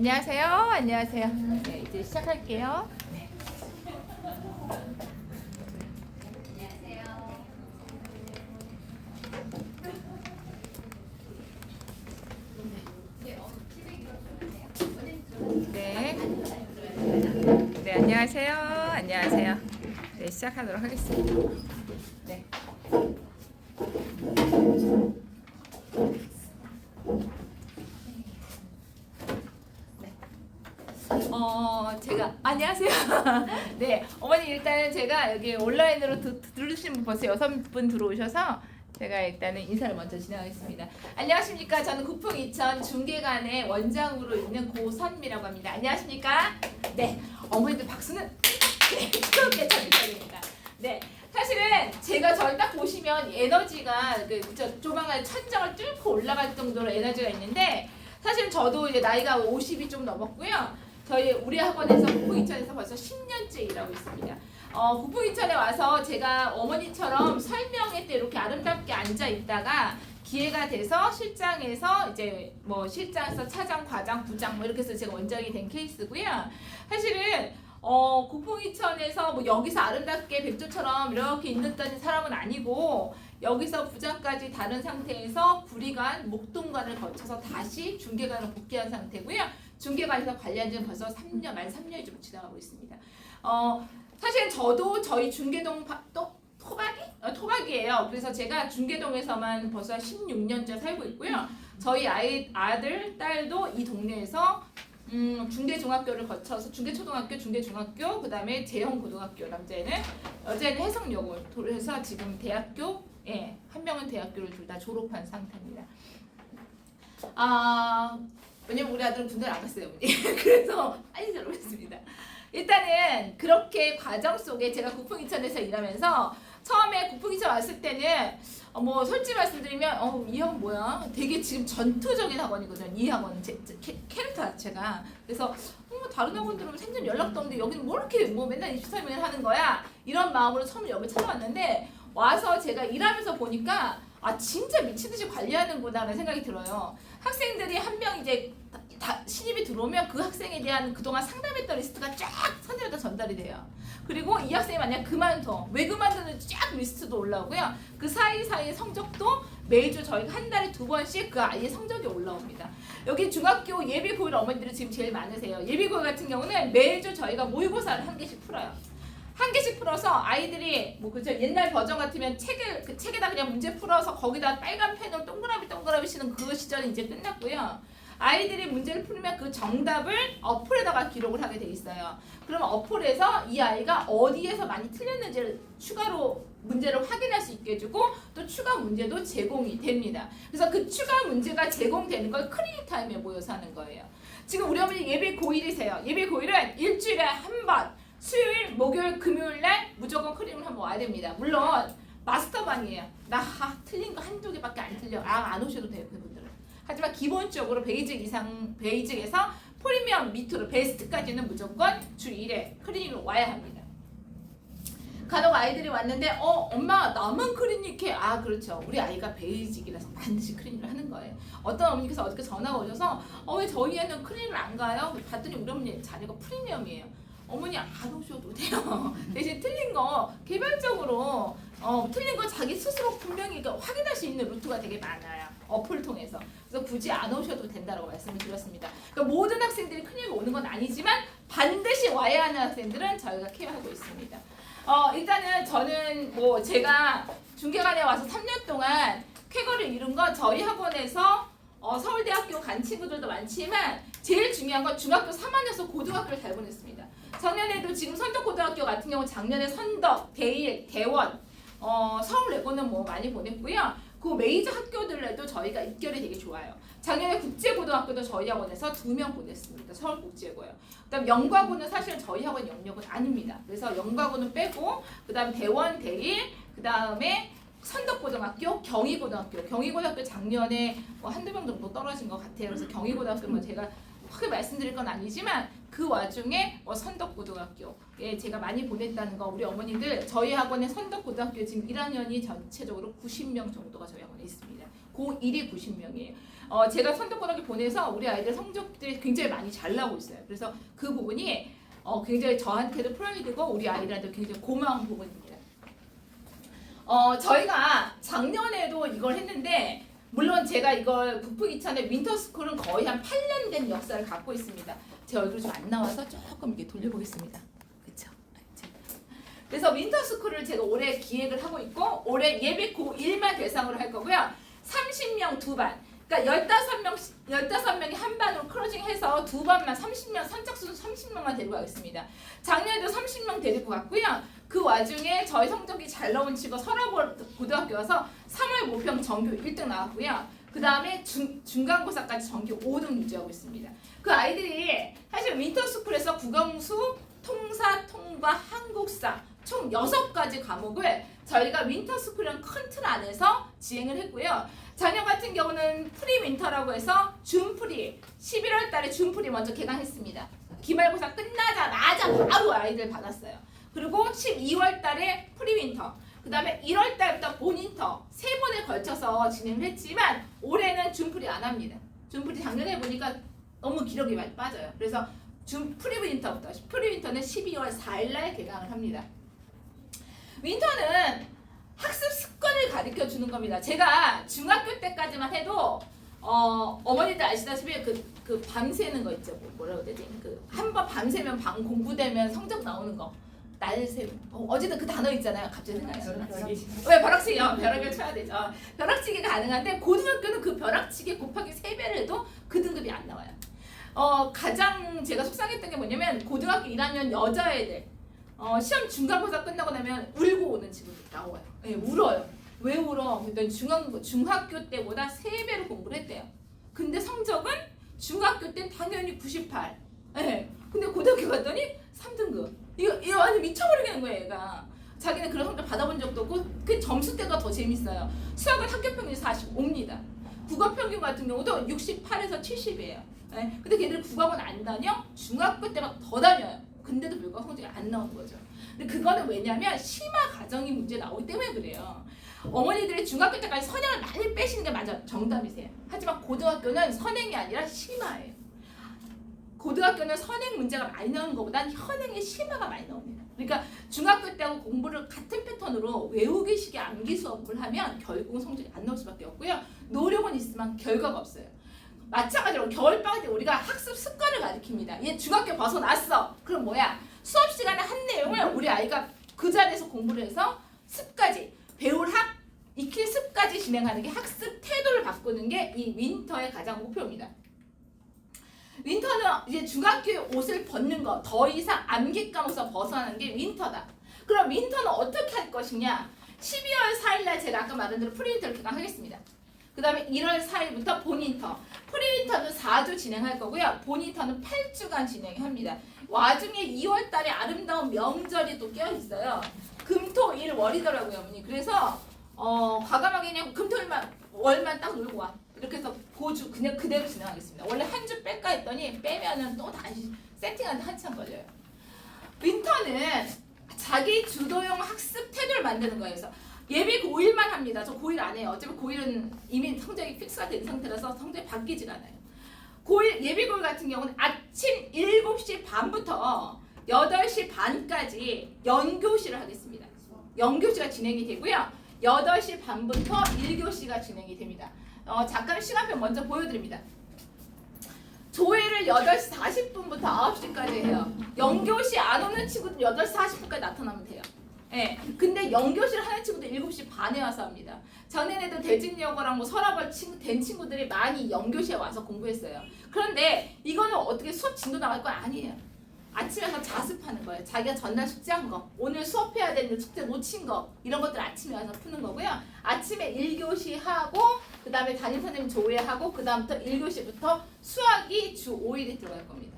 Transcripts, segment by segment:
안녕하세요. 안녕하세요. 네, 이제 시작할게요. 네. 네. 네, 안녕하세요. 안녕하세요. 네, 시작하도록 하겠습니다. 네. 제가 안녕하세요. 네, 어머니 일단은 제가 여기 온라인으로 들으신 분 벌써 6분 들어오셔서 제가 일단은 인사를 먼저 진행하겠습니다. 안녕하십니까? 저는 구풍 이천 중계관의 원장으로 있는 고선미라고 합니다. 안녕하십니까? 네, 어머니들 박수는 네, 뜨겁게 쳐주셔야 됩니다. 네, 사실은 제가 저를 딱 보시면 에너지가 조만간 천장을 뚫고 올라갈 정도로 에너지가 있는데 사실 저도 이제 나이가 50이 좀 넘었고요. 우리 학원에서 구풍이천에서 벌써 10년째 일하고 있습니다. 구풍이천에 와서 제가 어머니처럼 설명회 때 이렇게 아름답게 앉아 있다가 기회가 돼서 실장에서 이제 뭐 실장에서 차장, 과장, 부장 뭐 이렇게 해서 제가 원장이 된 케이스고요. 사실은 구풍이천에서 뭐 여기서 아름답게 백조처럼 이렇게 있는 사람은 아니고 여기서 부장까지 다른 상태에서 구리관, 목동관을 거쳐서 다시 중계관으로 복귀한 상태고요. 중계관에서 관리한 지는 벌써 3년, 만 3년이 좀 지나가고 있습니다. 사실 저도 저희 중계동 토박이에요. 그래서 제가 중계동에서만 벌써 16년째 살고 있고요. 저희 아들, 딸도 이 동네에서 중계중학교를 거쳐서 중계초등학교, 중계중학교, 그 다음에 재형고등학교, 남자애는, 여자애는 해성여고 해서 지금 대학교, 한 명은 대학교를 둘 다 졸업한 상태입니다. 왜냐면 우리 아들은 군대를 안 갔어요, 어머니. 그래서 빨리 들어오겠습니다. 일단은 그렇게 과정 속에 제가 구풍이천에서 일하면서 처음에 구풍이천 왔을 때는 뭐 솔직히 말씀드리면 이 학원 뭐야? 되게 지금 전투적인 학원이거든요. 이 학원은 캐릭터 자체가. 그래서 다른 학원들은 생전 연락도 없는데 여기는 뭐 이렇게 뭐 맨날 24시간 하는 거야? 이런 마음으로 처음 여기 찾아왔는데 와서 제가 일하면서 보니까 진짜 미치듯이 관리하는구나 라는 생각이 들어요. 학생들이 한 명 이제 신입이 들어오면 그 학생에 대한 그동안 상담했던 리스트가 쫙 선생님한테 전달이 돼요. 그리고 이 학생이 만약 그만둬. 왜 그만두는지 쫙 리스트도 올라오고요. 그 사이사이 성적도 매주 저희가 한 달에 2번씩 그 아이의 성적이 올라옵니다. 여기 중학교 예비고일 어머니들이 지금 제일 많으세요. 예비고일 같은 경우는 매주 저희가 모의고사를 한 개씩 풀어요. 한 개씩 풀어서 아이들이 옛날 버전 같으면 책에다 그냥 문제 풀어서 거기다 빨간 펜으로 동그라미 치는 그 시절이 이제 끝났고요. 아이들이 문제를 풀면 그 정답을 어플에다가 기록을 하게 돼 있어요. 그럼 어플에서 이 아이가 어디에서 많이 틀렸는지를 추가로 문제를 확인할 수 있게 해주고 또 추가 문제도 제공이 됩니다. 그래서 그 추가 문제가 제공되는 걸 클리닉 타임에 모여서 하는 거예요. 지금 우리 어머니 예비 고1이세요. 예비 고1은 일주일에 한 번 수요일, 목요일, 금요일 날 무조건 클리닉을 한번 와야 됩니다. 물론 마스터반이에요. 나 틀린 거 한두 개밖에 안 틀려. 안 오셔도 돼요, 그분들은. 하지만 기본적으로 베이직에서 프리미엄 밑으로 베스트까지는 무조건 주 1회 클리닉을 와야 합니다. 간혹 아이들이 왔는데 엄마 나만 클리닉해. 그렇죠. 우리 아이가 베이직이라서 반드시 클리닉을 하는 거예요. 어떤 어머니께서 어저께 전화가 오셔서 왜 저희 애는 클리닉을 안 가요? 봤더니 우리 어머니 자녀가 프리미엄이에요. 어머니 안 오셔도 돼요. 대신 틀린 거 개별적으로 틀린 거 자기 스스로 분명히 확인할 수 있는 루트가 되게 많아요. 어플을 통해서. 그래서 굳이 안 오셔도 된다고 말씀을 드렸습니다. 그러니까 모든 학생들이 클리닉 오는 건 아니지만 반드시 와야 하는 학생들은 저희가 케어하고 있습니다. 일단은 저는 제가 중계관에 와서 3년 동안 쾌거를 이룬 건 저희 학원에서 서울대학교 간 친구들도 많지만 제일 중요한 건 중학교 3학년에서 고등학교를 잘 보냈습니다. 작년에도 지금 선덕고등학교 같은 경우 작년에 선덕, 대일, 대원, 서울외고는 많이 보냈고요. 그 메이저 학교들에도 저희가 입결이 되게 좋아요. 작년에 국제고등학교도 저희 학원에서 2명 보냈습니다. 서울국제고요. 그다음 영과고는 사실 저희 학원 영역은 아닙니다. 그래서 영과고는 빼고 그다음 대원, 대일, 그다음에 선덕고등학교, 경희고등학교 작년에 한두 명 정도 떨어진 것 같아요. 그래서 경희고등학교는 제가 크게 말씀드릴 건 아니지만 그 와중에 선덕고등학교에 제가 많이 보냈다는 거, 우리 어머니들 저희 학원에 선덕고등학교 지금 1학년이 전체적으로 90명 정도가 저희 학원에 있습니다. 고1이 90명이에요. 제가 선덕고등학교 보내서 우리 아이들 성적들이 굉장히 많이 잘 나오고 있어요. 그래서 그 부분이 굉장히 저한테도 프라이드고 우리 아이들한테 굉장히 고마운 부분입니다. 저희가 작년에도 이걸 했는데 물론 제가 이걸 북풍이천의 윈터스쿨은 거의 한 8년 된 역사를 갖고 있습니다. 제 얼굴이 좀 안 나와서 조금 이렇게 돌려보겠습니다. 그렇죠? 그래서 윈터스쿨을 제가 올해 기획을 하고 있고 올해 예비 고1만 대상으로 할 거고요. 30명 두 반. 그러니까 15명이 한 반으로 크로징해서 두 반만 30명, 선착순 30명만 데리고 가겠습니다. 작년에도 30명 데리고 갔고요. 그 와중에 저희 성적이 잘 나온 친구 서라고등학교 와서 3월 모평 정규 1등 나왔고요. 그 다음에 중간고사까지 정규 5등 유지하고 있습니다. 그 아이들이 사실 윈터스쿨에서 국영수, 통사, 통과, 한국사 총 6가지 과목을 저희가 윈터스쿨이라는 큰 틀 안에서 진행을 했고요. 작년 같은 경우는 프리윈터라고 해서 준프리 11월 달에 준프리 먼저 개강했습니다. 기말고사 끝나자마자 바로 아이들 받았어요. 그리고 12월 달에 프리윈터, 그 다음에 1월 달부터 본윈터 3번에 걸쳐서 진행을 했지만 올해는 준프리 안 합니다. 준프리 작년에 보니까 너무 기록이 많이 빠져요. 그래서 프리윈터는 12월 4일 날 개강을 합니다. 윈터는 학습 습관을 가르쳐 주는 겁니다. 제가 중학교 때까지만 해도 어머니들 아시다시피 그 밤새는 거 있죠. 뭐라고 해야 되지? 한번 밤새면 공부되면 성적 나오는 거. 날새 어쨌든 그 단어 있잖아요. 갑자기 생각나요. 왜 벼락치기요? 벼락을 쳐야 되죠. 벼락치기 가능한데 고등학교는 그 벼락치기 곱하기 3배를 해도 그 등급이 안 나와요. 가장 제가 속상했던 게 뭐냐면 고등학교 1학년 여자애들 시험 중간고사 끝나고 나면 울고 오는 친구들 나와요. 네, 울어요. 왜 울어? 그랬더니 중학교 때보다 3배로 공부를 했대요. 근데 성적은 중학교 땐 당연히 98. 네, 근데 고등학교 갔더니 3등급. 이거 완전 미쳐버리겠는 거예요, 얘가. 자기는 그런 성적 받아본 적도 없고 그 점수대가 더 재밌어요. 수학은 학교 평균이 45입니다. 국어 평균 같은 경우도 68에서 70이에요. 네? 근데 걔들 국어학원 안 다녀? 중학교 때만 더 다녀요. 근데도 불구하고 성적이 안 나오는 거죠. 근데 그거는 왜냐면 심화 과정이 문제 나오기 때문에 그래요. 어머니들이 중학교 때까지 선행을 많이 빼시는 게 맞아 정답이세요. 하지만 고등학교는 선행이 아니라 심화예요. 고등학교는 선행 문제가 많이 나오는 것보단 현행의 심화가 많이 나옵니다. 그러니까 중학교 때하고 공부를 같은 패턴으로 외우기식의 암기 수업을 하면 결국은 성적이 안 나올 수밖에 없고요. 노력은 있지만 결과가 없어요. 마찬가지로 겨울방학 때 우리가 학습 습관을 가르칩니다. 얘 중학교 벗어났어. 그럼 뭐야? 수업 시간에 한 내용을 우리 아이가 그 자리에서 공부를 해서 습까지 배울 익힐 습까지 진행하는 게 학습 태도를 바꾸는 게 이 윈터의 가장 목표입니다. 윈터는 이제 중학교에 옷을 벗는 거, 더 이상 암기 과목에서 벗어나는 게 윈터다. 그럼 윈터는 어떻게 할 것이냐? 12월 4일 날 제가 아까 말한 대로 프리윈터를 개강하겠습니다. 그 다음에 1월 4일부터 본윈터. 프리윈터는 4주 진행할 거고요. 본윈터는 8주간 진행합니다. 와중에 2월 달에 아름다운 명절이 또 껴있어요. 금토일 월이더라고요, 어머니. 그래서 과감하게 그냥 금토일만 월만 딱 놀고 와. 이렇게 해서 고주 그냥 그대로 진행하겠습니다. 원래 한 주 뺄까 했더니 빼면은 또 다시 세팅하는데 한참 걸려요. 윈터는 자기 주도형 학습 태도를 만드는 거예요. 그래서 예비 고1만 합니다. 저 고1 안 해요. 어차피 고1은 이미 성적이 픽스가 된 상태라서 성적이 바뀌지가 않아요. 예비 고1 같은 경우는 아침 7시 반부터 8시 반까지 연교시를 하겠습니다. 연교시가 진행이 되고요. 8시 반부터 1교시가 진행이 됩니다. 잠깐 시간표 먼저 보여드립니다. 조회를 8시 40분부터 9시까지 해요. 연교시 안 오는 친구들 8시 40분까지 나타나면 돼요. 예. 근데 연교시를 하는 친구들 7시 반에 와서 합니다. 작년에도 대진여고랑 서라벌 된 친구들이 많이 연교시에 와서 공부했어요. 그런데 이거는 어떻게 수업 진도 나갈 건 아니에요. 아침에 가서 자습하는 거예요. 자기가 전날 숙제한 거, 오늘 수업해야 되는데 숙제 놓친 거 이런 것들 아침에 와서 푸는 거고요. 아침에 1교시 하고 그 다음에 담임선생님 조회하고 그 다음부터 1교시부터 수학이 주 5일이 들어갈 겁니다.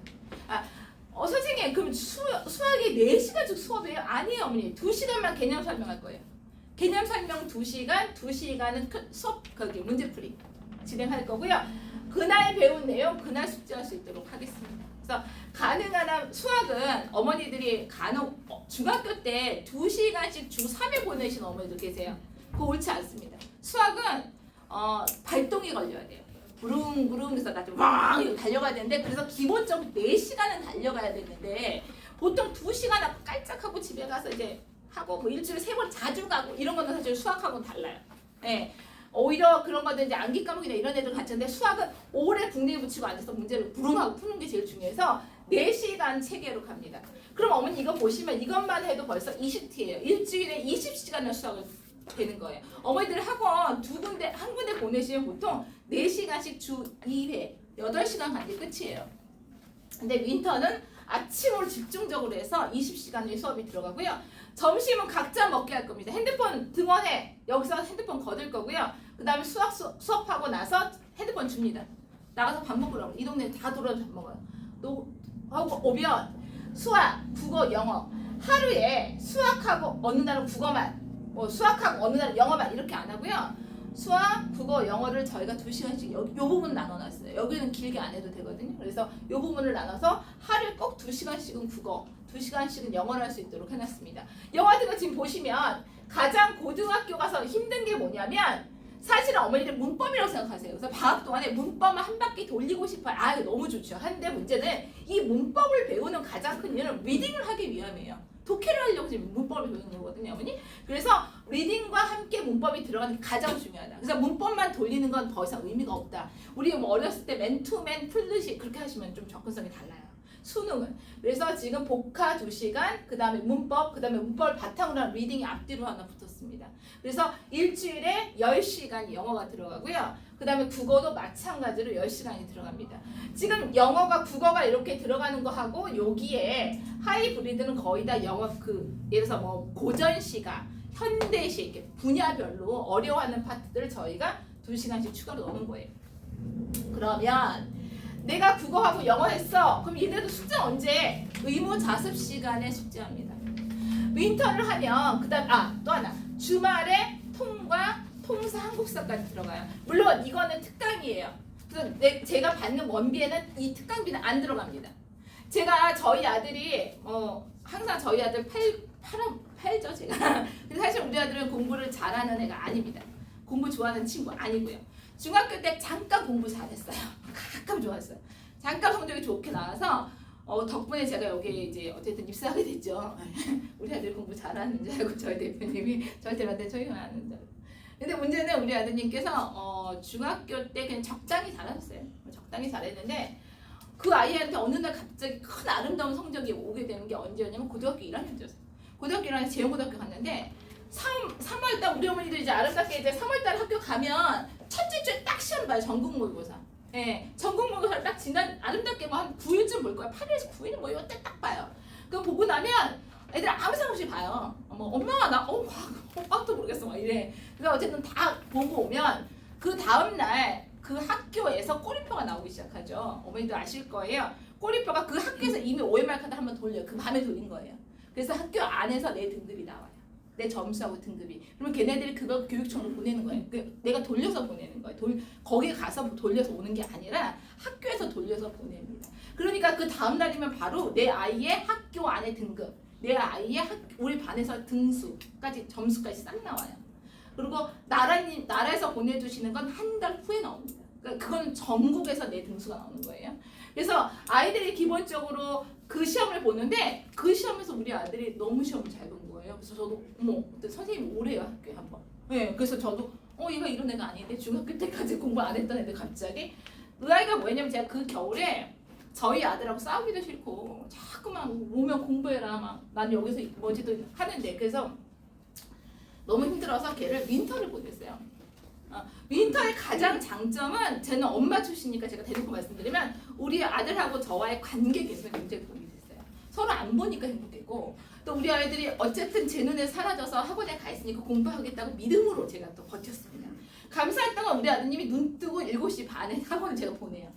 선생님 그럼 수학이 4시간씩 수업이에요? 아니에요 어머니. 2시간만 개념 설명할 거예요. 개념 설명 2시간, 2시간은 수업 문제풀이 진행할 거고요. 그날 배운 내용 그날 숙제할 수 있도록 하겠습니다. 그래서 가능한 한 수학은 어머니들이 간혹 중학교 때 2시간씩 주 3회 보내시는 어머니들 계세요. 그거 옳지 않습니다. 수학은 발동이 걸려야 돼요. 부릉부릉 해서 나중에 왕 달려가야 되는데 그래서 기본적으로 4시간은 달려가야 되는데 보통 2시간 하고 깔짝하고 집에 가서 이제 하고 뭐 일주일에 3번 자주 가고 이런 거는 사실 수학하고는 달라요. 예. 오히려 그런 거는 이제 암기 과목이나 이런 애들 같은데 수학은 오래 궁뎅이 붙이고 앉아서 문제를 부릉하고 푸는 게 제일 중요해서 4시간 체계로 갑니다. 그럼 어머니 이거 보시면 이것만 해도 벌써 20T예요. 일주일에 20시간을 수학을 되는 거예요. 어머니들 학원 한 군데 보내시면 보통 4시간씩 주 2회 8시간 간 게 끝이에요. 근데 윈터는 아침으로 집중적으로 해서 20시간의 수업이 들어가고요. 점심은 각자 먹게 할 겁니다. 핸드폰 등원해. 여기서 핸드폰 거둘 거고요. 그 다음에 수업하고 나서 핸드폰 줍니다. 나가서 밥 먹으라고. 이 동네 다 돌아서 밥 먹어요. 하고 오면 수학, 국어, 영어 하루에 수학하고 어느 날은 국어만 수학하고 어느 날은 영어만 이렇게 안 하고요. 수학, 국어, 영어를 저희가 2시간씩 요 부분 나눠놨어요. 여기는 길게 안 해도 되거든요. 그래서 요 부분을 나눠서 하루에 꼭 2시간씩은 국어, 2시간씩은 영어를 할 수 있도록 해놨습니다. 영어 같은 거 지금 보시면 가장 고등학교 가서 힘든 게 뭐냐면 사실은 어머니들 문법이라고 생각하세요. 그래서 방학 동안에 문법만 한 바퀴 돌리고 싶어요. 아, 이거 너무 좋죠. 한데 문제는 이 문법을 배우는 가장 큰 이유는 리딩을 하기 위함이에요. 독해를 하려고 지금 문법을 배우는 거거든요, 어머니. 그래서 리딩과 함께 문법이 들어가는 게 가장 중요하다. 그래서 문법만 돌리는 건 더 이상 의미가 없다. 우리 뭐 어렸을 때 맨투맨 풀듯이 그렇게 하시면 좀 접근성이 달라요. 수능은. 그래서 지금 복화 2시간, 그 다음에 문법, 그 다음에 문법을 바탕으로 한 리딩이 앞뒤로 하나 붙었습니다. 그래서 일주일에 10시간 영어가 들어가고요. 그 다음에 국어도 마찬가지로 10시간이 들어갑니다. 지금 영어가 국어가 이렇게 들어가는 거 하고 여기에 하이브리드는 거의 다 영어 예를 들어서 뭐 고전시가, 현대시 이렇게 분야별로 어려워하는 파트들을 저희가 2시간씩 추가로 넣는 거예요. 그러면 내가 국어하고 영어 했어. 그럼 얘네도 숙제 언제? 의무 자습 시간에 숙제합니다. 윈터를 하면 그다음 또 하나 주말에 통과, 통사, 한국사까지 들어가요. 물론 이거는 특강이에요. 그래서 제가 받는 원비에는 이 특강비는 안 들어갑니다. 제가 저희 아들이 항상 저희 아들 팔죠 제가. 근데 사실 우리 아들은 공부를 잘하는 애가 아닙니다. 공부 좋아하는 친구 아니고요. 중학교 때 잠깐 공부 잘했어요. 가끔 좋았어요. 잠깐 성적이 좋게 나와서 덕분에 제가 여기 이제 어쨌든 입사하게 됐죠. 우리 아들 공부 잘하는 줄 알고 저희 대표님이 저한테 만든 저희가 아는 줄 알고. 근데 문제는 우리 아드님께서 중학교 때 그냥 적당히 잘하셨어요. 적당히 잘했는데 그 아이한테 어느 날 갑자기 큰 아름다운 성적이 오게 되는 게 언제였냐면 고등학교 1학년 때였어요. 고등학교 1학년 재영고등학교 갔는데 3월달 우리 어머니들 이제 아름답게 이제 3월달 학교 가면 첫째 주에 딱 시험 봐요. 전국 모의고사. 예, 전국 모의고사 딱 지난 아름답게 뭐 한 9일쯤 볼 거야. 8일에서 9일 뭐 이때 딱 봐요. 그거 보고 나면 애들 아무 생각 없이 봐요. 엄마가 나 빡도 모르겠어 막 이래. 그래서 어쨌든 다 보고 오면 그 다음 날 그 학교에서 꼬리표가 나오기 시작하죠. 어머니도 아실 거예요. 꼬리표가 그 학교에서 이미 OMR 카드 한번 돌려요. 그 밤에 돌린 거예요. 그래서 학교 안에서 내 등급이 나와요. 내 점수하고 등급이. 그러면 걔네들이 그거 교육청으로 보내는 거예요. 내가 돌려서 보내는 거예요. 거기 가서 돌려서 오는 게 아니라 학교에서 돌려서 보냅니다. 그러니까 그 다음 날이면 바로 내 아이의 학교 안에 등급, 내 아이의 우리 반에서 등수까지 점수까지 싹 나와요. 그리고 나라에서 보내주시는 건 한 달 후에 나옵니다. 그러니까 그건 전국에서 내 등수가 나오는 거예요. 그래서 아이들이 기본적으로 그 시험을 보는데 그 시험에서 우리 아들이 너무 시험을 잘 본 거예요. 그래서 저도 선생님 오래요 학교에 한번. 네, 그래서 저도 얘가 이런 애가 아닌데 중학교 때까지 공부 안 했던 애들 갑자기 그 아이가 뭐냐면 제가 그 겨울에 저희 아들하고 싸우기도 싫고 자꾸만 오면 공부해라 막 난 여기서 뭐지도 하는데 그래서 너무 힘들어서 걔를 윈터를 보냈어요. 윈터의 가장 장점은 저는 엄마 출신이니까 제가 대놓고 말씀드리면 우리 아들하고 저와의 관계 개선에 굉장히 도움이 됐어요. 서로 안 보니까 행복했고 또 우리 아이들이 어쨌든 제 눈에 사라져서 학원에 가 있으니까 공부하겠다고 믿음으로 제가 또 버텼습니다. 감사했던 건 우리 아드님이 눈 뜨고 7시 반에 학원을 제가 보내요.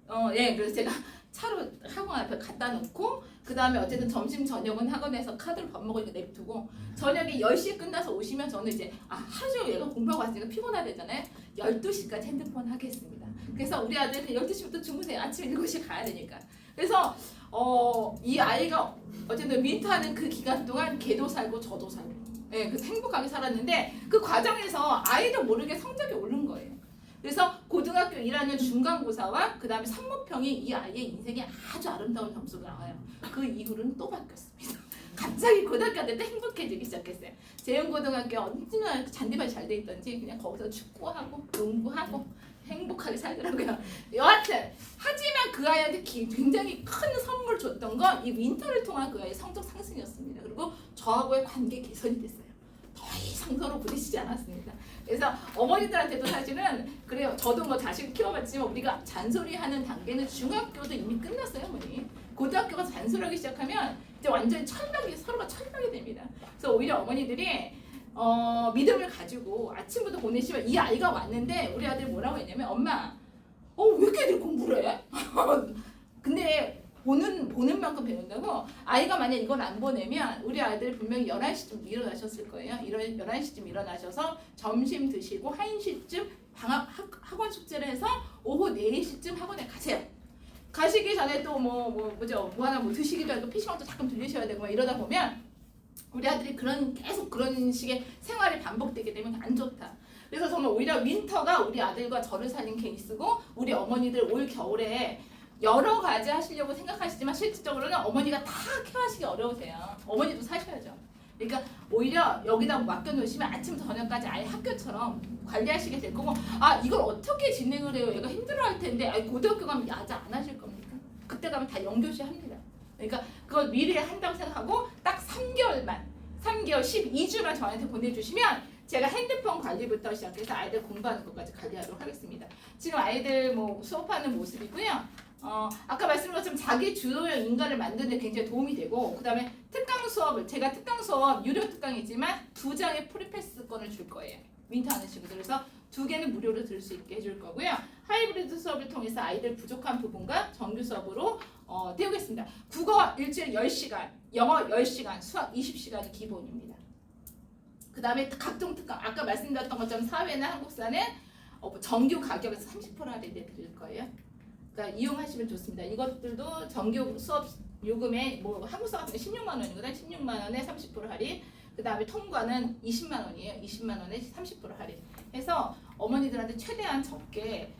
그래서 제가 차로 학원 앞에 갖다 놓고 그 다음에 어쨌든 점심 저녁은 학원에서 카드를 밥 먹으니까 냅두고 저녁에 10시에 끝나서 오시면 저는 이제 하루 종일 얘가 공부하고 왔으니까 피곤하대잖아요. 12시까지 핸드폰 하겠습니다. 그래서 우리 아들은 12시부터 주무세요. 아침 7시에 가야 되니까. 그래서 이 아이가 어쨌든 윈터하는 그 기간 동안 걔도 살고 저도 살고, 예, 그래서 행복하게 살았는데 그 과정에서 아이도 모르게 성적이 오른 거예요. 그래서 고등학교 1학년 중간고사와 그 다음에 삼모평이 이 아이의 인생에 아주 아름다운 점수가 나와요. 그 이후로는 또 바뀌었습니다. 갑자기 고등학교 때 행복해지기 시작했어요. 재영고등학교 언제나 잔디밭이 잘 돼 있던지 그냥 거기서 축구하고 농구하고 행복하게 살더라고요. 여하튼 하지만 그 아이한테 굉장히 큰 선물 줬던 건 이 윈터를 통한 그 아이의 성적 상승이었습니다. 그리고 저하고의 관계 개선이 됐어요. 더 이상 서로 부딪히지 않았습니다. 그래서 어머니들한테도 사실은 그래요. 저도 뭐 자식 키워봤지만 우리가 잔소리하는 단계는 중학교도 이미 끝났어요, 어머니. 고등학교 가서 잔소리하기 시작하면 이제 완전히 서로가 철벽이 됩니다. 그래서 오히려 어머니들이 믿음을 가지고 아침부터 보내시면 이 아이가 왔는데 우리 아들이 뭐라고 했냐면 엄마, 왜 이렇게 애들 공부를 해? 근데 보는 만큼 배운다고. 아이가 만약 이걸 안 보내면 우리 아이들 분명히 11시쯤 일어나셨을 거예요. 11시쯤 일어나셔서 점심 드시고 1시쯤 학원 숙제를 해서 오후 4시쯤 학원에 가세요. 가시기 전에 또 뭐 하나 드시기도 하고 PC방도 잠깐 들리셔야 되고 이러다 보면 우리 아들이 계속 그런 식의 생활이 반복되게 되면 안 좋다. 그래서 저는 오히려 윈터가 우리 아들과 저를 살린 케이스고, 우리 어머니들 올 겨울에 여러 가지 하시려고 생각하시지만 실질적으로는 어머니가 다 케어하시기 어려우세요. 어머니도 사셔야죠. 그러니까 오히려 여기다 맡겨놓으시면 아침부터 저녁까지 아예 학교처럼 관리하시게 될 거고, 이걸 어떻게 진행을 해요? 얘가 힘들어할 텐데, 고등학교 가면 야자 안 하실 겁니까? 그때 가면 다 영교시 합니다. 그러니까 그걸 미리 한다고 생각하고 딱 3개월 12주만 저한테 보내주시면 제가 핸드폰 관리부터 시작해서 아이들 공부하는 것까지 관리하도록 하겠습니다. 지금 아이들 수업하는 모습이고요. 아까 말씀드린 것처럼 자기 주도형 인간을 만드는 데 굉장히 도움이 되고, 그 다음에 특강 수업을, 제가 특강 수업 유료 특강이지만 2장의 프리패스권을 줄 거예요. 윈터 하는 친구들. 그래서 2개는 무료로 들을 수 있게 해줄 거고요. 하이브리드 수업을 통해서 아이들 부족한 부분과 정규 수업으로 띄우겠습니다. 국어 일주일에 10시간, 영어 10시간, 수학 20시간이 기본입니다. 그 다음에 각종 특강, 아까 말씀드렸던 것처럼 사회나 한국사는 정규 가격에서 30% 할인해 드릴 거예요. 그러니까 이용하시면 좋습니다. 이것들도 정규 수업 요금에 한국사 같은 게 16만 원이거든. 16만 원에 30% 할인. 그 다음에 통과는 20만 원이에요. 20만 원에 30% 할인. 해서 어머니들한테 최대한 적게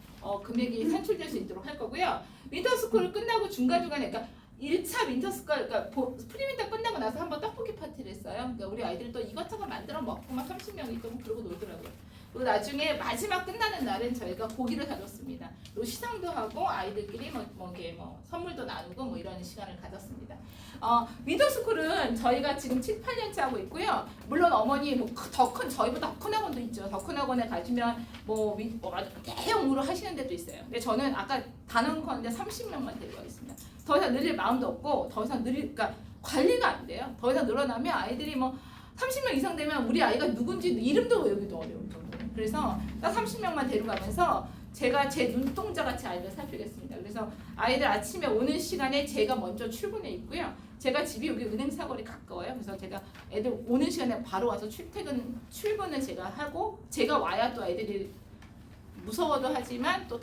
금액이 산출될 수 있도록 할 거고요. 윈터스쿨을 끝나고 중간중간에, 그러니까 1차 윈터스쿨, 그러니까 프리윈터 끝나고 나서 한번 떡볶이 파티를 했어요. 그러니까 우리 아이들이 또 이것저것 만들어 먹고 막 30명이 또 그러고 놀더라고요. 그리고 나중에 마지막 끝나는 날은 저희가 고기를 사줬습니다. 그리고 시상도 하고 아이들끼리 선물도 나누고 이런 시간을 가졌습니다. 윈터스쿨은 저희가 지금 7, 8년째 하고 있고요. 물론 어머니 더 큰, 저희보다 더 큰 학원도 있죠. 더 큰 학원에 가시면 대형으로 하시는 데도 있어요. 근데 저는 아까 단원컨대 30명만 데려가겠습니다. 더 이상 늘릴 마음도 없고, 더 이상 그러니까 관리가 안 돼요. 더 이상 늘어나면 아이들이 30명 이상 되면 우리 아이가 누군지 이름도 외우기도 어려울 정도. 그래서 딱 30명만 데려가면서 제가 제 눈동자같이 아이들 살피겠습니다. 그래서 아이들 아침에 오는 시간에 제가 먼저 출근해 있고요. 제가 집이 여기 은행 사거리 가까워요. 그래서 제가 애들 오는 시간에 바로 와서 출근을 제가 하고, 제가 와야 또 애들이 무서워도 하지만 또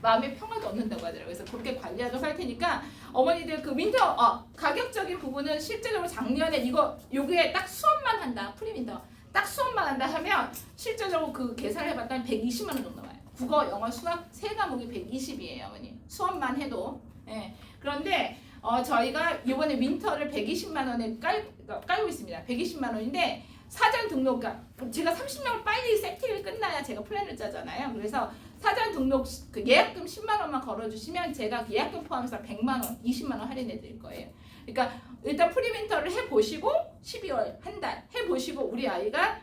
마음의 평화도 얻는다고 하더라고요. 그래서 그렇게 관리하도록 할 테니까 어머니들 그 윈터 가격적인 부분은 실제적으로 작년에 요게 딱 수업만 한다. 프리윈터 딱 수업만 한다 하면 실제적으로 그 계산을 해봤더니 120만 원 정도 나와요. 국어, 영어, 수학 세 과목이 120이에요, 어머니. 수업만 해도. 예. 그런데 저희가 이번에 윈터를 120만 원에 깔고 있습니다. 120만 원인데 사전 등록, 그러니까 제가 30명을 빨리 세팅을 끝나야 제가 플랜을 짜잖아요. 그래서 사전 등록 예약금 10만 원만 걸어주시면 제가 예약금 포함해서 100만 원, 20만 원 할인해 드릴 거예요. 그러니까 일단 프리윈터를 해보시고 12월 한 달 해보시고 우리 아이가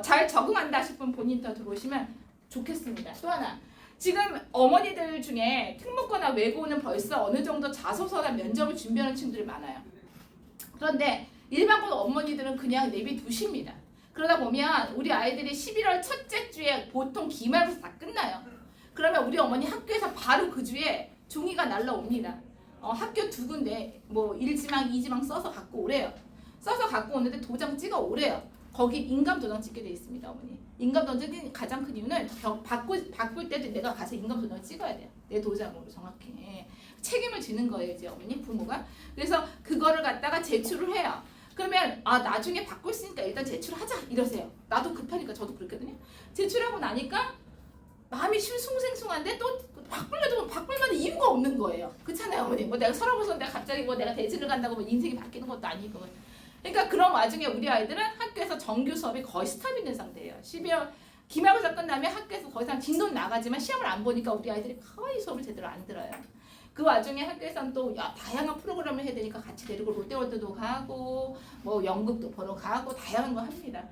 잘 적응한다 싶으면 본인도 들어오시면 좋겠습니다. 또 하나, 지금 어머니들 중에 특목고나 외고는 벌써 어느 정도 자소서나 면접을 준비하는 친구들이 많아요. 그런데 일반고 어머니들은 그냥 내비두십니다. 그러다 보면 우리 아이들이 11월 첫째 주에 보통 기말고사 다 끝나요. 그러면 우리 어머니 학교에서 바로 그 주에 종이가 날라옵니다. 학교 2군데 1지망, 2지망 써서 갖고 오래요. 써서 갖고 오는데 도장 찍어 오래요. 거기 인감 도장 찍게 돼 있습니다, 어머니. 인감 도장이 가장 큰 이유는 바꿀 때도 내가 가서 인감 도장을 찍어야 돼요. 내 도장으로 정확히. 책임을 지는 거예요, 이제 어머니 부모가. 그래서 그거를 갖다가 제출을 해요. 그러면 나중에 바꿀 수 있으니까 일단 제출하자 이러세요. 나도 급하니까 저도 그랬거든요. 제출하고 나니까 마음이 싱숭생숭한데 또 바꾸려도 바꿀 만한 이유가 없는 거예요. 그렇잖아요, 어머니. 뭐 내가 서러워서 내가 갑자기 뭐 내가 대지를 간다고 뭐 인생이 바뀌는 것도 아니고. 그러니까 그런 와중에 우리 아이들은 학교에서 정규 수업이 거의 스탑 있는 상태예요. 12월 기말고사 끝나면 학교에서 거의 다 뒷돈 나가지만 시험을 안 보니까 우리 아이들이 거의 수업을 제대로 안 들어요. 그 와중에 학교에서는 또 다양한 프로그램을 해야 되니까 같이 데리고 롯데월드도 가고 뭐 연극도 보러 가고 다양한 거 합니다.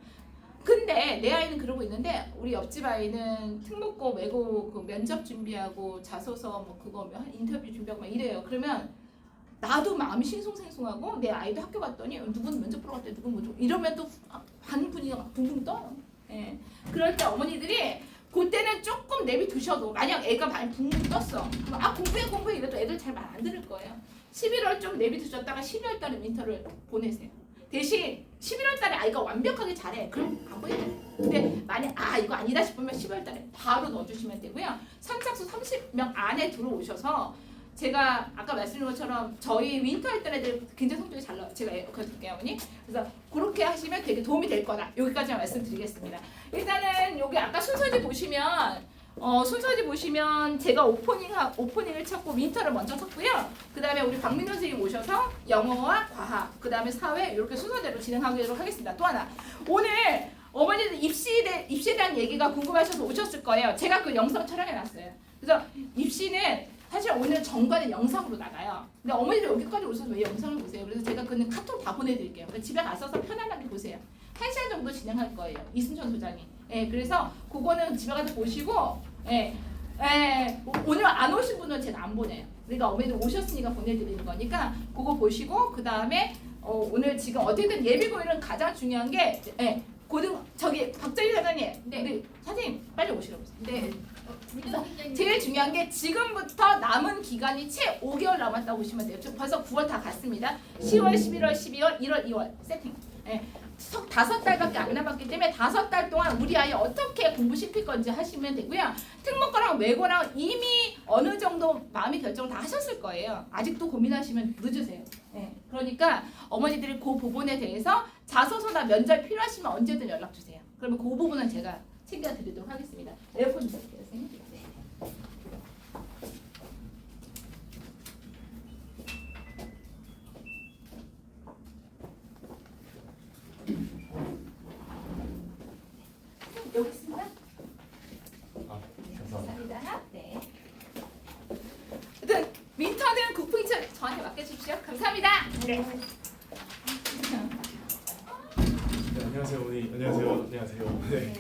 근데 내 아이는 그러고 있는데 우리 옆집 아이는 특목고 외고 그 면접 준비하고 자소서 뭐 그거 인터뷰 준비하고 막 이래요. 그러면 나도 마음이 싱숭생숭하고 내 아이도 학교 갔더니 누군 면접 보러 갔대 누군 뭐 이러면 또 반 분위기가 막 붕붕 떠요. 예. 그럴 때 어머니들이 그때는 조금 내비두셔도 만약 애가 많이 붕붕 떴어. 그럼 공부해 이래도 애들 잘 말 안 들을 거예요. 11월 좀 내비두셨다가 12월 달에 민터를 보내세요. 대신 11월 달에 아이가 완벽하게 잘해. 그럼 안 보여요. 근데 만약 이거 아니다 싶으면 12월 달에 바로 넣어주시면 되고요. 선착순 30명 안에 들어오셔서 제가 아까 말씀드린 것처럼 저희 윈터 했던 애들 굉장히 성적이 잘 나와요. 제가 그렇게요, 어머니. 그래서 그렇게 하시면 되게 도움이 될 거다. 여기까지만 말씀드리겠습니다. 일단은 여기 아까 순서지 보시면 제가 오프닝을 찾고 윈터를 먼저 쳤고요. 그 다음에 우리 박민호 선생님 오셔서 영어와 과학, 그 다음에 사회 이렇게 순서대로 진행하도록 하겠습니다. 또 하나 오늘 어머니들 입시에 대한 얘기가 궁금하셔서 오셨을 거예요. 제가 그 영상 촬영해놨어요. 그래서 입시는 사실 오늘 정관은 영상으로 나가요. 근데 어머니들 여기까지 오셔서 왜 영상을 보세요? 그래서 제가 그는 카톡 다 보내드릴게요. 그래서 집에 가셔서 편안하게 보세요. 1시간 정도 진행할 거예요. 이순천 소장이. 그래서 그거는 집에 가서 보시고 오늘 안 오신 분은 제가 안 보내요. 그러니까 어머니들 오셨으니까 보내드리는 거니까 그거 보시고 그 다음에 오늘 지금 어떻게든 예비고일은 가장 중요한 게 저기 박정희 사장님, 우리 사장님 빨리 오시라고. 네. 제일 중요한 게 지금부터 남은 기간이 채 5개월 남았다고 보시면 돼요. 벌써 9월 다 갔습니다. 10월, 11월, 12월, 1월, 2월 세팅. 5달밖에 안 남았기 때문에 5달 동안 우리 아이 어떻게 공부시킬 건지 하시면 되고요. 특목고랑 외고랑 이미 어느 정도 마음의 결정을 다 하셨을 거예요. 아직도 고민하시면 늦으세요. 그러니까 어머니들이 그 부분에 대해서 자소서나 면접 필요하시면 언제든 연락 주세요. 그러면 그 부분은 제가 챙겨드리도록 하겠습니다. 에어컨 좀 볼게요, 선생님. 네. 여기 있습니다. 감사합니다. 네. 일단 윈터는 국풍이처럼 저한테 맡겨주십시오. 감사합니다. 네. 안녕하세요, 어머니. 안녕하세요. 네.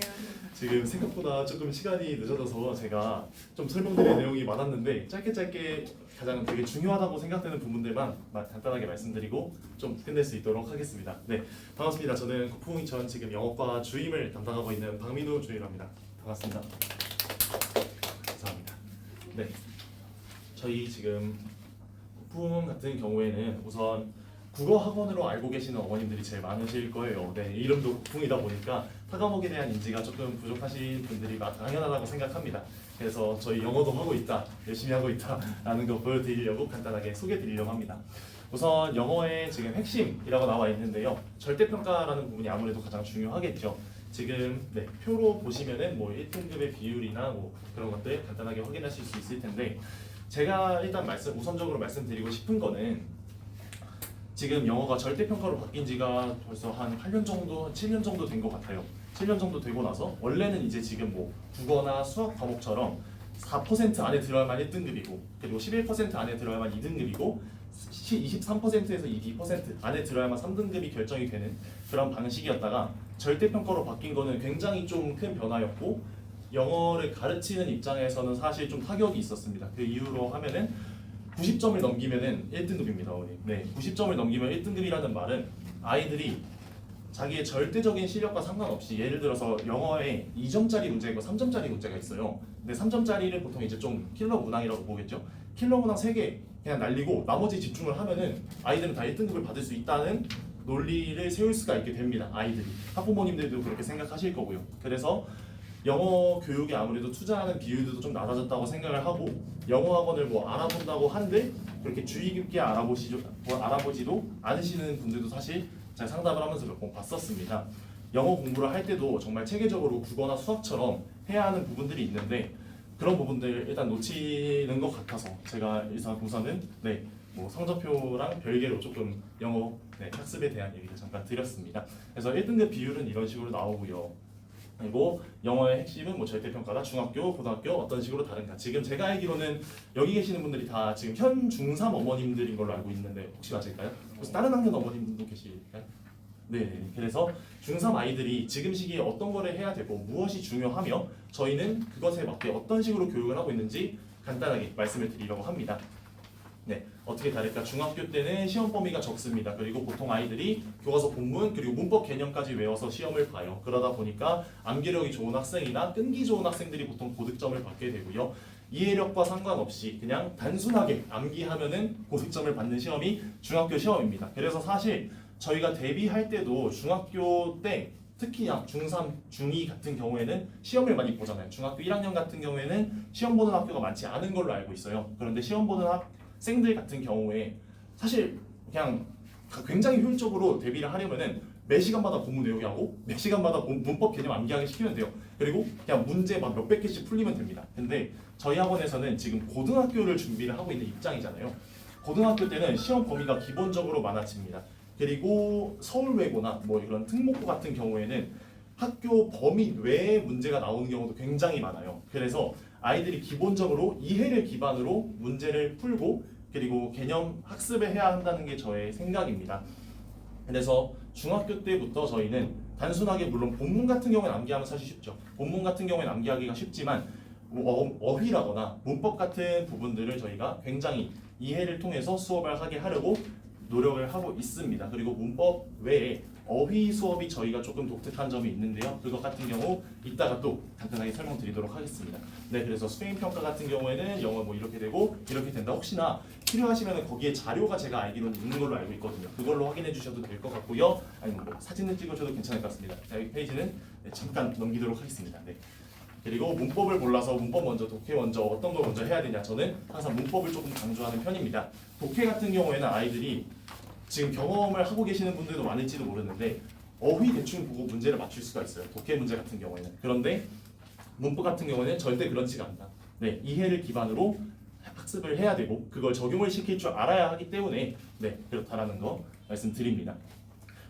지금 생각보다 조금 시간이 늦어져서 제가 좀 설명드릴 내용이 많았는데 짧게 가장 되게 중요하다고 생각되는 부분들만 간단하게 말씀드리고 좀 끝낼 수 있도록 하겠습니다. 네, 반갑습니다. 저는 국풍이천 지금 영어과 주임을 담당하고 있는 박민우 주임입니다. 반갑습니다. 감사합니다. 네, 저희 지금 국풍 같은 경우에는 우선 국어 학원으로 알고 계시는 어머님들이 제일 많으실 거예요. 네, 이름도 국풍이다 보니까 타과목에 대한 인지가 조금 부족하신 분들이 당연하다고 생각합니다. 그래서 저희 영어도 하고 있다, 열심히 하고 있다라는 거 보여드리려고 간단하게 소개드리려고 합니다. 우선 영어의 지금 핵심이라고 나와 있는데요. 절대평가라는 부분이 아무래도 가장 중요하겠죠. 지금 표로 보시면은 뭐 1등급의 비율이나 뭐 그런 것들 간단하게 확인하실 수 있을 텐데 제가 일단 우선적으로 말씀드리고 싶은 거는 지금 영어가 절대평가로 바뀐 지가 벌써 한 8년 정도, 7년 정도 된 것 같아요. 7년 정도 되고 나서 원래는 이제 지금 뭐 국어나 수학 과목처럼 4% 안에 들어야만 1등급이고 그리고 11% 안에 들어야만 2등급이고 23%에서 22% 안에 들어야만 3등급이 결정이 되는 그런 방식이었다가 절대평가로 바뀐 거는 굉장히 좀 큰 변화였고 영어를 가르치는 입장에서는 사실 좀 타격이 있었습니다. 그 이유로 하면은 90점을 넘기면은 1등급입니다, 어머니. 네, 90점을 넘기면 1등급이라는 말은 아이들이 자기의 절대적인 실력과 상관없이 예를 들어서 영어에 2점짜리 문제가 있고 3점짜리 문제가 있어요. 근데 3점짜리를 보통 이제 좀 킬러 문항이라고 보겠죠. 킬러 문항 3개 그냥 날리고 나머지 집중을 하면은 아이들은 다 1등급을 받을 수 있다는 논리를 세울 수가 있게 됩니다. 아이들이. 학부모님들도 그렇게 생각하실 거고요. 그래서 영어 교육에 아무래도 투자하는 비율도 좀 낮아졌다고 생각을 하고 영어 학원을 뭐 알아본다고 한들 그렇게 주의 깊게 알아보지도 않으시는 분들도 사실 제가 상담을 하면서 몇 번 봤었습니다. 영어 공부를 할 때도 정말 체계적으로 국어나 수학처럼 해야 하는 부분들이 있는데 그런 부분들 일단 놓치는 것 같아서 제가 우선은 뭐 성적표랑 별개로 조금 영어 학습에 대한 얘기를 잠깐 드렸습니다. 그래서 1등급 비율은 이런 식으로 나오고요. 그리고 영어의 핵심은 뭐 절대평가다 중학교, 고등학교 어떤 식으로 다른가. 지금 제가 알기로는 여기 계시는 분들이 다 지금 현 중3 어머님들인 걸로 알고 있는데 혹시 맞을까요? 혹시 다른 학년 어머님도 계실까요? 네, 그래서 중3 아이들이 지금 시기에 어떤 거를 해야 되고 무엇이 중요하며 저희는 그것에 맞게 어떤 식으로 교육을 하고 있는지 간단하게 말씀을 드리려고 합니다. 네, 어떻게 다를까? 중학교 때는 시험 범위가 적습니다. 그리고 보통 아이들이 교과서 본문 그리고 문법 개념까지 외워서 시험을 봐요. 그러다 보니까 암기력이 좋은 학생이나 끈기 좋은 학생들이 보통 고득점을 받게 되고요. 이해력과 상관없이 그냥 단순하게 암기하면은 고득점을 받는 시험이 중학교 시험입니다. 그래서 사실 저희가 대비할 때도 중학교 때 특히나 중3, 중2 같은 경우에는 시험을 많이 보잖아요. 중학교 1학년 같은 경우에는 시험 보는 학교가 많지 않은 걸로 알고 있어요. 그런데 시험 보는 학생들 같은 경우에 사실 그냥 굉장히 효율적으로 대비를 하려면은 매 시간마다 공부 내용이 하고 매 시간마다 문법 개념 암기하게 시키면 돼요. 그리고 그냥 문제 막 몇백 개씩 풀리면 됩니다. 근데 저희 학원에서는 지금 고등학교를 준비를 하고 있는 입장이잖아요. 고등학교 때는 시험 범위가 기본적으로 많아집니다. 그리고 서울외고나 뭐 이런 특목고 같은 경우에는 학교 범위 외에 문제가 나오는 경우도 굉장히 많아요. 그래서 아이들이 기본적으로 이해를 기반으로 문제를 풀고 그리고 개념 학습을 해야 한다는 게 저의 생각입니다. 그래서 중학교 때부터 저희는 단순하게 물론 본문 같은 경우는 암기하면 사실 쉽죠. 본문 같은 경우는 암기하기가 쉽지만 어휘라거나 문법 같은 부분들을 저희가 굉장히 이해를 통해서 수업을 하게 하려고 노력을 하고 있습니다. 그리고 문법 외에 어휘 수업이 저희가 조금 독특한 점이 있는데요. 그것 같은 경우 이따가 또 간단하게 설명드리도록 하겠습니다. 네, 그래서 수행 평가 같은 경우에는 영어 뭐 이렇게 되고 이렇게 된다. 혹시나 필요하시면 거기에 자료가 제가 알기로는 있는 걸로 알고 있거든요. 그걸로 확인해 주셔도 될 것 같고요. 아니면 뭐 사진을 찍으셔도 괜찮을 것 같습니다. 자, 이 페이지는 잠깐 넘기도록 하겠습니다. 네. 그리고 문법을 몰라서 문법 먼저, 독해 먼저 어떤 걸 먼저 해야 되냐. 저는 항상 문법을 조금 강조하는 편입니다. 독해 같은 경우에는 아이들이 지금 경험을 하고 계시는 분들도 많을지도 모르는데 어휘 대충 보고 문제를 맞출 수가 있어요. 독해 문제 같은 경우에는. 그런데 문법 같은 경우에는 절대 그렇지가 않다. 네, 이해를 기반으로 학습을 해야 되고 그걸 적용을 시킬 줄 알아야 하기 때문에 그렇다라는 거 말씀드립니다.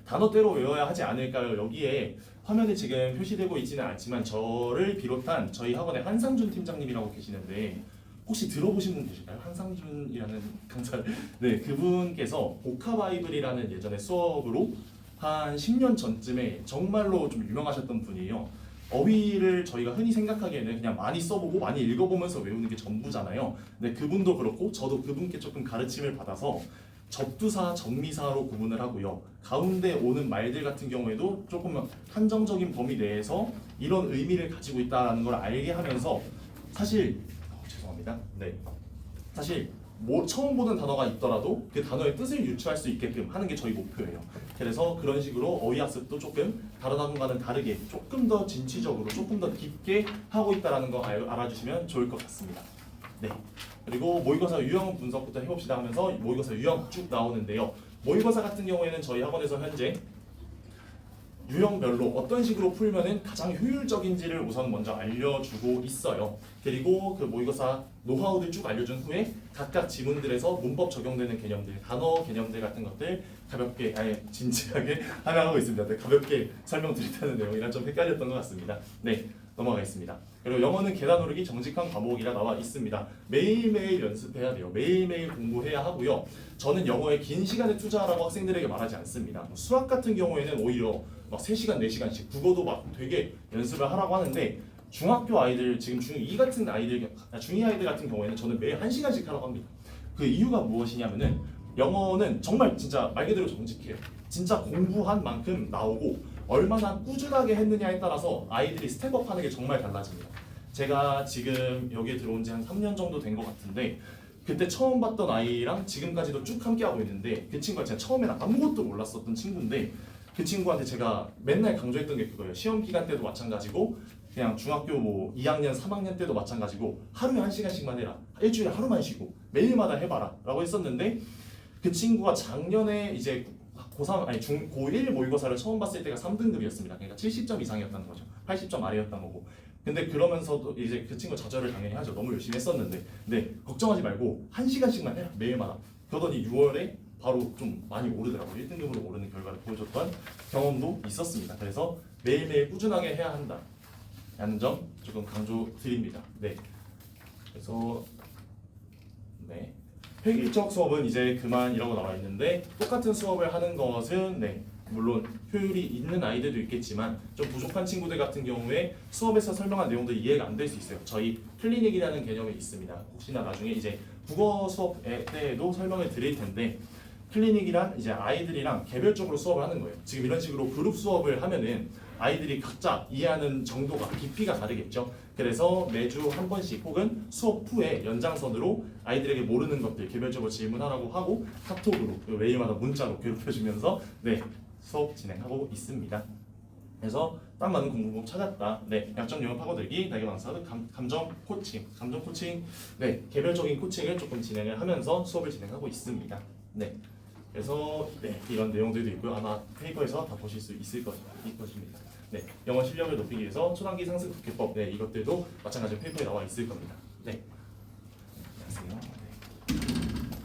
단어대로 외워야 하지 않을까요? 여기에 화면에 지금 표시되고 있지는 않지만 저를 비롯한 저희 학원의 한상준 팀장님이라고 계시는데 혹시 들어보신 분 계실까요? 한상준이라는 강사를 네, 그분께서 보카바이블이라는 예전에 수업으로 한 10년 전쯤에 정말로 좀 유명하셨던 분이에요. 어휘를 저희가 흔히 생각하기에는 그냥 많이 써보고 많이 읽어보면서 외우는 게 전부잖아요. 근데 그분도 그렇고 저도 그분께 조금 가르침을 받아서 접두사, 접미사로 구분을 하고요. 가운데 오는 말들 같은 경우에도 조금 한정적인 범위 내에서 이런 의미를 가지고 있다는 걸 알게 하면서 사실 죄송합니다. 네, 사실 뭐 처음 보는 단어가 있더라도 그 단어의 뜻을 유추할 수 있게끔 하는 게 저희 목표예요. 그래서 그런 식으로 어휘 학습도 조금 다른 학원과는 다르게 조금 더 진취적으로 조금 더 깊게 하고 있다는 거 알아주시면 좋을 것 같습니다. 네. 그리고 모의고사 유형 분석부터 해봅시다 하면서 모의고사 유형 쭉 나오는데요. 모의고사 같은 경우에는 저희 학원에서 현재 유형별로 어떤 식으로 풀면은 가장 효율적인지를 우선 먼저 알려주고 있어요. 그리고 그 모의고사 노하우를 쭉 알려준 후에 각각 지문들에서 문법 적용되는 개념들, 단어 개념들 같은 것들 가볍게, 진지하게 하나하고 있습니다. 네, 가볍게 설명드리다는 내용이랑 좀 헷갈렸던 것 같습니다. 네, 넘어가겠습니다. 그리고 영어는 계단 오르기 정직한 과목이라 나와 있습니다. 매일매일 연습해야 돼요. 매일매일 공부해야 하고요. 저는 영어에 긴 시간을 투자하라고 학생들에게 말하지 않습니다. 수학 같은 경우에는 오히려 막 3시간, 4시간씩 국어도 막 되게 연습을 하라고 하는데 중학교 아이들, 지금 중2 같은 아이들, 중2 아이들 같은 경우에는 저는 매일 1시간씩 하라고 합니다. 그 이유가 무엇이냐면은 영어는 정말 진짜 말 그대로 정직해요. 진짜 공부한 만큼 나오고 얼마나 꾸준하게 했느냐에 따라서 아이들이 스텝업하는 게 정말 달라집니다. 제가 지금 여기에 들어온 지 한 3년 정도 된 것 같은데 그때 처음 봤던 아이랑 지금까지도 쭉 함께 하고 있는데 그 친구가 제가 처음에는 아무것도 몰랐었던 친구인데 그 친구한테 제가 맨날 강조했던 게 그거예요. 시험 기간 때도 마찬가지고 그냥 중학교 뭐 2학년, 3학년 때도 마찬가지고 하루에 1시간씩만 해라. 일주일에 하루만 쉬고 매일마다 해봐라 라고 했었는데 그 친구가 작년에 이제 고3 아니 고1 모의고사를 처음 봤을 때가 3등급이었습니다. 그러니까 70점 이상이었다는 거죠. 80점 아래였던 거고. 근데 그러면서도 이제 그 친구 좌절을 당연히 하죠. 너무 열심히 했었는데. 근데 걱정하지 말고 1시간씩만 해라. 매일마다. 그러더니 6월에 바로 좀 많이 오르더라고요. 1등급으로 오르는 결과를 보여줬던 경험도 있었습니다. 그래서 매일매일 꾸준하게 해야 한다 라는 점 조금 강조드립니다. 네. 그래서 네. 획일적 수업은 이제 그만이라고 나와 있는데 똑같은 수업을 하는 것은 네. 물론 효율이 있는 아이들도 있겠지만 좀 부족한 친구들 같은 경우에 수업에서 설명한 내용들이 이해가 안 될 수 있어요. 저희 클리닉이라는 개념이 있습니다. 혹시나 나중에 이제 국어 수업 때에도 설명을 드릴 텐데 클리닉이란 이제 아이들이랑 개별적으로 수업을 하는 거예요. 지금 이런 식으로 그룹 수업을 하면은 아이들이 각자 이해하는 정도가 깊이가 다르겠죠. 그래서 매주 한 번씩 혹은 수업 후에 연장선으로 아이들에게 모르는 것들 개별적으로 질문하라고 하고 카톡으로 매일마다 문자로 괴롭혀주면서 네 수업 진행하고 있습니다. 그래서 딱 맞는 공부법 찾았다. 네, 약점 영역 파고들기, 나에게 방사드, 감정 코칭, 네 개별적인 코칭을 조금 진행을 하면서 수업을 진행하고 있습니다. 네. 그래서 네, 이런 내용들도 있고요. 아마 페이퍼에서 다 보실 수 있을 것입니다. 네, 영어 실력을 높이기 위해서 초단기 상승 국회법, 네, 이것들도 마찬가지로 페이퍼에 나와 있을 겁니다. 네, 안녕하세요.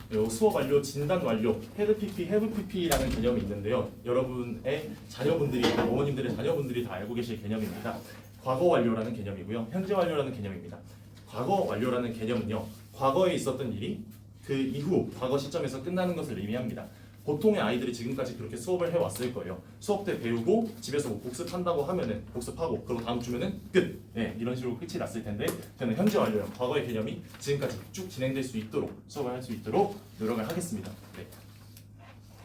네. 요 수업 완료, 진단 완료, 헤드 PP, 헤브 PP라는 개념이 있는데요. 여러분의 자녀분들이, 어머님들의 자녀분들이 다 알고 계실 개념입니다. 과거 완료라는 개념이고요, 현재 완료라는 개념입니다. 과거 완료라는 개념은요, 과거에 있었던 일이 그 이후 과거 시점에서 끝나는 것을 의미합니다. 보통의 아이들이 지금까지 그렇게 수업을 해왔을 거예요. 수업 때 배우고 집에서 뭐 복습한다고 하면은 복습하고 그리고 다음 주면은 끝. 네, 이런 식으로 끝이 났을 텐데 저는 현재 완료형 과거의 개념이 지금까지 쭉 진행될 수 있도록 수업을 할 수 있도록 노력을 하겠습니다. 네.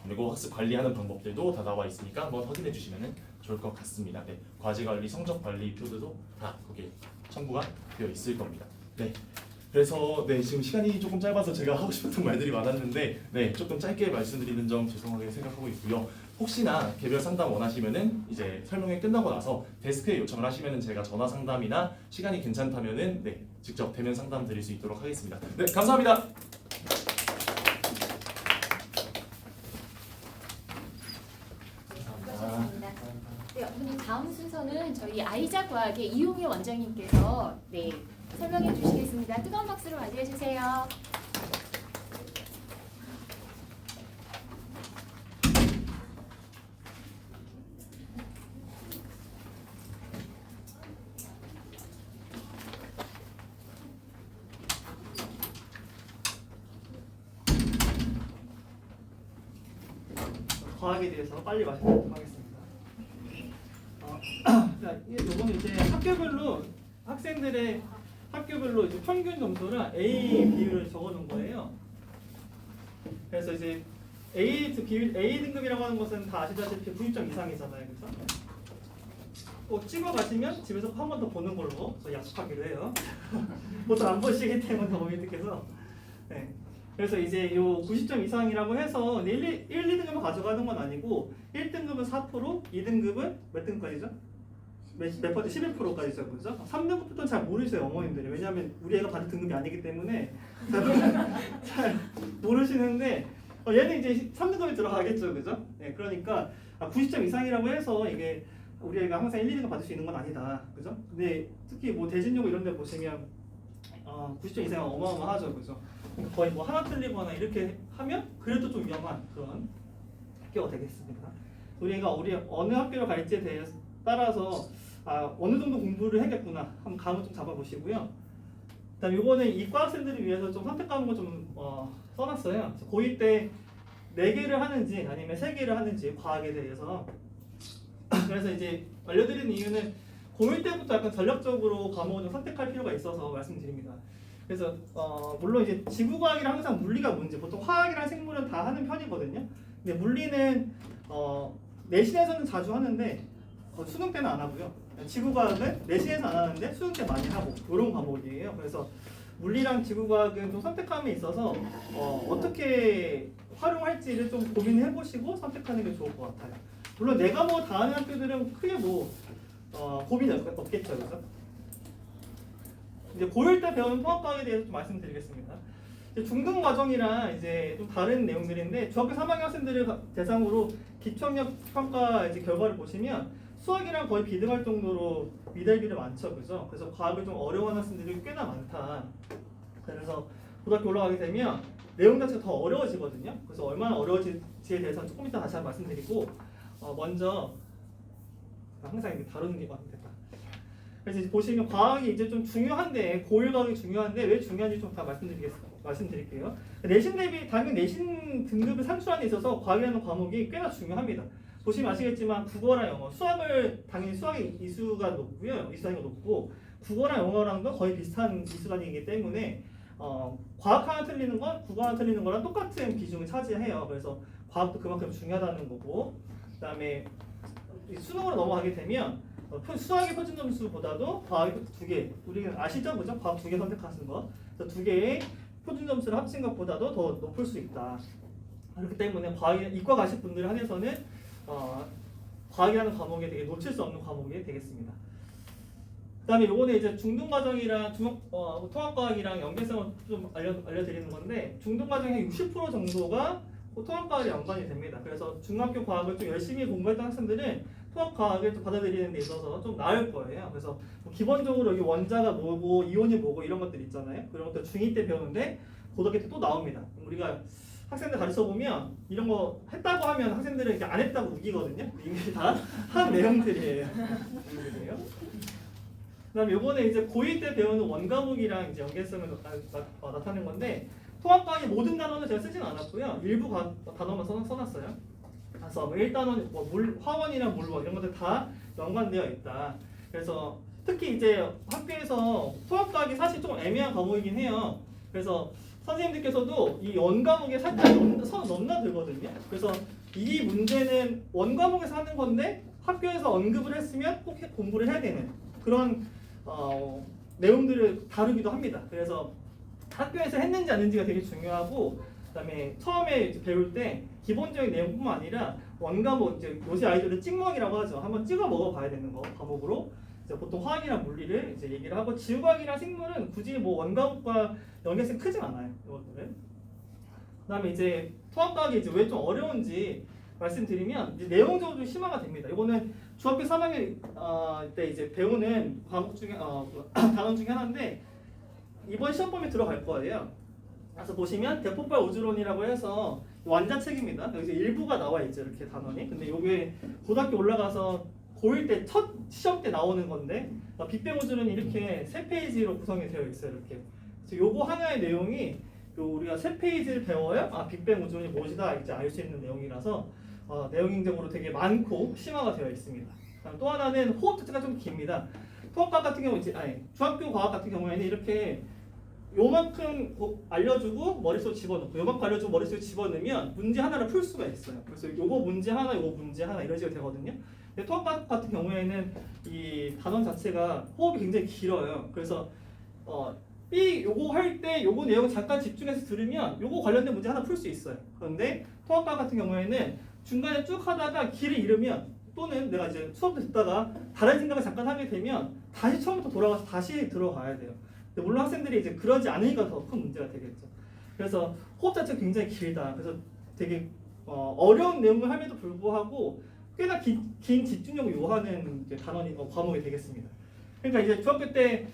그리고 학습 관리하는 방법들도 다 나와 있으니까 한번 확인해 주시면 좋을 것 같습니다. 네. 과제 관리, 성적 관리 표들도 다 거기에 첨부가 되어 있을 겁니다. 네. 그래서 네 지금 시간이 조금 짧아서 제가 하고 싶었던 말들이 많았는데 네 조금 짧게 말씀드리는 점 죄송하게 생각하고 있고요. 혹시나 개별 상담 원하시면은 이제 설명회 끝나고 나서 데스크에 요청을 하시면은 제가 전화 상담이나 시간이 괜찮다면은 네 직접 대면 상담 드릴 수 있도록 하겠습니다. 네 감사합니다. 수고하셨습니다. 네, 어머님 다음 순서는 저희 아이작 과학의 이용희 원장님께서 네 설명해 주시겠습니다. 뜨거운 박수로 맞이해 주세요. 과학에 대해서 빨리 말씀드리도록 하겠습니다. 이거는 이제 학생들의 학교별로 이제 평균 점수랑 A 비율을 적어놓은 거예요. 그래서 이제 A 등급이라고 하는 것은 다 아시다시피 90점 이상이잖아요, 그래서 찍어가시면 집에서 한 번 더 보는 걸로 저희 약속하기로 해요. 보통 안 보시기 때문에 어머니께서. 네. 그래서 이제 요 90점 이상이라고 해서 1, 2등급을 가져가는 건 아니고 1등급은 4%, 2등급은 몇 등급까지죠? 몇 퍼센트? 11%까지죠, 그죠? 3등급부터는 잘 모르세요, 어머님들이. 왜냐하면 우리 애가 받은 등급이 아니기 때문에 잘 모르시는데 얘는 이제 3등급에 들어가겠죠, 그죠? 네, 그러니까 90점 이상이라고 해서 이게 우리 애가 항상 1, 2등급 받을 수 있는 건 아니다, 그죠? 근데 특히 뭐 대진여고 이런 데 보시면 90점 이상은 어마어마하죠, 그죠? 거의 뭐 하나 틀리거나 이렇게 하면 그래도 좀 위험한 그런 학교가 되겠습니다. 우리 애가 어느 학교를 갈지에 대해서 따라서 어느 정도 공부를 해야겠구나 한번 감을 좀 잡아보시고요. 그다음 이거는 이과 학생들을 위해서 좀 선택 과목을 좀 써놨어요. 고2 때 4개를 하는지 아니면 3개를 하는지 과학에 대해서. 그래서 이제 알려드리는 이유는 고1 때부터 약간 전략적으로 과목을 좀 선택할 필요가 있어서 말씀드립니다. 그래서 물론 이제 지구과학이랑 항상 물리가 문제, 보통 화학이랑 생물은 다 하는 편이거든요. 근데 물리는 내신에서는 자주 하는데 수능 때는 안 하고요. 지구과학은 내신에서 안 하는데 수능 때 많이 하고 이런 과목이에요. 그래서 물리랑 지구과학은 좀 선택함에 있어서 어떻게 활용할지를 좀 고민해 보시고 선택하는 게 좋을 것 같아요. 물론 내가 뭐 다 하는 학교들은 크게 뭐 고민이 없겠죠, 그죠? 이제 고1 때 배우는 통합과학에 대해서 좀 말씀드리겠습니다. 이제 중등 과정이랑 이제 좀 다른 내용들인데 중학교 3학년 학생들을 대상으로 기초학력 평가 이제 결과를 보시면 수학이랑 거의 비등할 정도로 미달비를 많죠, 그죠? 그래서 과학을 좀 어려워하는 학생들이 꽤나 많다. 그래서 고등학교 올라가게 되면 내용 자체가 더 어려워지거든요. 그래서 얼마나 어려워질지에 대해서는 조금 이따 다시 한번 말씀드리고 먼저 항상 이렇게 다루는 게 됐다. 그래서 이제 보시면 과학이 이제 좀 중요한데 고1 과학이 중요한데 왜 중요한지 좀 다 말씀드릴게요. 내신 대비 당연히 내신 등급을 산출하는 데 있어서 과학이라는 과목이 꽤나 중요합니다. 보시면 아시겠지만 국어랑 영어, 수학을 당연히 수학의 이수가 높고요, 이수단위가 높고 국어랑 영어랑도 거의 비슷한 이수단위이기 때문에 과학 하나 틀리는 건 국어 하나 틀리는 거랑 똑같은 비중을 차지해요. 그래서 과학도 그만큼 중요하다는 거고, 그다음에 수능으로 넘어가게 되면 수학의 표준 점수보다도 과학이 2개, 우리는 아시죠, 그죠? 과학 2개 선택하신 거, 그래서 2개의 표준 점수를 합친 것보다도 더 높을 수 있다. 그렇기 때문에 이과 가실 분들 한해서는 과학이라는 과목이 되게 놓칠 수 없는 과목이 되겠습니다. 그다음에 요거는 이제 중등 과정이랑 통합과학이랑 연계성을 좀 알려드리는 건데, 중등 과정의 60% 정도가 통합과학에 연관이 됩니다. 그래서 중학교 과학을 좀 열심히 공부했던 학생들은 통합과학을 좀 받아들이는 데 있어서 좀 나을 거예요. 그래서 기본적으로 여기 원자가 뭐고 이온이 뭐고 이런 것들 있잖아요. 그런 것들 중2 때 배우는데 고등학교 때 또 나옵니다. 우리가 학생들 가르쳐 보면 이런 거 했다고 하면 학생들은 이게 안 했다고 우기거든요. 이게 다 한 내용들이에요. 그다음에 요번에 이제 고2 때 배우는 원과목이랑 이제 연계성을 나타낸 건데, 통합과학의 모든 단어는 제가 쓰진 않았고요. 일부 단어만 써놨어요. 그래서 1단원, 화원이랑 물원 이런 것들 다 연관되어 있다. 그래서 특히 이제 학교에서 통합과학이 사실 좀 애매한 과목이긴 해요. 그래서 선생님들께서도 이 원과목에 살짝 선 넘나들거든요. 그래서 이 문제는 원과목에서 하는 건데 학교에서 언급을 했으면 꼭 공부를 해야 되는 그런 내용들을 다루기도 합니다. 그래서 학교에서 했는지 안 했는지가 되게 중요하고, 그다음에 처음에 배울 때 기본적인 내용뿐만 아니라 원과목, 이제 요새 아이들은 찍먹이라고 하죠. 한번 찍어 먹어봐야 되는 거 과목으로. 이제 보통 화학이랑 물리를 이제 얘기를 하고, 지구과학이랑 생물은 굳이 뭐 원과목과 연계성이 크진 않아요. 이것들은. 그다음에 이제 통합과학이 이제 왜 좀 어려운지 말씀드리면, 이제 내용적으로 좀 심화가 됩니다. 이거는 중학교 3학년 때 이제 배우는 과목 중에 단원 중에 하나인데 이번 시험 범위에 들어갈 거예요. 그래서 보시면 대폭발 우주론이라고 해서 완자책입니다. 여기서 일부가 나와 있죠, 이렇게 단원이. 근데 이게 고등학교 올라가서 고1 때 첫 시험 때 나오는 건데, 빅뱅 우주론이 이렇게 3페이지로 구성이 되어 있어요, 이렇게. 그래서 요거 하나의 내용이 우리가 3페이지를 배워야 빅뱅 우주론이 무엇이다 이제 알 수 있는 내용이라서 내용적으로 되게 많고 심화가 되어 있습니다. 또 하나는 호흡 자체가 좀 깁니다. 통합과학 같은 경우 중학교 과학 같은 경우에는 이렇게 요만큼 알려주고 머릿속에 집어넣고 요만큼 알려주고 머릿속에 집어넣으면 문제 하나를 풀 수가 있어요. 그래서 요거 문제 하나, 요거 문제 하나 이런 식으로 되거든요. 근데 통합과학 같은 경우에는 이 단원 자체가 호흡이 굉장히 길어요. 그래서 요거 할 때 요거 내용 잠깐 집중해서 들으면 요거 관련된 문제 하나 풀 수 있어요. 그런데 통합과학 같은 경우에는 중간에 쭉 하다가 길을 잃으면, 또는 내가 이제 수업 듣다가 다른 생각을 잠깐 하게 되면 다시 처음부터 돌아가서 다시 들어가야 돼요. 근데 물론 학생들이 이제 그러지 않으니까 더 큰 문제가 되겠죠. 그래서 호흡 자체가 굉장히 길다. 그래서 되게 어려운 내용을 함에도 불구하고 꽤나 긴 집중력을 요하는 과목이 되겠습니다. 그러니까 이제 중학교 때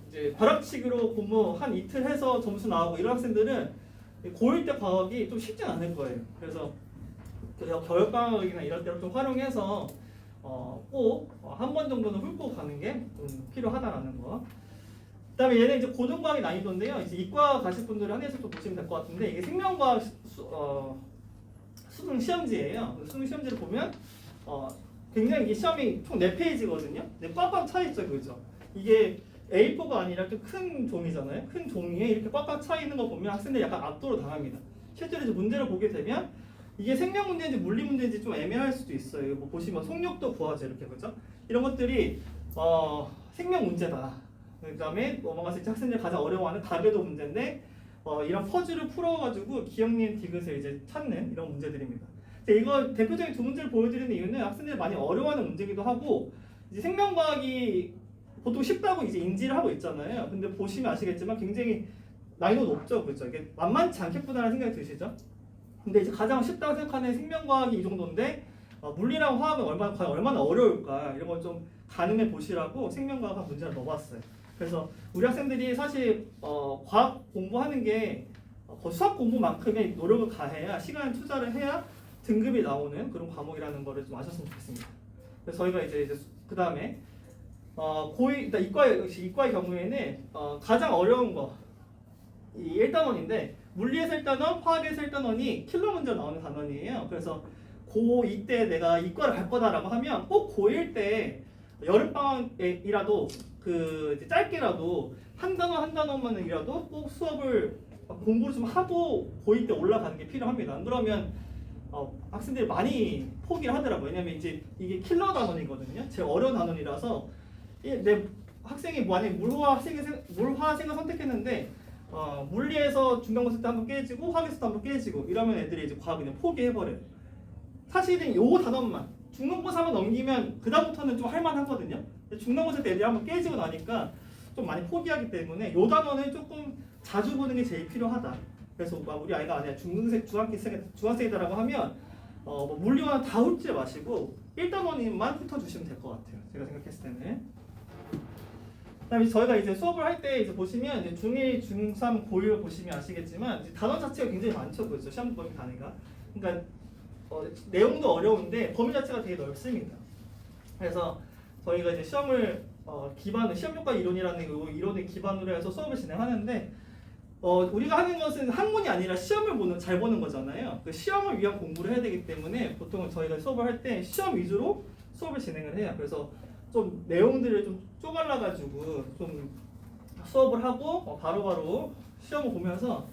이제 벼락치기로 공부 한 이틀 해서 점수 나오고 이런 학생들은 고1 때 과학이 좀 쉽지 않을 거예요. 그래서 겨울방학이나 이럴 때를 좀 활용해서 꼭 한 번 정도는 훑고 가는 게 필요하다라는 거. 그다음에 얘는 이제 고등과학의 난이도인데요. 이제 이과 가실 분들은 한해서 좀 보시면 될 것 같은데, 이게 생명과학 수능 시험지예요. 수능 시험지를 보면 굉장히 이게 시험이 총 4페이지거든요. 근데 꽉꽉 차 있죠, 그죠? 이게 A4가 아니라 좀 큰 종이잖아요. 큰 종이에 이렇게 꽉꽉 차 있는 거 보면 학생들이 약간 압도를 당합니다. 실제로 이제 문제를 보게 되면 이게 생명 문제인지 물리 문제인지 좀 애매할 수도 있어요. 뭐 보시면 속력도 구하죠, 이렇게, 그죠? 이런 것들이 생명 문제다. 그다음에 넘어갔을 때 학생들이 가장 어려워하는 다배도 문제인데 이런 퍼즐을 풀어가지고 기억니은 디귿을 이제 찾는 이런 문제들입니다. 이거 대표적인 두 문제를 보여드리는 이유는 학생들이 많이 어려워하는 문제이기도 하고, 이제 생명과학이 보통 쉽다고 이제 인지를 하고 있잖아요. 근데 보시면 아시겠지만 굉장히 난이도 높죠, 그렇죠? 이게 만만치 않겠구나라는 생각이 드시죠? 근데 이제 가장 쉽다고 생각하는 생명과학이 이 정도인데 물리랑 화학은 과연 얼마나 어려울까 이런 걸 좀 가늠해 보시라고 생명과학 문제를 넣어봤어요. 그래서 우리 학생들이 사실 과학 공부하는 게 수학 공부만큼의 노력을 다해야 시간을 투자를 해야 등급이 나오는 그런 과목이라는 거를 좀 아셨으면 좋겠습니다. 그래서 저희가 이제 그 다음에 고위 일단 이과의 경우에는 가장 어려운 거 이 1단원인데 물리에서 1단원, 화학에서 1단원이 킬러 문제로 나오는 단원이에요. 그래서 고2 때 내가 이과를 갈 거다라고 하면 꼭 고1 때 여름방학이라도 그 짧게라도 한 단원만이라도 꼭 수업을 공부를 좀 하고 고2 때 올라가는 게 필요합니다. 안 그러면 학생들이 많이 포기를 하더라고요. 왜냐면 이제 이게 킬러 단원이거든요. 제일 어려운 단원이라서 내 학생이 만약에 물화생을 선택했는데 물리에서 중간고사 때 한번 깨지고 화학에서도 한번 깨지고 이러면 애들이 이제 과학 그냥 포기해버려요. 사실은 요 단원만 중간고사만 넘기면 그 다음부터는 좀 할만하거든요. 중간고사 때 애들이 한번 깨지고 나니까 좀 많이 포기하기 때문에 요 단원을 조금 자주 보는 게 제일 필요하다. 그래서 우리 아이가 아니야 중학생이다라고 하면 뭐 물리와는 다 훑지 마시고 1단원만 훑어주시면 될 것 같아요. 제가 생각했을 때는. 그다음에 저희가 이제 수업을 할 때 이제 보시면 이제 중1, 중3, 고1 보시면 아시겠지만 이제 단원 자체가 굉장히 많죠, 그렇죠? 시험 범위 단위가. 그러니까 내용도 어려운데 범위 자체가 되게 넓습니다. 그래서 저희가 이제 시험을 시험 효과 이론이라는 그 이론을 기반으로 해서 수업을 진행하는데 우리가 하는 것은 학문이 아니라 시험을 잘 보는 거잖아요. 그 시험을 위한 공부를 해야 되기 때문에 보통 저희가 수업을 할 때 시험 위주로 수업을 진행을 해요. 그래서 좀 내용들을 좀 쪼갈라가지고 좀 수업을 하고 바로바로 시험을 보면서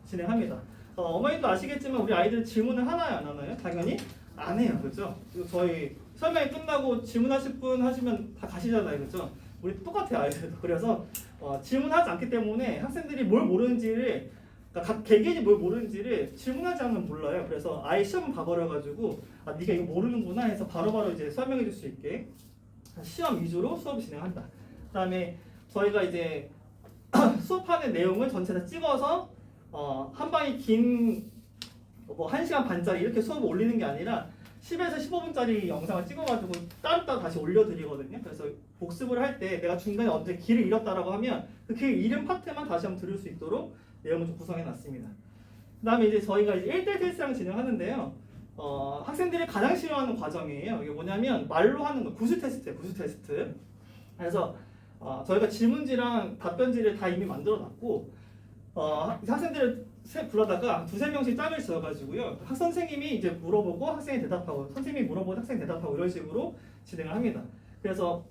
진행합니다. 어머님도 아시겠지만 우리 아이들 질문을 하나요, 안 하나요? 당연히 안 해요, 그렇죠? 저희 설명이 끝나고 질문하실 분 하시면 다 가시잖아요, 그렇죠? 우리 똑같아요, 아이들도. 그래서 질문하지 않기 때문에 학생들이 뭘 모르는지를 그러니까 각 개개인이 뭘 모르는지를 질문하지 않으면 몰라요. 그래서 아예 시험을 봐버려가지고 네가 이거 모르는구나 해서 바로바로 이제 설명해 줄 수 있게 시험 위주로 수업을 진행한다. 그다음에 저희가 이제 수업하는 내용을 전체 다 찍어서 한 방이 긴 뭐 1시간 반짜리 이렇게 수업을 올리는 게 아니라 10에서 15분짜리 영상을 찍어가지고 따로따로 다시 올려드리거든요. 그래서 복습을 할 때 내가 중간에 언제 길을 잃었다라고 하면 그 길 잃은 파트만 다시 한번 들을 수 있도록 내용을 좀 구성해놨습니다. 그 다음에 이제 저희가 이제 1대1 테스트를 진행하는데요. 학생들이 가장 싫어하는 과정이에요. 이게 뭐냐면 말로 하는 거, 구수 테스트예요. 구수 테스트. 그래서 저희가 질문지랑 답변지를 다 이미 만들어놨고 학생들을 불러다가 두세 명씩 짝을 지어가지고요. 선생님이 이제 물어보고 학생이 대답하고 선생님이 물어보고 학생이 대답하고 이런 식으로 진행을 합니다. 그래서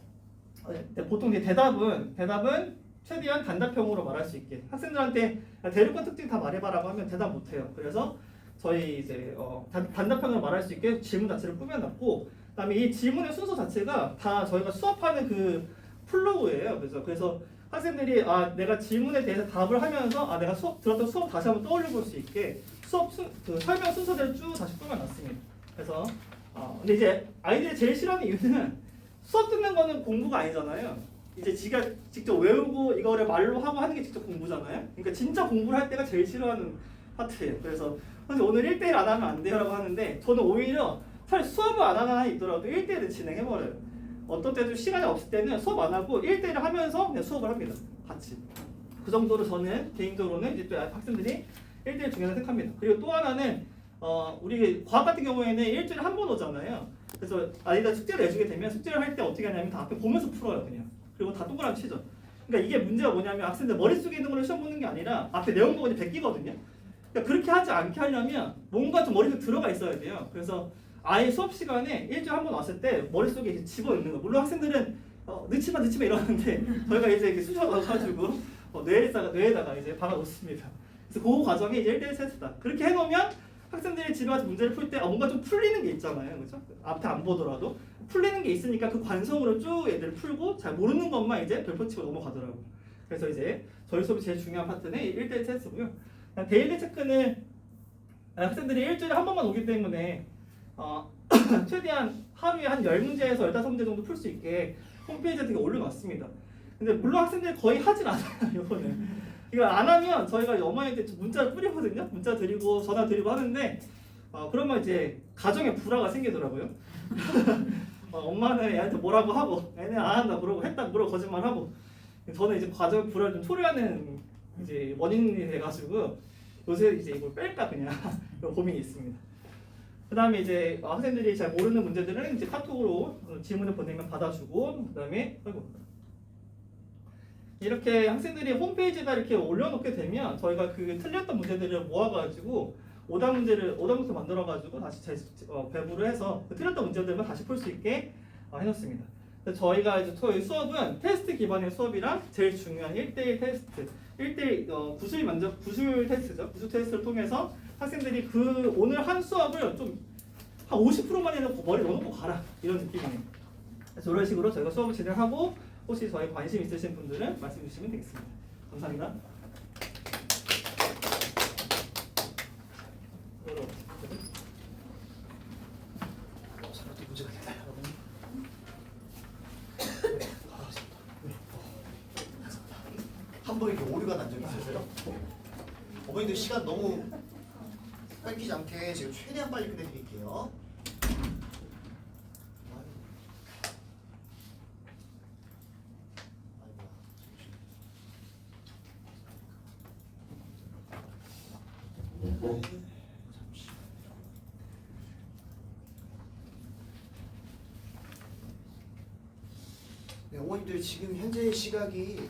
보통 이제 대답은 최대한 단답형으로 말할 수 있게 학생들한테 대륙과 특징 다 말해봐라고 하면 대답 못해요. 그래서 저희 이제 단답형으로 말할 수 있게 질문 자체를 꾸며놨고 그다음에 이 질문의 순서 자체가 다 저희가 수업하는 그 플로우예요. 그래서 학생들이 내가 질문에 대해서 답을 하면서 내가 들었던 수업 다시 한번 떠올려 볼 수 있게 그 설명 순서대로 쭉 다시 꾸며놨습니다. 그래서 근데 이제 아이들이 제일 싫어하는 이유는 수업 듣는 거는 공부가 아니잖아요. 이제 지가 직접 외우고 이거를 말로 하고 하는 게 직접 공부잖아요. 그러니까 진짜 공부를 할 때가 제일 싫어하는 파트예요. 그래서 사실 오늘 1대1 안 하면 안 돼요라고 하는데 저는 오히려 차라리 수업을 안 하는 한이 있더라도 1대1을 진행해버려요. 어떤 때도 시간이 없을 때는 수업 안 하고 1대1을 하면서 그냥 수업을 합니다. 같이. 그 정도로 저는 개인적으로는 이제 또 학생들이 1대1 중요하다고 생각합니다. 그리고 또 하나는 우리 과학 같은 경우에는 일주일에 한 번 오잖아요. 그래서 아이가 숙제를 내주게 되면 숙제를 할 때 어떻게 하냐면 다 앞에 보면서 풀어요, 그냥. 그리고 다 동그라미 치죠. 그러니까 이게 문제가 뭐냐면 학생들 머릿속에 있는 걸 시험 보는 게 아니라 앞에 내용 보고 베끼거든요. 그러니까 그렇게 하지 않게 하려면 뭔가 좀 머릿속에 들어가 있어야 돼요. 그래서 아예 수업 시간에 일주일에 한 번 왔을 때 머릿속에 이렇게 집어넣는 거예요. 물론 학생들은 넣지마 이러는데 저희가 이제 이렇게 쑤셔 넣어가지고 뇌에다가 이제 박아놓습니다. 그래서 그 과정이 이제 1대1 테스트다. 그렇게 해놓으면 학생들이 집에 와서 문제를 풀 때 뭔가 좀 풀리는 게 있잖아요. 그렇죠? 앞에 안 보더라도 풀리는 게 있으니까 그 관성으로 쭉 애들 풀고 잘 모르는 것만 이제 별표 치고 넘어가더라고요. 그래서 이제 저희 수업이 제일 중요한 파트는 1대1 테스트고요. 데일리 체크는 학생들이 일주일에 한 번만 오기 때문에 최대한 하루에 한 10문제에서 15문제 정도 풀 수 있게 홈페이지에 되게 올려놨습니다. 근데 물론 학생들이 거의 하질 않아요. 이거는 이거 안 하면 저희가 어머니한테 문자를 뿌리거든요. 문자 드리고 전화 드리고 하는데 그러면 이제 가정에 불화가 생기더라고요. 엄마는 애한테 뭐라고 하고 애는 안 한다 그러고 했다 그러고 거짓말하고 저는 이제 가정 불화를 좀 초래하는 이제 원인이 돼가지고 요새 이제 이걸 뺄까 그냥 고민이 있습니다. 그다음에 이제 학생들이 잘 모르는 문제들은 이제 카톡으로 질문을 보내면 받아주고 그다음에 이렇게 학생들이 홈페이지에다 이렇게 올려놓게 되면 저희가 그 틀렸던 문제들을 모아가지고 오답부터 만들어가지고 다시 배부를 해서 그 틀렸던 문제들만 다시 풀 수 있게 해놓습니다. 그래서 저희가 이제 저희 수업은 테스트 기반의 수업이랑 제일 중요한 1대1 테스트, 1대1 구술 테스트죠. 구술 테스트를 통해서 학생들이 그 오늘 한 수업을 좀 한 50%만 해놓고 머리 넣어놓고 가라 이런 느낌이에요. 그래서 이런 식으로 저희가 수업을 진행하고 혹시 저희 관심 있으신 분들은 말씀 주시면 되겠습니다. 감사합니다. 문제가 됐다. 한 번에 이렇게 오류가 난 적이 있으세요? 어머니들 시간 너무 뺏기지 않게 제가 최대한 빨리 끝내드릴게요. 네, 어머님들 지금 현재 시각이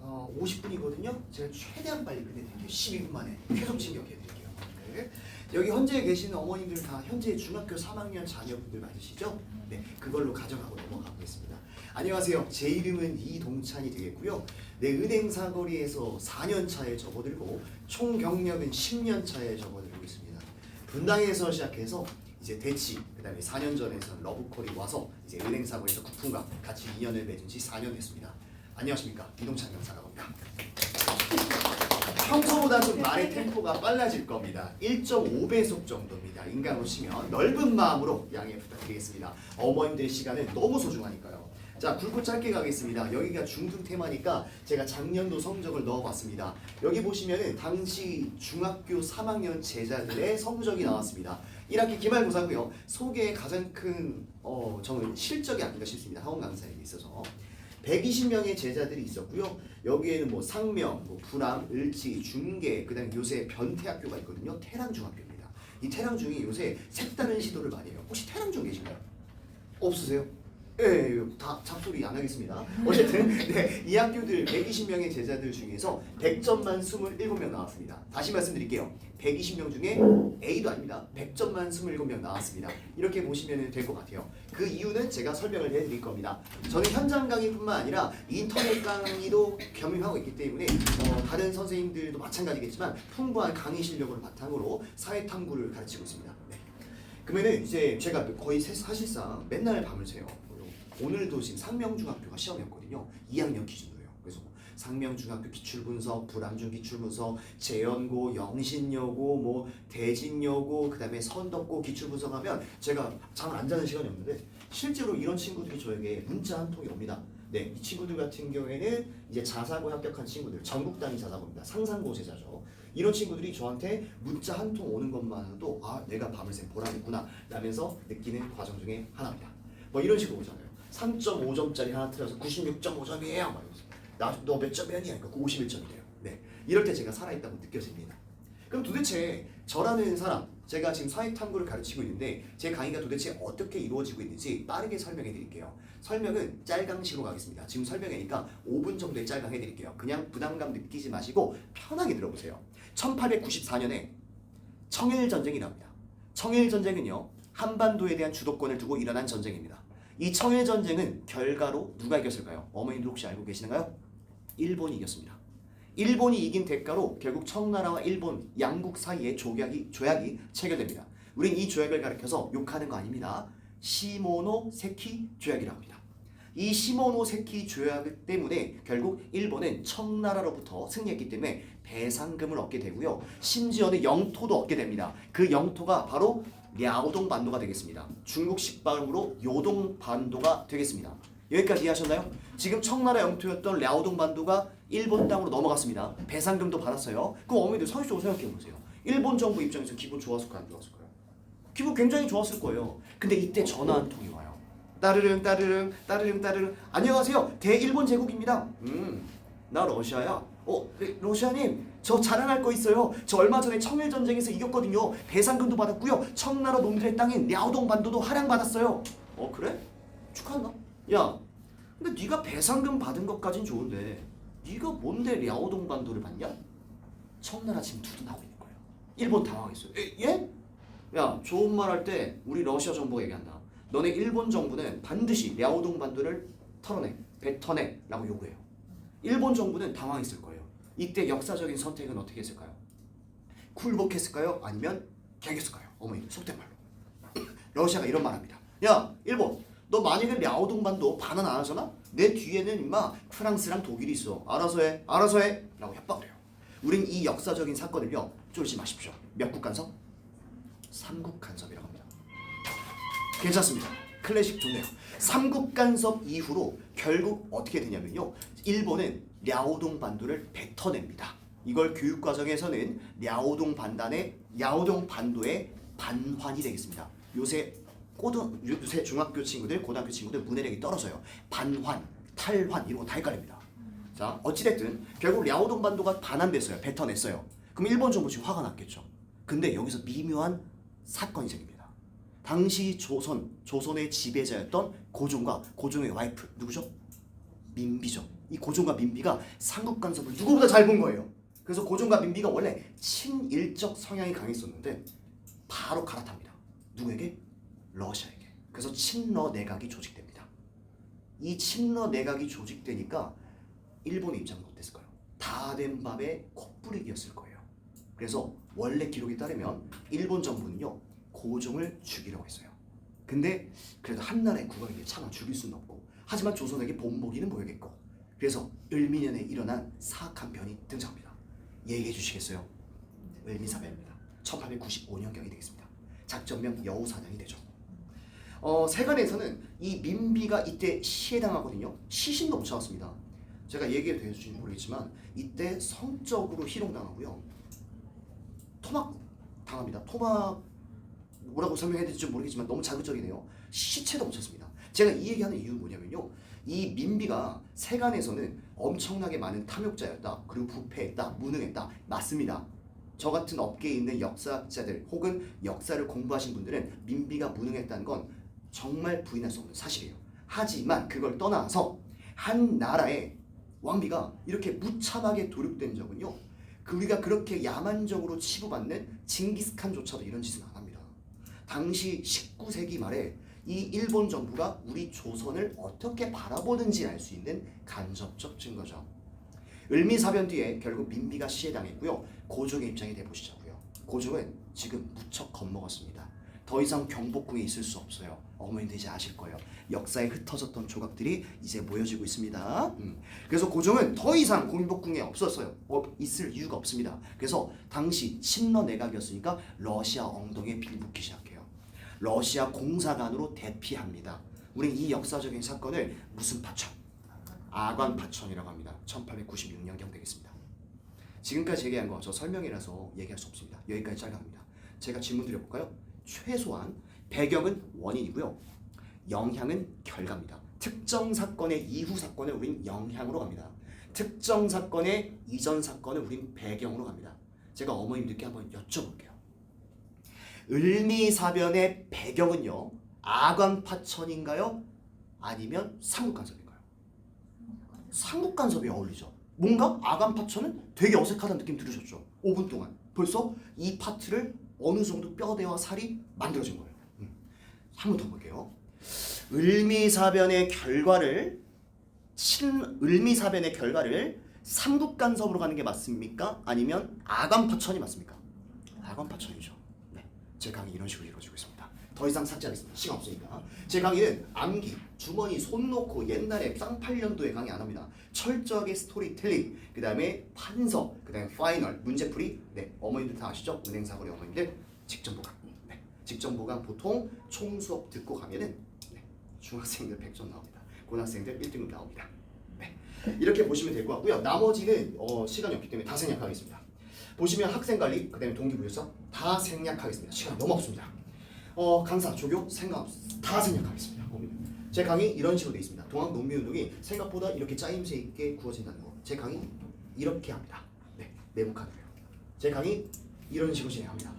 50분이거든요. 제가 최대한 빨리 끝내드릴게요. 12분 만에 계속 진격해드릴게요. 네. 여기 현재 계시는 어머님들 다 현재 중학교 3학년 자녀분들 맞으시죠? 네, 그걸로 가정하고 넘어가 보겠습니다. 안녕하세요. 제 이름은 이동찬이 되겠고요. 네, 은행 사거리에서 4년 차에 접어들고 총 경력은 10년 차에 접어들고 있습니다. 분당에서 시작해서 이제 대치, 그다음에 4년 전에선 러브콜이 와서 이제 은행 사거리에서 구품과 같이 인연을 맺은 지 4년 됐습니다. 안녕하십니까, 이동찬 강사라고 합니다. 평소보다 좀 말의 템포가 빨라질 겁니다. 1.5배속 정도입니다. 인강으로 치면 넓은 마음으로 양해 부탁드리겠습니다. 어머님들의 시간은 너무 소중하니까요. 자, 굵고 짧게 가겠습니다. 여기가 중등 테마니까 제가 작년도 성적을 넣어봤습니다. 여기 보시면은 당시 중학교 3학년 제자들의 성적이 나왔습니다. 1학기 기말고사고요. 속에 가장 큰 저는 실적이 아닌가 싶습니다. 학원 강사에게 있어서 120명의 제자들이 있었고요. 여기에는 뭐 상명, 뭐 불암, 을지, 중계, 그다음 요새 변태학교가 있거든요. 태랑중학교입니다. 이 태랑중이 요새 색다른 시도를 많이 해요. 혹시 태랑중 계신가요? 없으세요? 예, 다 잡소리 안 하겠습니다. 어쨌든 네, 이 학교들 120명의 제자들 중에서 100점만 27명 나왔습니다. 다시 말씀드릴게요. 120명 중에 A도 아닙니다. 100점만 27명 나왔습니다. 이렇게 보시면 될 것 같아요. 그 이유는 제가 설명을 해드릴 겁니다. 저는 현장 강의뿐만 아니라 인터넷 강의도 겸임하고 있기 때문에 다른 선생님들도 마찬가지겠지만 풍부한 강의 실력을 바탕으로 사회탐구를 가르치고 있습니다. 네. 그러면은 이제 제가 거의 사실상 맨날 밤을 새요. 오늘도 지금 상명중학교가 시험이었거든요. 2학년 기준으로요. 그래서 상명중학교 기출분석, 불암중 기출분석, 재연고, 영신여고, 뭐 대진여고, 그다음에 선덕고 기출분석하면 제가 잠을 안 자는 시간이 없는데 실제로 이런 친구들이 저에게 문자 한 통이 옵니다. 네, 이 친구들 같은 경우에는 이제 자사고 합격한 친구들, 전국 단위 자사고입니다. 상상고 제자죠. 이런 친구들이 저한테 문자 한 통 오는 것만으로도 아, 내가 밤을 새 보람있구나 라면서 느끼는 과정 중에 하나입니다. 뭐 이런 식으로 오잖아요. 3.5점짜리 하나 틀어서 96.5점이에요. 너 몇 점이었냐? 그러니까 51점이 돼요. 네, 이럴 때 제가 살아있다고 느껴집니다. 그럼 도대체 저라는 사람, 제가 지금 사회탐구를 가르치고 있는데 제 강의가 도대체 어떻게 이루어지고 있는지 빠르게 설명해 드릴게요. 설명은 짤강식으로 가겠습니다. 지금 설명하니까 5분 정도의 짤강 해드릴게요. 그냥 부담감 느끼지 마시고 편하게 들어보세요. 1894년에 청일전쟁이 납니다. 청일전쟁은요, 한반도에 대한 주도권을 두고 일어난 전쟁입니다. 이 청일전쟁은 결과로 누가 이겼을까요? 어머님들 혹시 알고 계시나요? 일본이 이겼습니다. 일본이 이긴 대가로 결국 청나라와 일본 양국 사이에 조약이 체결됩니다. 우린 이 조약을 가리켜서 욕하는 거 아닙니다. 시모노세키 조약이라고 합니다. 이 시모노세키 조약 때문에 결국 일본은 청나라로부터 승리했기 때문에 배상금을 얻게 되고요. 심지어는 영토도 얻게 됩니다. 그 영토가 바로 랴오동 반도가 되겠습니다. 중국식 발음으로 요동 반도가 되겠습니다. 여기까지 이해하셨나요? 지금 청나라 영토였던 랴오동 반도가 일본 땅으로 넘어갔습니다. 배상금도 받았어요. 그럼 어머니들 상식적으로 생각해 보세요. 일본 정부 입장에서 기분 좋았을까요? 안 좋았을까요? 기분 굉장히 좋았을 거예요. 근데 이때 전화 한 통이 와요. 따르릉 따르릉 따르릉 따르릉. 안녕하세요. 대일본 제국입니다. 나 러시아야. 네, 러시아님 저 자랑할 거 있어요. 저 얼마 전에 청일전쟁에서 이겼거든요. 배상금도 받았고요. 청나라 놈들의 땅인 랴오동 반도도 할양받았어요. 그래? 축하한다. 야, 근데 네가 배상금 받은 것까진 좋은데 네가 뭔데 랴오동 반도를 받냐? 청나라 지금 두둔하고 있는 거예요. 일본 당황했어요. 예? 야, 좋은 말 할 때 우리 러시아 정부가 얘기한다. 너네 일본 정부는 반드시 랴오동 반도를 털어내, 뱉어내 라고 요구해요. 일본 정부는 당황했을 거예요. 이때 역사적인 선택은 어떻게 했을까요? 굴복했을까요? 아니면 개겼을까요? 어머니 속된 말로 러시아가 이런 말합니다. 야, 일본 너 만약에 랴오동 반도 반환 안 하잖아? 내 뒤에는 임마 프랑스랑 독일이 있어. 알아서 해 라고 협박을 해요. 우린 이 역사적인 사건을요 쫄지 마십시오. 몇 국 간섭? 3국 간섭이라고 합니다. 괜찮습니다. 클래식 좋네요. 3국 간섭 이후로 결국 어떻게 되냐면요, 일본은 랴오동 반도를 뱉어냅니다. 이걸 교육과정에서는 랴오동 반도의 반환이 되겠습니다. 요새 중학교 친구들, 고등학교 친구들 문해력이 떨어져요. 반환, 탈환 이런 거 다 헷갈립니다. 자, 어찌됐든 결국 랴오동 반도가 반환됐어요. 뱉어냈어요. 그럼 일본 정부 지금 화가 났겠죠. 근데 여기서 미묘한 사건이 생깁니다. 당시 조선의 지배자였던 고종과 고종의 와이프 누구죠? 민비죠. 이 고종과 민비가 삼국 간섭을 누구보다 잘 본 거예요. 그래서 고종과 민비가 원래 친일적 성향이 강했었는데 바로 갈아탑니다. 누구에게? 러시아에게. 그래서 친러 내각이 조직됩니다. 이 친러 내각이 조직되니까 일본의 입장은 어땠을까요? 다 된 밥에 콧불이기였을 거예요. 그래서 원래 기록에 따르면 일본 정부는요 고종을 죽이려고 했어요. 근데 그래도 한나라의 국왕에게 차마 죽일 수는 없고, 하지만 조선에게 본보기는 보여야겠고, 그래서 을미년에 일어난 사악한 변이 등장합니다. 얘기해 주시겠어요? 을미사변입니다. 1895년경이 되겠습니다. 작전명 여우사냥이 되죠. 세간에서는 이 민비가 이때 시해당하거든요. 시신도 묻혀왔습니다. 제가 얘기해도 되는지 모르겠지만 이때 성적으로 희롱당하고요, 토막당합니다. 토막 뭐라고 설명해야 될지 모르겠지만 너무 자극적이네요. 시체도 묻혔습니다. 제가 이 얘기하는 이유는 뭐냐면요, 이 민비가 세간에서는 엄청나게 많은 탐욕자였다, 그리고 부패했다, 무능했다. 맞습니다. 저 같은 업계에 있는 역사학자들 혹은 역사를 공부하신 분들은 민비가 무능했다는 건 정말 부인할 수 없는 사실이에요. 하지만 그걸 떠나서 한 나라의 왕비가 이렇게 무참하게 도륙된 적은요, 우리가 그렇게 야만적으로 치부받는 징기스칸조차도 이런 짓은 안 합니다. 당시 19세기 말에 이 일본 정부가 우리 조선을 어떻게 바라보는지 알 수 있는 간접적 증거죠. 을미사변 뒤에 결국 민비가 시해당했고요. 고종의 입장에 대보시자고요. 고종은 지금 무척 겁먹었습니다. 더 이상 경복궁에 있을 수 없어요. 어머니들 이제 아실 거예요. 역사에 흩어졌던 조각들이 이제 모여지고 있습니다. 그래서 고종은 더 이상 경복궁에 없었어요. 있을 이유가 없습니다. 그래서 당시 친러 내각이었으니까 러시아 엉덩이에 빌붙기 시작해요. 러시아 공사관으로 대피합니다. 우린 이 역사적인 사건을 무슨 파천? 아관 파천이라고 합니다. 1896년경 되겠습니다. 지금까지 얘기한 거 저 설명이라서 얘기할 수 없습니다. 여기까지 짧게합니다. 제가 질문 드려볼까요? 최소한 배경은 원인이고요, 영향은 결과입니다. 특정 사건의 이후 사건을 우린 영향으로 갑니다. 특정 사건의 이전 사건을 우린 배경으로 갑니다. 제가 어머님들께 한번 여쭤볼게요. 을미사변의 배경은요, 아관파천인가요? 아니면 삼국간섭인가요? 삼국간섭이 어울리죠. 뭔가 아관파천은 되게 어색하다는 느낌 들으셨죠? 5분 동안 벌써 이 파트를 어느 정도 뼈대와 살이 만들어진 거예요. 한 번 더 볼게요. 을미사변의 결과를 삼국간섭으로 가는 게 맞습니까? 아니면 아관파천이 맞습니까? 아관파천이죠. 네, 제 강의 이런 식으로 이루어지고 있습니다. 더 이상 삭제하겠습니다. 시간 없으니까. 제 강의는 암기, 주머니 손 놓고 옛날에 쌍팔년도의 강의 안 합니다. 철저하게 스토리텔링, 그 다음에 판서, 그 다음에 파이널, 문제풀이. 네, 어머님들 다 아시죠? 은행사거리 어머님들 직접 보강. 네, 직전 보강 보통 총 수업 듣고 가면은 네, 중학생들 100점 나옵니다. 고등학생들 1등급 나옵니다. 네, 이렇게 보시면 될 것 같고요. 나머지는 시간이 없기 때문에 다 생략하겠습니다. 보시면 학생관리, 그 다음에 동기부여서 다 생략하겠습니다. 시간이 너무 없습니다. 강사, 조교, 다 생략하겠습니다. 제 강의 이런 식으로 되어 있습니다. 동학농민운동이 생각보다 이렇게 짜임새 있게 구워진다는 거. 제 강의 이렇게 합니다. 네, 메모카드요. 제 강의 이런 식으로 진행합니다.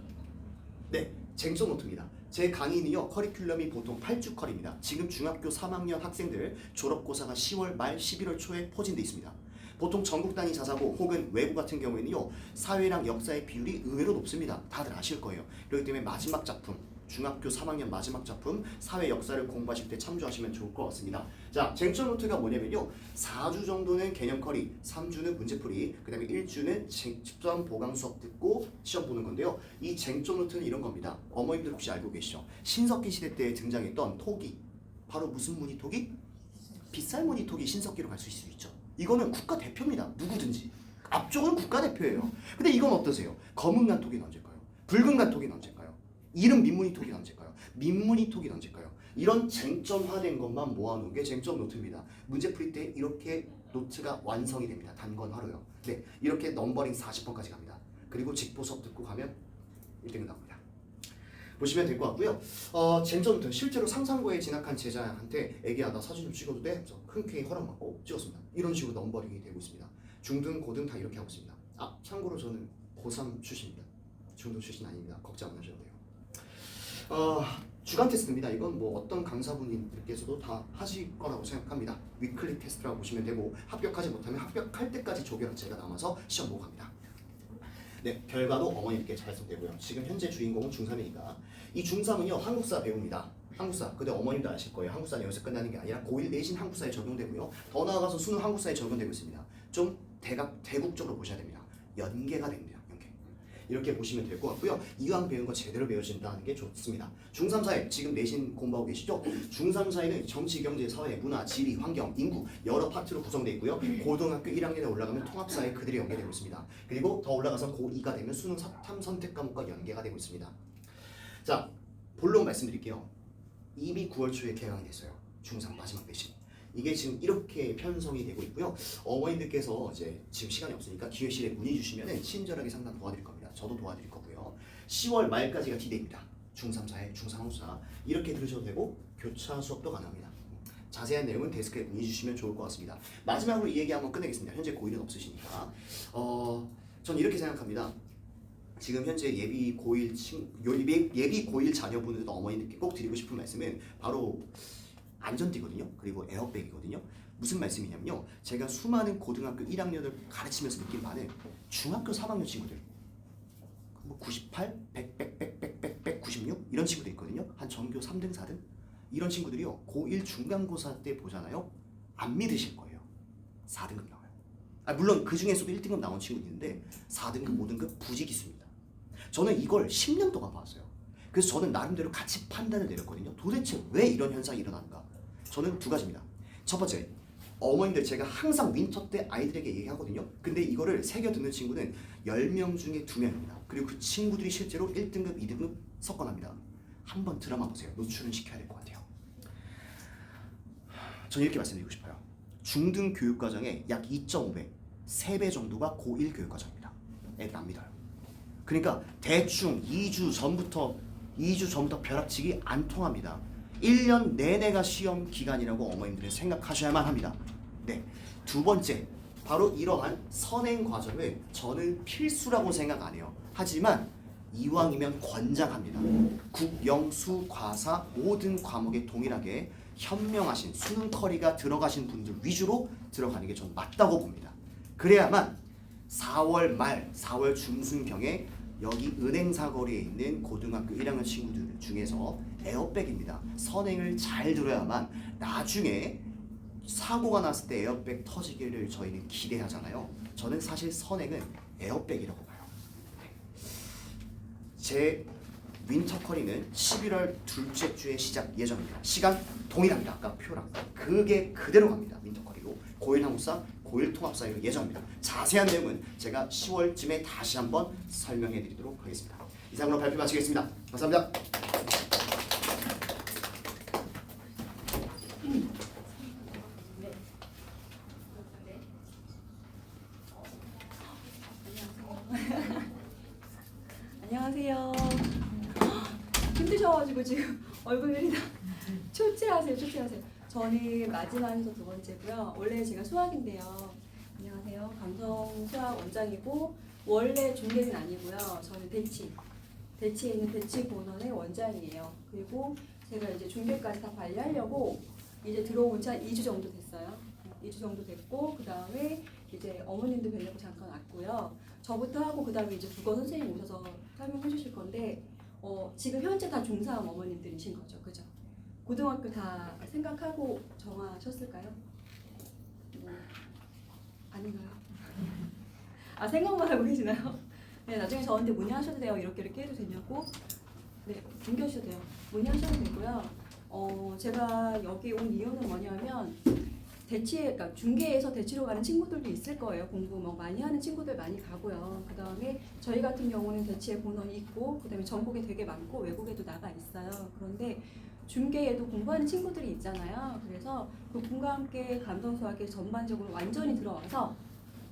네, 쟁점 노트입니다. 제 강의는요, 커리큘럼이 보통 8주 컬입니다. 지금 중학교 3학년 학생들 졸업고사가 10월 말 11월 초에 포진되어 있습니다. 보통 전국 단위 자사고 혹은 외고 같은 경우에는요, 사회랑 역사의 비율이 의외로 높습니다. 다들 아실 거예요. 그렇기 때문에 마지막 작품, 중학교 3학년 마지막 작품 사회 역사를 공부하실 때 참조하시면 좋을 것 같습니다. 자, 쟁점 노트가 뭐냐면요, 4주 정도는 개념 커리, 3주는 문제풀이, 그 다음에 1주는 집단 보강 수업 듣고 시험 보는 건데요. 이 쟁점 노트는 이런 겁니다. 어머님들 혹시 알고 계시죠? 신석기 시대 때 등장했던 토기, 바로 무슨 무늬 토기? 빗살 무늬 토기 신석기로 갈 수 있을 수 있죠. 이거는 국가 대표입니다. 누구든지 앞쪽은 국가 대표예요. 근데 이건 어떠세요? 검은 간토기는 언제일까요? 붉은 간토기는 언제일까요? 이름 민무늬 토기는 언제일까요? 민무늬 토기는 언제일까요? 이런 쟁점화된 것만 모아놓은 게 쟁점 노트입니다. 문제 풀이 때 이렇게 노트가 완성이 됩니다. 단권화로요. 네, 이렇게 넘버링 40번까지 갑니다. 그리고 직보 수업 듣고 가면 1등이 나옵니다. 보시면 될 것 같고요. 쟁점 노트 실제로 상상고에 진학한 제자한테 애기야 나 사진 좀 찍어도 돼? 그래서 흔쾌히 허락받고 찍었습니다. 이런 식으로 넘버링이 되고 있습니다. 중등, 고등 다 이렇게 하고 있습니다. 참고로 저는 고3 출신입니다. 중등 출신 아닙니다. 걱정 안 하셔도 돼요. 주간 테스트입니다. 이건 뭐 어떤 강사분들께서도 다 하실 거라고 생각합니다. 위클리 테스트라고 보시면 되고, 합격하지 못하면 합격할 때까지 조결학제가 남아서 시험 보고 갑니다. 네, 결과도 어머님께 잘 써되고요. 지금 현재 주인공은 중3이니까 이 중3은요 한국사 배웁니다. 한국사. 근데 어머님도 아실 거예요. 한국사는 여기서 끝나는 게 아니라 고1 내신 한국사에 적용되고요. 더 나아가서 수능 한국사에 적용되고 있습니다. 좀 대국적으로 보셔야 됩니다. 연계가 됩니다. 연계. 이렇게 보시면 될 것 같고요. 이왕 배운 거 제대로 배워진다는 게 좋습니다. 중3 사회 지금 내신 공부하고 계시죠? 중3 사회는 정치, 경제, 사회, 문화, 지리, 환경, 인구 여러 파트로 구성되어 있고요. 고등학교 1학년에 올라가면 통합사회 그들이 연계되고 있습니다. 그리고 더 올라가서 고2가 되면 수능 3 선택 과목과 연계가 되고 있습니다. 자, 본론 말씀드릴게요. 이미 9월 초에 개강이 됐어요. 중3 마지막 내신. 이게 지금 이렇게 편성이 되고 있고요. 어머님들께서 이제 지금 시간이 없으니까 기회실에 문의 주시면 친절하게 상담 도와드릴 겁니다. 저도 도와드릴 거고요. 10월 말까지가 디데이입니다. 중3 사회, 중3 한국사 이렇게 들으셔도 되고 교차 수업도 가능합니다. 자세한 내용은 데스크에 문의 주시면 좋을 것 같습니다. 마지막으로 이 얘기 한번 끝내겠습니다. 현재 고1은 없으시니까 전 이렇게 생각합니다. 지금 현재 예비 고1 자녀분들도 어머니들께 꼭 드리고 싶은 말씀은 바로 안전띠거든요. 그리고 에어백이거든요. 무슨 말씀이냐면요. 제가 수많은 고등학교 1학년을 가르치면서 느낀 바는 중학교 3학년 친구들 뭐 98, 100, 96 이런 친구들 있거든요. 한 전교 3등, 4등 이런 친구들이요. 고1 중간고사 때 보잖아요. 안 믿으실 거예요. 4등급 나와요. 물론 그 중에서도 1등급 나온 친구도 있는데 4등급, 5등급 부지기수입니다. 저는 이걸 10년 동안 봤어요. 그래서 저는 나름대로 가치 판단을 내렸거든요. 도대체 왜 이런 현상이 일어나는가? 저는 두 가지입니다. 첫 번째, 어머님들 제가 항상 윈터 때 아이들에게 얘기하거든요. 근데 이거를 새겨 듣는 친구는 10명 중에 2명입니다. 그리고 그 친구들이 실제로 1등급, 2등급 석권합니다. 한번 드라마 보세요. 노출은 시켜야 될 것 같아요. 저는 이렇게 말씀드리고 싶어요. 중등 교육과정의 약 2.5배, 3배 정도가 고1 교육과정입니다. 애들 안 믿어요. 그러니까 대충 2주 전부터 벼락치기 안 통합니다. 1년 내내가 시험 기간이라고 어머님들은 생각하셔야만 합니다. 네, 두 번째, 바로 이러한 선행 과정을 저는 필수라고 생각 안 해요. 하지만 이왕이면 권장합니다. 국, 영, 수, 과사 모든 과목에 동일하게 현명하신 수능 커리가 들어가신 분들 위주로 들어가는 게 전 맞다고 봅니다. 그래야만 4월 말, 4월 중순경에 여기 은행 사거리에 있는 고등학교 1학년 친구들 중에서 에어백입니다. 선행을 잘 들어야만 나중에 사고가 났을 때 에어백 터지기를 저희는 기대하잖아요. 저는 사실 선행은 에어백이라고 봐요. 제 윈터 커리는 11월 둘째 주에 시작 예정입니다. 시간 동일합니다. 아까 표랑 그게 그대로 갑니다. 윈터 커리로 고1 한국사, 고1 통합사회로 예정입니다. 자세한 내용은 제가 10월쯤에 다시 한번 설명해 드리도록 하겠습니다. 이상으로 발표 마치겠습니다. 감사합니다. 안녕하세요. 힘드셔가지고 지금 얼굴이 다 초췌하세요. 저는 마지막에서 두 번째고요. 원래 제가 수학인데요. 안녕하세요. 감성 수학 원장이고 원래 중계는 아니고요. 저는 대치에 있는 대치 본원의 원장이에요. 그리고 제가 이제 중계까지 다 관리하려고 이제 들어온 지 한 2주 정도 됐어요. 2주 정도 됐고 그 다음에 이제 어머님도 뵈려고 잠깐 왔고요. 저부터 하고 그 다음에 이제 국어 선생님 오셔서 설명해 주실 건데 지금 현재 다 중3 어머님들이신 거죠, 그죠? 고등학교 다 생각하고 정하셨을까요? 아닌가요? 아 생각만 하고 계시나요? 네, 나중에 저한테 문의하셔도 돼요. 이렇게 해도 되냐고. 네, 준비하셔도 돼요. 문의하셔도 되고요. 제가 여기 온 이유는 뭐냐면 그러니까 중계에서 대치로 가는 친구들도 있을 거예요. 공부 뭐 많이 하는 친구들 많이 가고요. 그 다음에 저희 같은 경우는 대치에 본원이 있고, 그 다음에 전국에 되게 많고 외국에도 나가 있어요. 그런데 중계에도 공부하는 친구들이 있잖아요. 그래서 그분과 함께 감성수학에 전반적으로 완전히 들어와서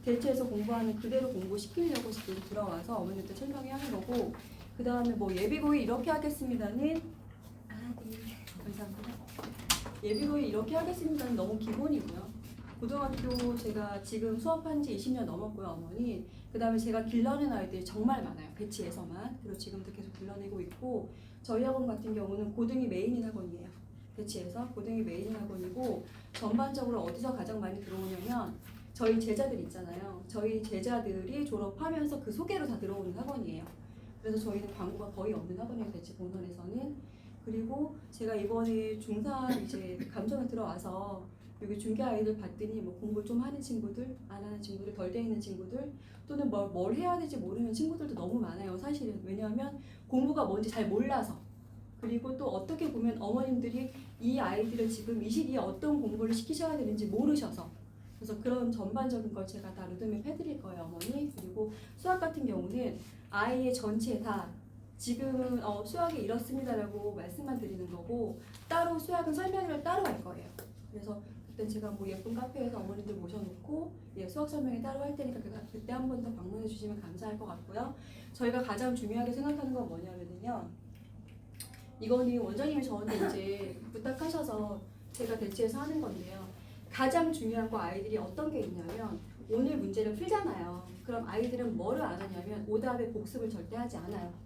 대체에서 공부하는 그대로 공부시키려고 지금 들어와서 어머님들 설명해 하는 거고, 그 다음에 뭐 예비고이 이렇게 하겠습니다는 네, 감사합니다. 예비고이 이렇게 하겠습니다는 너무 기본이고요. 고등학교 제가 지금 수업한 지 20년 넘었고요, 어머니. 그 다음에 제가 길러낸 아이들이 정말 많아요, 대치에서만. 그리고 지금도 계속 길러내고 있고, 저희 학원 같은 경우는 고등이 메인인 학원이에요. 대치에서 고등이 메인인 학원이고, 전반적으로 어디서 가장 많이 들어오냐면 저희 제자들 있잖아요. 저희 제자들이 졸업하면서 그 소개로 다 들어오는 학원이에요. 그래서 저희는 광고가 거의 없는 학원이에요, 대치 본원에서는. 그리고 제가 이번에 중3 이제 감정에 들어와서 여기 중계 아이들 봤더니 뭐 공부 좀 하는 친구들, 안 하는 친구들, 덜 돼 있는 친구들, 또는 뭘 해야 될지 모르는 친구들도 너무 많아요, 사실은. 왜냐하면 공부가 뭔지 잘 몰라서. 그리고 또 어떻게 보면 어머님들이 이 아이들을 지금 이 시기에 어떤 공부를 시키셔야 되는지 모르셔서. 그래서 그런 전반적인 걸 제가 다 루드맵 해드릴 거예요, 어머니. 그리고 수학 같은 경우는 아이의 전체 다 지금은 수학이 이렇습니다라고 말씀만 드리는 거고, 따로 수학은 설명을 따로 할 거예요. 그래서 그때 제가 뭐 예쁜 카페에서 어머님들 모셔놓고 수학 설명회 따로 할 테니까 그때 한 번 더 방문해 주시면 감사할 것 같고요. 저희가 가장 중요하게 생각하는 건 뭐냐면요, 이거는 원장님이 저한테 이제 부탁하셔서 제가 대치해서 하는 건데요. 가장 중요한 거 아이들이 어떤 게 있냐면, 오늘 문제를 풀잖아요. 그럼 아이들은 뭐를 안 하냐면 오답의 복습을 절대 하지 않아요.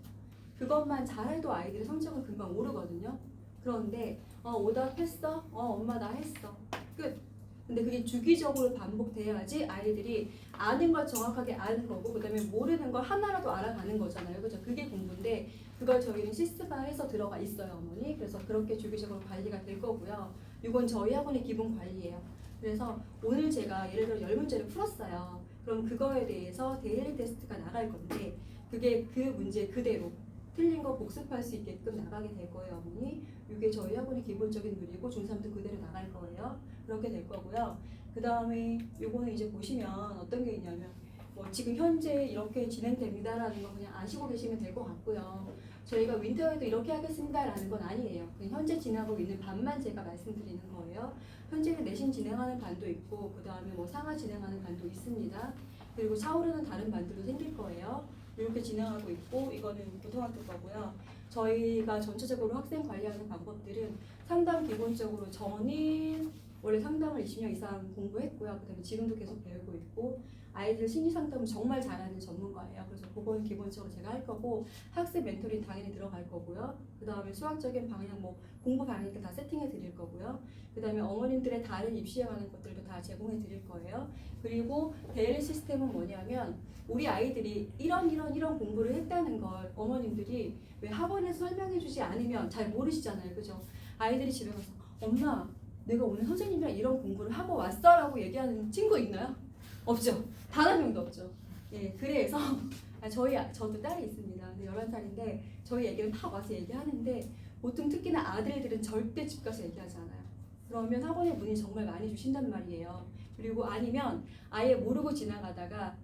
그것만 잘해도 아이들의 성적은 금방 오르거든요. 그런데 오답했어? 엄마 나 했어. 끝. 근데 그게 주기적으로 반복돼야지 아이들이 아는 걸 정확하게 아는 거고, 그 다음에 모르는 걸 하나라도 알아가는 거잖아요. 그죠? 그게 공부인데 그걸 저희는 시스템화해서 들어가 있어요, 어머니. 그래서 그렇게 주기적으로 관리가 될 거고요. 이건 저희 학원의 기본 관리예요. 그래서 오늘 제가 예를 들어 10문제를 풀었어요. 그럼 그거에 대해서 데일리 테스트가 나갈 건데, 그게 그 문제 그대로 틀린 거 복습할 수 있게끔 나가게 될 거예요, 어머니. 이게 저희 학원의 기본적인 룰이고 중3도 그대로 나갈 거예요. 그렇게 될 거고요. 그 다음에 요거는 이제 보시면 어떤 게 있냐면, 뭐 지금 현재 이렇게 진행됩니다라는 거 그냥 아시고 계시면 될 것 같고요. 저희가 윈터에도 이렇게 하겠습니다라는 건 아니에요. 그냥 현재 진행하고 있는 반만 제가 말씀드리는 거예요. 현재는 내신 진행하는 반도 있고, 그 다음에 뭐 상하 진행하는 반도 있습니다. 그리고 차오르는 다른 반들도 생길 거예요. 이렇게 진행하고 있고, 이거는 고등학교 거고요. 저희가 전체적으로 학생 관리하는 방법들은 상담 기본적으로 저는 원래 상담을 20년 이상 공부했고요. 그다음에 지금도 계속 배우고 있고, 아이들 심리 상담을 정말 잘하는 전문가예요. 그래서 그거는 기본적으로 제가 할 거고, 학습 멘토링 당연히 들어갈 거고요. 그 다음에 수학적인 방향, 뭐 공부 방향 다 세팅해 드릴 거고요. 그 다음에 어머님들의 다른 입시에 관한 것들도 다 제공해 드릴 거예요. 그리고 데일리 시스템은 뭐냐면, 우리 아이들이 이런 공부를 했다는 걸 어머님들이 왜 학원에서 설명해 주지 않으면 잘 모르시잖아요. 그죠? 아이들이 집에 가서 엄마, 내가 오늘 선생님이랑 이런 공부를 하고 왔어 라고 얘기하는 친구 있나요? 없죠. 단 한 명도 없죠. 예, 그래서 저도 딸이 있습니다. 11살인데 저희 애기는 다 와서 얘기하는데, 보통 특히나 아들들은 절대 집 가서 얘기하지 않아요. 그러면 학원에 문의 정말 많이 주신단 말이에요. 그리고 아니면 아예 모르고 지나가다가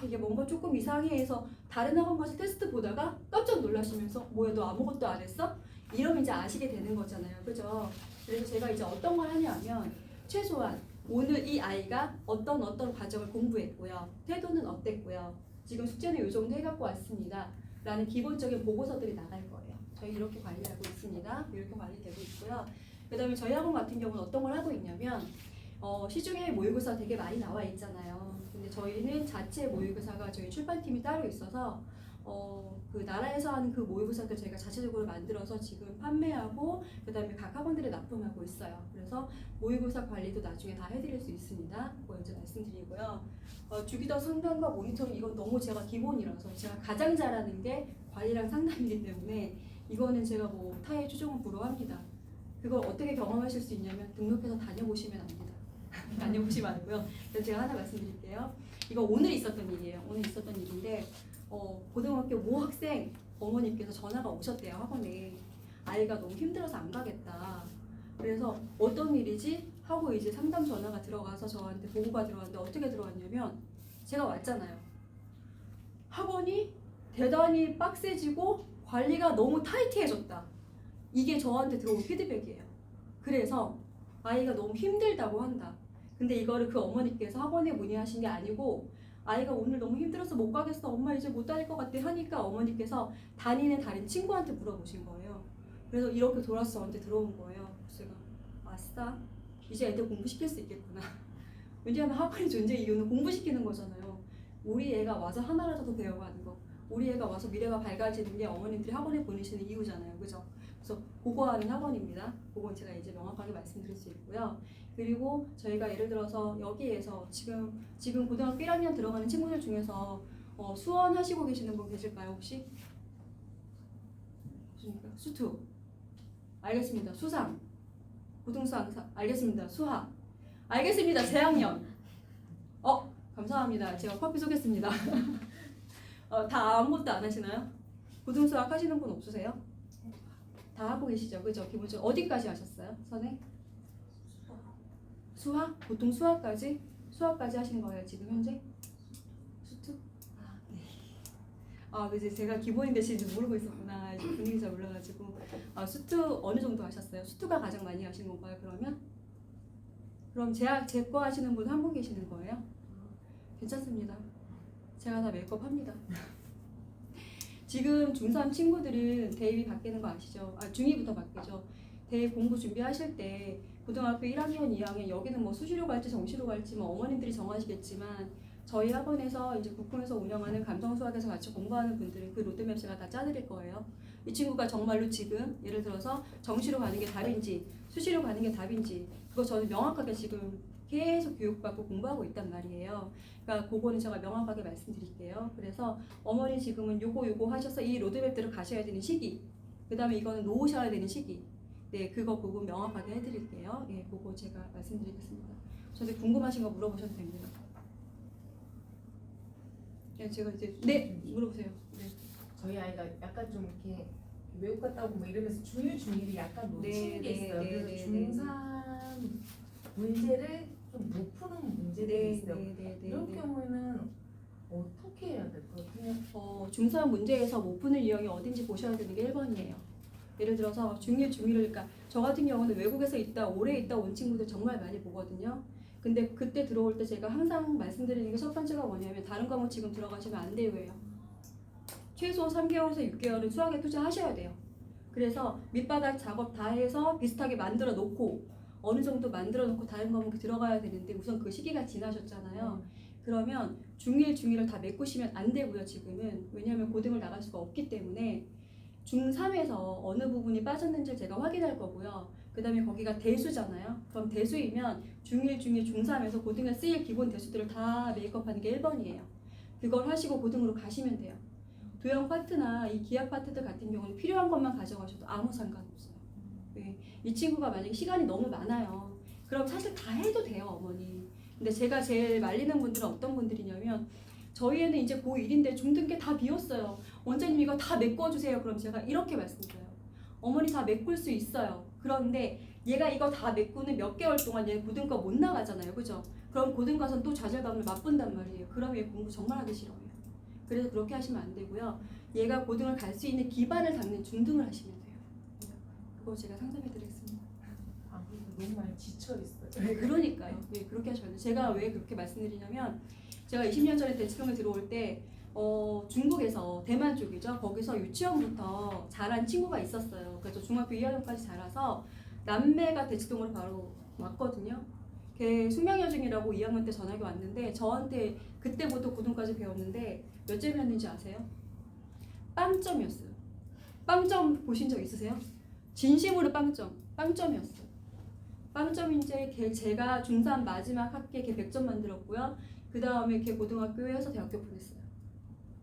이게 뭔가 조금 이상해 해서 다른 학원 가서 테스트 보다가 깜짝 놀라시면서 뭐야 너 아무것도 안 했어? 이러면 이제 아시게 되는 거잖아요. 그죠? 그래서 제가 이제 어떤 걸 하냐면, 최소한 오늘 이 아이가 어떤 과정을 공부했고요. 태도는 어땠고요. 지금 숙제는 요 정도 해갖고 왔습니다. 라는 기본적인 보고서들이 나갈 거예요. 저희 이렇게 관리하고 있습니다. 이렇게 관리되고 있고요. 그 다음에 저희 학원 같은 경우는 어떤 걸 하고 있냐면 시중에 모의고사 되게 많이 나와 있잖아요. 근데 저희는 자체 모의고사가 저희 출판팀이 따로 있어서 그 나라에서 하는 그 모의고사들 저희가 자체적으로 만들어서 지금 판매하고 그 다음에 각 학원들에 납품하고 있어요. 그래서 모의고사 관리도 나중에 다 해드릴 수 있습니다. 그거 이제 말씀드리고요. 주기도 상담과 모니터링 이건 너무 제가 기본이라서 제가 가장 잘하는 게 관리랑 상담이기 때문에 이거는 제가 뭐 타의 추종은 불허합니다. 그걸 어떻게 경험하실 수 있냐면 등록해서 다녀보시면 압니다. 다녀보시면 알고요. 그래서 제가 하나 말씀드릴게요. 이거 오늘 있었던 일이에요. 오늘 있었던 일인데 고등학교 모 학생 어머니께서 전화가 오셨대요. 학원에 아이가 너무 힘들어서 안 가겠다. 그래서 어떤 일이지? 하고 이제 상담 전화가 들어가서 저한테 보고가 들어왔는데 어떻게 들어왔냐면 제가 왔잖아요. 학원이 대단히 빡세지고 관리가 너무 타이트해졌다. 이게 저한테 들어온 피드백이에요. 그래서 아이가 너무 힘들다고 한다. 근데 이거를 그 어머니께서 학원에 문의하신 게 아니고 아이가 오늘 너무 힘들어서 못 가겠어. 엄마 이제 못 다닐 것 같아 하니까 어머니께서 다니는 다른 친구한테 물어보신 거예요. 그래서 이렇게 돌아서 저한테 들어온 거예요. 그래서 제가 아싸 이제 애들 공부시킬 수 있겠구나. 왜냐하면 학원의 존재 이유는 공부시키는 거잖아요. 우리 애가 와서 하나라도 더 배워가는 거. 우리 애가 와서 미래가 밝아지는 게 어머님들이 학원에 보내시는 이유잖아요. 그죠? 그래서 그거 하는 학원입니다. 그건 제가 이제 명확하게 말씀드릴 수 있고요. 그리고 저희가 예를 들어서 여기에서 지금 고등학교 1학년 들어가는 친구들 중에서 수원하시고 계시는 분 계실까요 혹시? 없습니까? 수투 알겠습니다. 수상 고등수학 알겠습니다. 수학 알겠습니다. 재학년 감사합니다. 제가 커피 쏘겠습니다. 다 아무것도 안 하시나요? 고등수학 하시는 분 없으세요? 다 하고 계시죠? 그죠? 기본적으로 어디까지 하셨어요? 선생? 수학? 보통 수학까지? 수학까지 하시는 거예요 지금 현재? 수투? 네. 이제 제가 기본인 되시는지 모르고 있었구나. 이제 분위기 잘 올라가지고 수투 어느 정도 하셨어요? 수투가 가장 많이 하신 건가요 그러면? 그럼 제과 하시는 분 한 분 계시는 거예요? 괜찮습니다. 제가 다 메이크업 합니다. 지금 중3 친구들은 대입이 바뀌는 거 아시죠? 중2부터 바뀌죠. 대입 공부 준비하실 때 고등학교 1학년, 2학년 여기는 뭐 수시로 갈지 정시로 갈지 뭐 어머님들이 정하시겠지만 저희 학원에서 이제 국공에서 운영하는 감정수학에서 같이 공부하는 분들은 그 로드맵 제가 다 짜드릴 거예요. 이 친구가 정말로 지금 예를 들어서 정시로 가는 게 답인지 수시로 가는 게 답인지 그거 저는 명확하게 지금 계속 교육받고 공부하고 있단 말이에요. 그러니까 그거는 제가 명확하게 말씀드릴게요. 그래서 어머니 지금은 요거 하셔서 이 로드맵대로 가셔야 되는 시기 그 다음에 이거는 놓으셔야 되는 시기 네 그거 부분 명확하게 해드릴게요. 예, 그거 제가 말씀드리겠습니다. 저한테 궁금하신 거 물어보셔도 됩니다. 네, 제가 이제 네 물어보세요. 네. 저희 아이가 약간 좀 이렇게 외국 갔다 오고 뭐 이러면서 중1, 중2를 약간 놓치는 게 있어요. 그래서 중3 문제를 좀 못 푸는 문제들이 있어요. 이런 경우에는 어떻게 해야 될까요? 중3 문제에서 못 푸는 유형이 어딘지 보셔야 되는 게 1번이에요. 예를 들어서 중1, 중2를 그러니까 저 같은 경우는 외국에서 오래 있다 온 친구들 정말 많이 보거든요. 근데 그때 들어올 때 제가 항상 말씀드리는 게 첫 번째가 뭐냐면 다른 과목 지금 들어가시면 안 돼요예요. 최소 3개월에서 6개월은 수학에 투자하셔야 돼요. 그래서 밑바닥 작업 다 해서 비슷하게 만들어 놓고 어느 정도 만들어 놓고 다른 과목에 들어가야 되는데 우선 그 시기가 지나셨잖아요. 그러면 중1, 중2를 다 메꾸시면 안 되고요 지금은. 왜냐하면 고등을 나갈 수가 없기 때문에 중3에서 어느 부분이 빠졌는지 제가 확인할 거고요. 그 다음에 거기가 대수잖아요. 그럼 대수이면 중1, 중2, 중3에서 고등에 쓰일 기본 대수들을 다 메이크업하는 게 1번이에요. 그걸 하시고 고등으로 가시면 돼요. 도형 파트나 이 기하 파트들 같은 경우는 필요한 것만 가져가셔도 아무 상관없어요. 네. 이 친구가 만약에 시간이 너무 많아요. 그럼 사실 다 해도 돼요 어머니. 근데 제가 제일 말리는 분들은 어떤 분들이냐면 저희 애는 이제 고1인데 중등계 다 비웠어요. 원장님 이거 다 메꿔주세요. 그럼 제가 이렇게 말씀드려요. 어머니 다 메꿀 수 있어요. 그런데 얘가 이거 다 메꾸는 몇 개월 동안 얘 고등과 못 나가잖아요. 그죠? 그럼 고등 가서는 또 좌절감을 맛본단 말이에요. 그럼 얘 공부 정말 하기 싫어요. 그래서 그렇게 하시면 안 되고요. 얘가 고등을 갈 수 있는 기반을 닦는 중등을 하시면 돼요. 그거 제가 상담해 드리겠습니다. 너무 많이 지쳐있어요. 네, 그러니까요. 네, 그렇게 하셔야 돼요. 제가 왜 그렇게 말씀드리냐면 제가 20년 전에 대치동에 들어올 때 중국에서 대만 쪽이죠. 거기서 유치원부터 자란 친구가 있었어요. 그래서 중학교 2학년까지 자라서 남매가 대치동으로 바로 왔거든요. 걔 숙명여중이라고 2학년 때 전학이 왔는데 저한테 그때부터 고등까지 배웠는데 몇 점이었는지 아세요? 빵점이었어요. 빵점 보신 적 있으세요? 진심으로 빵점이었어요. 빵점인데 제가 중3 마지막 학기에 걔 100점 만들었고요. 그 다음에 걔 고등학교에서 대학교 보냈어요.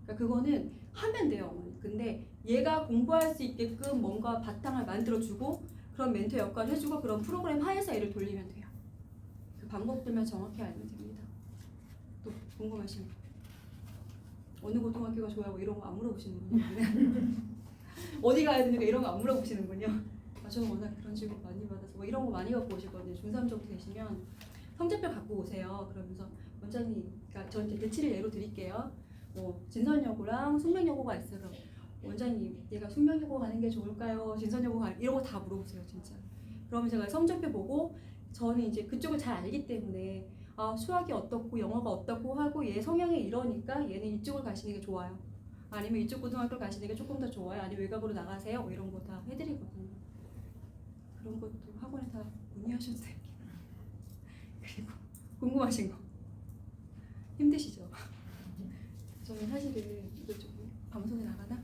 그러니까 그거는 하면 돼요, 어머니. 근데 얘가 공부할 수 있게끔 뭔가 바탕을 만들어주고 그런 멘토 역할을 해주고 그런 프로그램 하에서 애를 돌리면 돼요. 그 방법들만 정확히 알면 됩니다. 또 궁금하신 거? 어느 고등학교가 좋아요? 뭐 이런 거 안 물어보시는군요. 어디 가야 되니까 이런 거 안 물어보시는군요. 저는 워낙 그런 질문 많이 받아서 뭐 이런 거 많이 갖고 오시거든요. 중3 정도 되시면 성적표 갖고 오세요. 그러면서 원장님, 그러니까 저한테 대치를 예로 드릴게요. 뭐 진선여고랑 숙명여고가 있어요. 그럼 원장님, 얘가 숙명여고 가는 게 좋을까요? 진선여고 이런 거 다 물어보세요, 진짜. 그러면 제가 성적표 보고 저는 이제 그쪽을 잘 알기 때문에 수학이 어떻고 영어가 어떻고 하고 얘 성향이 이러니까 얘는 이쪽을 가시는 게 좋아요. 아니면 이쪽 고등학교 가시는 게 조금 더 좋아요. 아니면 외곽으로 나가세요. 뭐 이런 거 다 해드리거든요. 그런 것도 학원에 다 문의하셔도 됩니다. 그리고 궁금하신 거 힘드시죠? 저는 사실은 이거 좀 방송에 나가나?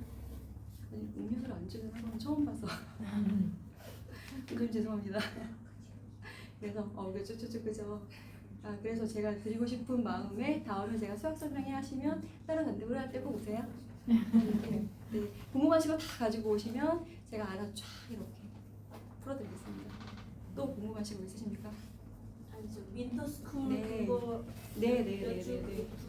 아니 음료수를 안 주는 학원 처음 봐서 좀 죄송합니다. 그래서 그죠? 그래서 제가 드리고 싶은 마음에 다음에 제가 수학 설명회 하시면 다른 단대로 할 때 꼭 오세요. 네, 궁금하신 거 다 가지고 오시면 제가 알아서 쫙 이렇게 풀어드리겠습니다. 또 궁금하신 거 있으십니까? 아니죠. 윈터스쿨 네. 그거 네.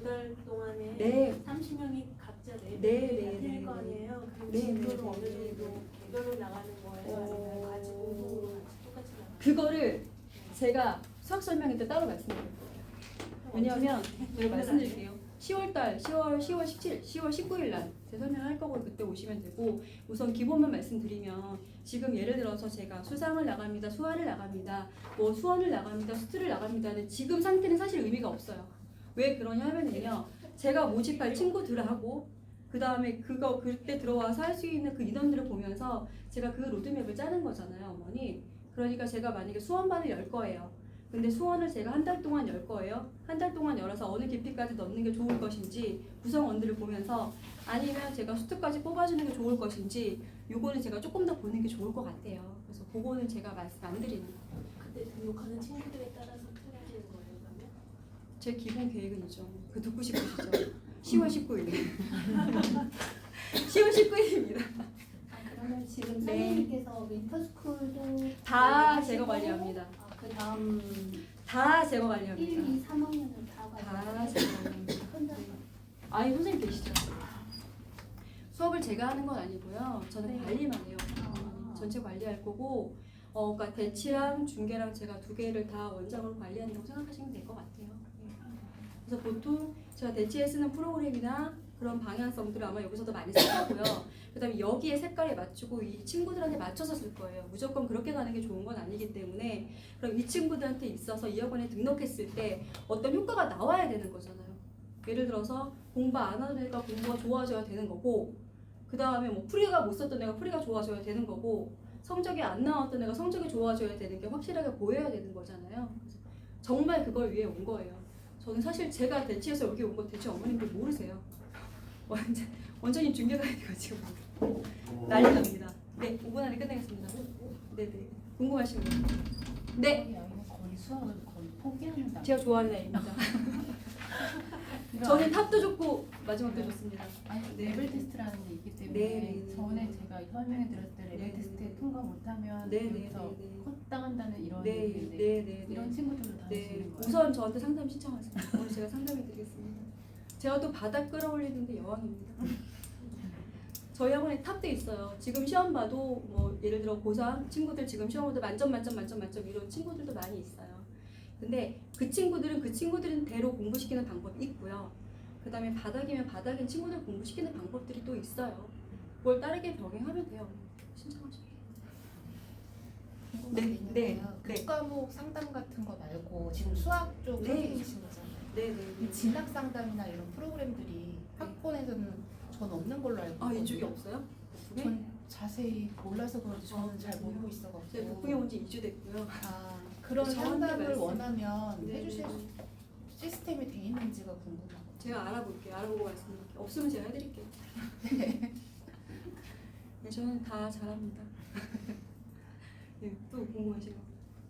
2달 동안에 네. 30명이 각자 네. 틀릴 거 아니에요. 그럼 네. 진도를 네. 어느 정도 개별로 나가는 거예요? 아니면 같이 공동으로 같이 똑같이 나가는 거예요? 그거를 제가 수학 설명회 때 따로 말씀드릴 거예요. 왜냐하면 제가 말씀드릴게요. 10월 17일, 10월 19일 날 제 설명할 거고 그때 오시면 되고 우선 기본만 말씀드리면 지금 예를 들어서 제가 수상을 나갑니다, 수화를 나갑니다, 뭐 수원을 나갑니다, 수트를 나갑니다는 지금 상태는 사실 의미가 없어요. 왜 그러냐 하면은요, 제가 모집할 친구들하고 그 다음에 그때 들어와서 할 수 있는 그 인원들을 보면서 제가 그 로드맵을 짜는 거잖아요, 어머니. 그러니까 제가 만약에 수원반을 열 거예요. 근데 수원을 제가 한 달 동안 열 거예요. 한 달 동안 열어서 어느 깊이까지 넣는 게 좋을 것인지 구성원들을 보면서 아니면 제가 수트까지 뽑아주는 게 좋을 것인지 요거는 제가 조금 더 보는 게 좋을 것 같아요. 그래서 그거는 제가 말씀 안 드리는 거예요. 그때 등록하는 친구들에 따라서 틀려지는 거예요, 그러면? 제 기본 계획은 이죠. 그 듣고 싶으시죠? 10월 19일. 10월 19일입니다. 그러면 지금 네. 선생님께서 윈터스쿨도 다 제가 관리합니다. 그 다음 다 제가 1, 관리합니다. 2, 3학년을 다 다 관리해요. 제가 관리합니다. 혼자 아니 선생님 계시죠? 수업을 제가 하는 건 아니고요. 저는 네. 관리만 해요. 전체 관리할 거고, 그러니까 대치랑 중계랑 제가 두 개를 다 원장으로 관리한다고 생각하시면 될 것 같아요. 그래서 보통 제가 대치에 쓰는 프로그램이나 그런 방향성들을 아마 여기서도 많이 쓸 거고요. 그다음에 여기에 색깔에 맞추고 이 친구들한테 맞춰서 쓸 거예요. 무조건 그렇게 가는 게 좋은 건 아니기 때문에 그럼 이 친구들한테 있어서 이 학원에 등록했을 때 어떤 효과가 나와야 되는 거잖아요. 예를 들어서 공부 안 하던 애가 공부가 좋아져야 되는 거고, 그 다음에 뭐 풀이가 못 썼던 애가 풀이가 좋아져야 되는 거고, 성적이 안 나왔던 애가 성적이 좋아져야 되는 게 확실하게 보여야 되는 거잖아요. 그래서 정말 그걸 위해 온 거예요. 저는 사실 제가 대치해서 여기 온 거 대체 어머님들 모르세요. 원장님 중계가 돼가지고 난리 납니다. 네, 5분 안에 끝내겠습니다. 네네. 궁금하신 거? 네. 거의 수학을 거의 포기하는 날. 제가 좋아하는 애입니다. 저는 탑도 좋고 마지막도 좋습니다. 아니 네. 레벨 테스트라는 게 있기 때문에 네. 전에 제가 설명해 드렸을 때 레벨 네. 테스트에 통과 못하면 네. 여기서 네. 컷당한다는 이런 네, 얘기인데 네. 이런 친구들도 다 네, 하시는 거예요? 우선 저한테 상담 신청하세요. 오늘 제가 상담해 드리겠습니다. 제가 또 바닥 끌어올리는데 여왕입니다. 저희 학원에 탑돼 있어요. 지금 시험 봐도 뭐 예를 들어 고3 친구들 지금 시험 봐도 만점 이런 친구들도 많이 있어요. 근데 그 친구들은 대로 공부시키는 방법이 있고요. 그 다음에 바닥이면 바닥인 친구들 공부시키는 방법들이 또 있어요. 그걸 따르게 병행하면 돼요. 신청하세요. 네. 그 과목 상담 같은 거 말고 지금 수학 쪽 네. 선생님이신 거잖아요. 네네. 진학 상담이나 이런 프로그램들이 학원에서는 전 없는 걸로 알고 아 있거든요. 이쪽이 없어요? 북에? 전 자세히 몰라서 그런지 저는 잘 모르고 있어가지고. 제가 북에 온 지 2주 됐고요. 아, 그런 저한테 상담을 말씀. 원하면 네, 해주실 네. 시스템이 돼 있는지가 궁금하고. 제가 알아볼게요. 알아보고 말씀드릴게요. 없으면 제가 해드릴게요. 네, 저는 다 잘합니다. 네, 또 궁금하신 거.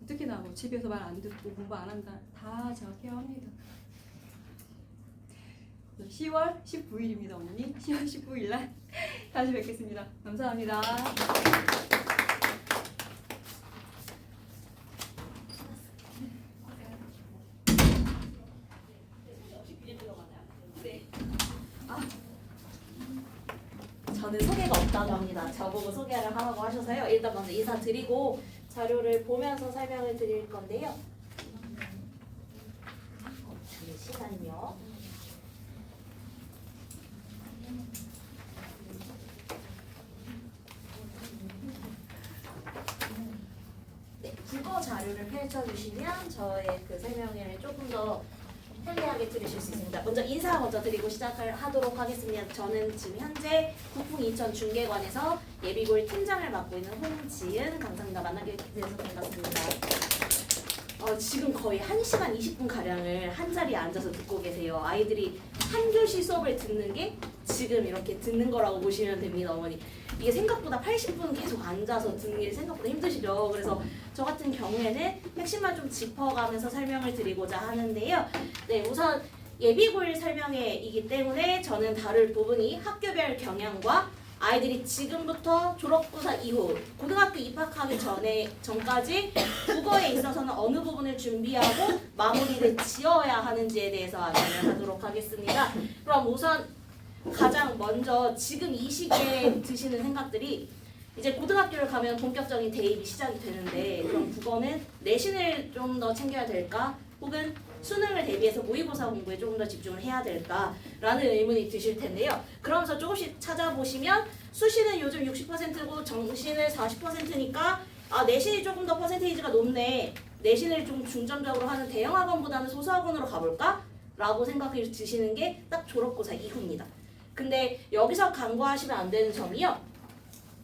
특히나 뭐 집에서 말 안 듣고 공부 안 한다. 다 제가 케어합니다. 10월 19일입니다, 어머니. 10월 19일 날 다시 뵙겠습니다. 감사합니다. 저는 소개가 없다고 합니다. 저보고 소개를 하라고 하셔서요. 일단 먼저 인사드리고 자료를 보면서 설명을 드릴 건데요. 잠시만요. 네, 국어 자료를 펼쳐주시면 저의 그 설명을 조금 더 편리하게 들으실 수 있습니다. 먼저 인사 먼저 드리고 시작을 하도록 하겠습니다. 저는 지금 현재 국풍 인천 중계관에서 예비고일 팀장을 맡고 있는 홍지은 강사입니다. 만나게 돼서 반갑습니다. 지금 거의 1시간 20분 가량을 한 자리에 앉아서 듣고 계세요. 아이들이 한 교시 수업을 듣는 게 지금 이렇게 듣는 거라고 보시면 됩니다, 어머니. 이게 생각보다 80분 계속 앉아서 듣는 게 생각보다 힘드시죠. 그래서 저 같은 경우에는 핵심만 좀 짚어가면서 설명을 드리고자 하는데요. 네, 우선 예비고일 설명회이기 때문에 저는 다룰 부분이 학교별 경향과 아이들이 지금부터 졸업고사 이후 고등학교 입학하기 전까지 국어에 있어서는 어느 부분을 준비하고 마무리를 지어야 하는지에 대해서 안내를 하도록 하겠습니다. 그럼 우선 가장 먼저 지금 이 시기에 드시는 생각들이 이제 고등학교를 가면 본격적인 대입이 시작이 되는데 그럼 국어는 내신을 좀 더 챙겨야 될까? 혹은 수능을 대비해서 모의고사 공부에 조금 더 집중을 해야 될까라는 의문이 드실 텐데요. 그러면서 조금씩 찾아보시면 수시는 요즘 60%고 정시는 40%니까 내신이 조금 더 퍼센테이지가 높네. 내신을 좀 중점적으로 하는 대형 학원보다는 소수 학원으로 가볼까? 라고 생각이 드시는 게 딱 졸업고사 이후입니다. 근데 여기서 간과하시면 안 되는 점이요.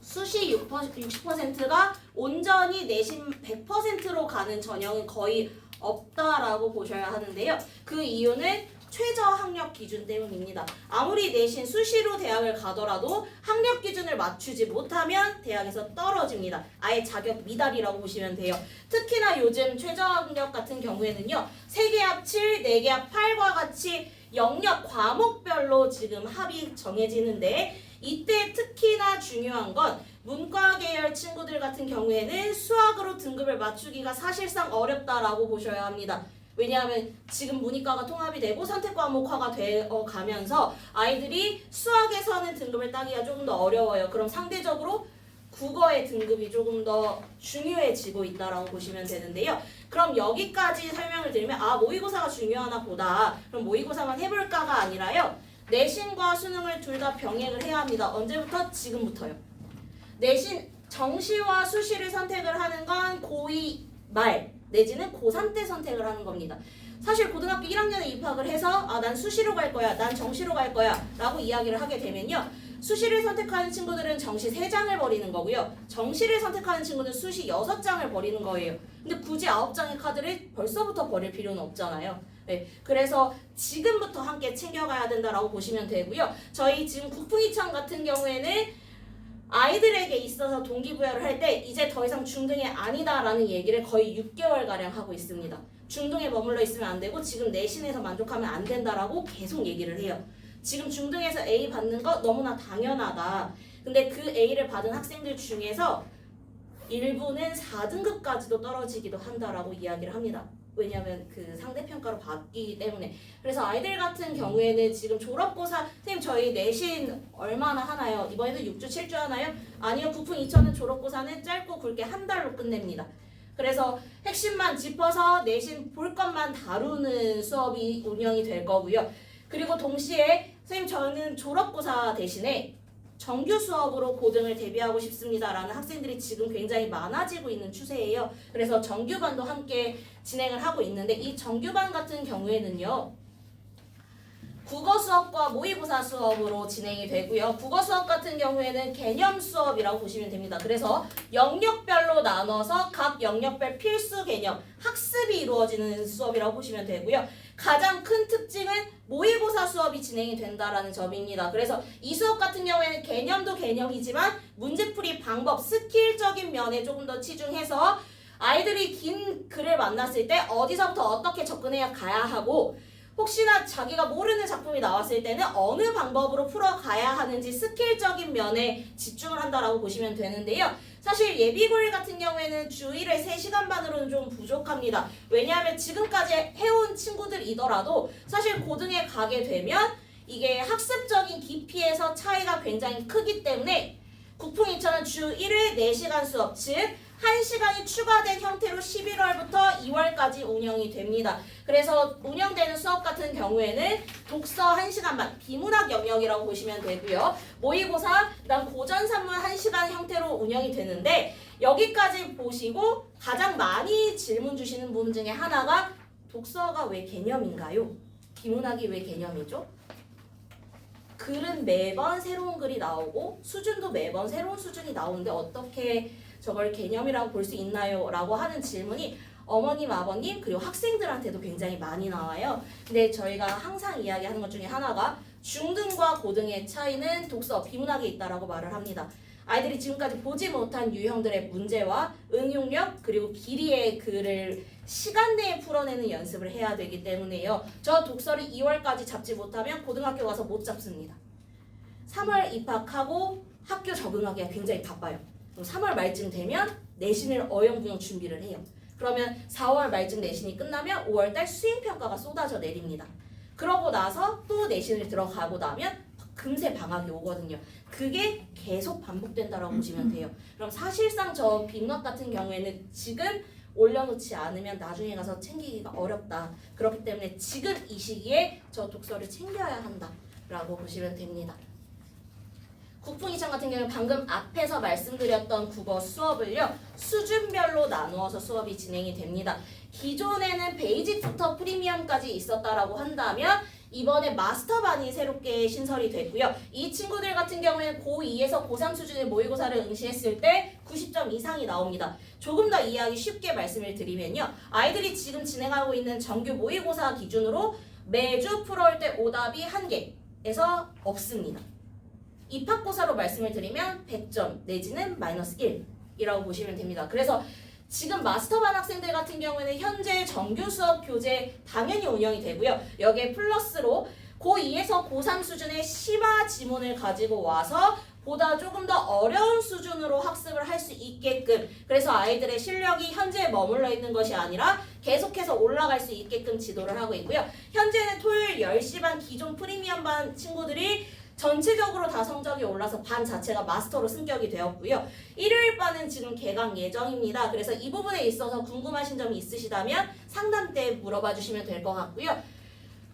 수시 60%가 온전히 내신 100%로 가는 전형은 거의 없다라고 보셔야 하는데요. 그 이유는 최저 학력 기준 때문입니다. 아무리 내신 수시로 대학을 가더라도 학력 기준을 맞추지 못하면 대학에서 떨어집니다. 아예 자격 미달이라고 보시면 돼요. 특히나 요즘 최저 학력 같은 경우에는요. 3개 합 7, 4개 합 8과 같이 영역 과목별로 지금 합이 정해지는데 이때 특히나 중요한 건 문과 계열 친구들 같은 경우에는 수학으로 등급을 맞추기가 사실상 어렵다라고 보셔야 합니다. 왜냐하면 지금 문이과가 통합이 되고 선택 과목화가 되어 가면서 아이들이 수학에서는 등급을 따기가 조금 더 어려워요. 그럼 상대적으로 국어의 등급이 조금 더 중요해지고 있다라고 보시면 되는데요. 그럼 여기까지 설명을 드리면 모의고사가 중요하나 보다. 그럼 모의고사만 해볼까가 아니라요. 내신과 수능을 둘 다 병행을 해야 합니다. 언제부터? 지금부터요. 내신 정시와 수시를 선택을 하는 건 고2 말 내지는 고3 때 선택을 하는 겁니다. 사실 고등학교 1학년에 입학을 해서 난 수시로 갈 거야, 난 정시로 갈 거야 라고 이야기를 하게 되면요. 수시를 선택하는 친구들은 정시 3장을 버리는 거고요. 정시를 선택하는 친구는 수시 6장을 버리는 거예요. 근데 굳이 9장의 카드를 벌써부터 버릴 필요는 없잖아요. 네, 그래서 지금부터 함께 챙겨가야 된다라고 보시면 되고요. 저희 지금 국풍이천 같은 경우에는 아이들에게 있어서 동기부여를 할 때 이제 더 이상 중등이 아니다라는 얘기를 거의 6개월가량 하고 있습니다. 중등에 머물러 있으면 안 되고 지금 내신에서 만족하면 안 된다라고 계속 얘기를 해요. 지금 중등에서 A 받는 거 너무나 당연하다. 근데 그 A를 받은 학생들 중에서 일부는 4등급까지도 떨어지기도 한다라고 이야기를 합니다. 왜냐하면 그 상대평가로 받기 때문에. 그래서 아이들 같은 경우에는 지금 졸업고사 선생님 저희 내신 얼마나 하나요? 이번에도 6주 7주 하나요? 아니요. 국풍 2000은 졸업고사는 짧고 굵게 한 달로 끝냅니다. 그래서 핵심만 짚어서 내신 볼 것만 다루는 수업이 운영이 될 거고요. 그리고 동시에 선생님 저는 졸업고사 대신에 정규 수업으로 고등을 대비하고 싶습니다라는 학생들이 지금 굉장히 많아지고 있는 추세예요. 그래서 정규반도 함께 진행을 하고 있는데 이 정규반 같은 경우에는요. 국어 수업과 모의고사 수업으로 진행이 되고요. 국어 수업 같은 경우에는 개념 수업이라고 보시면 됩니다. 그래서 영역별로 나눠서 각 영역별 필수 개념, 학습이 이루어지는 수업이라고 보시면 되고요. 가장 큰 특징은 모의고사 수업이 진행이 된다라는 점입니다. 그래서 이 수업 같은 경우에는 개념도 개념이지만 문제풀이 방법, 스킬적인 면에 조금 더 치중해서 아이들이 긴 글을 만났을 때 어디서부터 어떻게 접근해야 가야 하고 혹시나 자기가 모르는 작품이 나왔을 때는 어느 방법으로 풀어가야 하는지 스킬적인 면에 집중을 한다라고 보시면 되는데요. 사실 예비고일 같은 경우에는 주 1회 3시간 반으로는 좀 부족합니다. 왜냐하면 지금까지 해온 친구들이더라도 사실 고등에 가게 되면 이게 학습적인 깊이에서 차이가 굉장히 크기 때문에 국풍이천은 주 1회 4시간 수업, 즉 1시간이 추가된 형태로 11월부터 2월까지 운영이 됩니다. 그래서 운영되는 수업 같은 경우에는 독서 1시간 반, 비문학 영역이라고 보시면 되고요. 모의고사, 그다음 고전산문 1시간 형태로 운영이 되는데 여기까지 보시고 가장 많이 질문 주시는 부분 중에 하나가 독서가 왜 개념인가요? 비문학이 왜 개념이죠? 글은 매번 새로운 글이 나오고 수준도 매번 새로운 수준이 나오는데 어떻게 저걸 개념이라고 볼 수 있나요? 라고 하는 질문이 어머님, 아버님 그리고 학생들한테도 굉장히 많이 나와요. 근데 저희가 항상 이야기하는 것 중에 하나가 중등과 고등의 차이는 독서, 비문학에 있다라고 말을 합니다. 아이들이 지금까지 보지 못한 유형들의 문제와 응용력 그리고 길이의 글을 시간 내에 풀어내는 연습을 해야 되기 때문에요. 저 독서를 2월까지 잡지 못하면 고등학교 가서 못 잡습니다. 3월 입학하고 학교 적응하기가 굉장히 바빠요. 3월 말쯤 되면 내신을 어영부영 준비를 해요. 그러면 4월 말쯤 내신이 끝나면 5월달 수행평가가 쏟아져 내립니다. 그러고 나서 또 내신을 들어가고 나면 금세 방학이 오거든요. 그게 계속 반복된다라고 보시면 돼요. 그럼 사실상 저 비문학 같은 경우에는 지금 올려놓지 않으면 나중에 가서 챙기기가 어렵다. 그렇기 때문에 지금 이 시기에 저 독서를 챙겨야 한다라고 보시면 됩니다. 국풍이천 같은 경우는 방금 앞에서 말씀드렸던 국어 수업을요 수준별로 나누어서 수업이 진행이 됩니다. 기존에는 베이직부터 프리미엄까지 있었다라고 한다면 이번에 마스터반이 새롭게 신설이 됐고요. 이 친구들 같은 경우에는 고2에서 고3 수준의 모의고사를 응시했을 때 90점 이상이 나옵니다. 조금 더 이해하기 쉽게 말씀을 드리면요. 아이들이 지금 진행하고 있는 정규 모의고사 기준으로 매주 풀어올 때 오답이 1개에서 없습니다. 입학고사로 말씀을 드리면 100점 내지는 마이너스 1이라고 보시면 됩니다. 그래서 지금 마스터반 학생들 같은 경우에는 현재 정규 수업 교재 당연히 운영이 되고요. 여기에 플러스로 고2에서 고3 수준의 심화 지문을 가지고 와서 보다 조금 더 어려운 수준으로 학습을 할 수 있게끔 그래서 아이들의 실력이 현재에 머물러 있는 것이 아니라 계속해서 올라갈 수 있게끔 지도를 하고 있고요. 현재는 토요일 10시 반 기존 프리미엄 반 친구들이 전체적으로 다 성적이 올라서 반 자체가 마스터로 승격이 되었고요. 일요일 반은 지금 개강 예정입니다. 그래서 이 부분에 있어서 궁금하신 점이 있으시다면 상담 때 물어봐 주시면 될 것 같고요.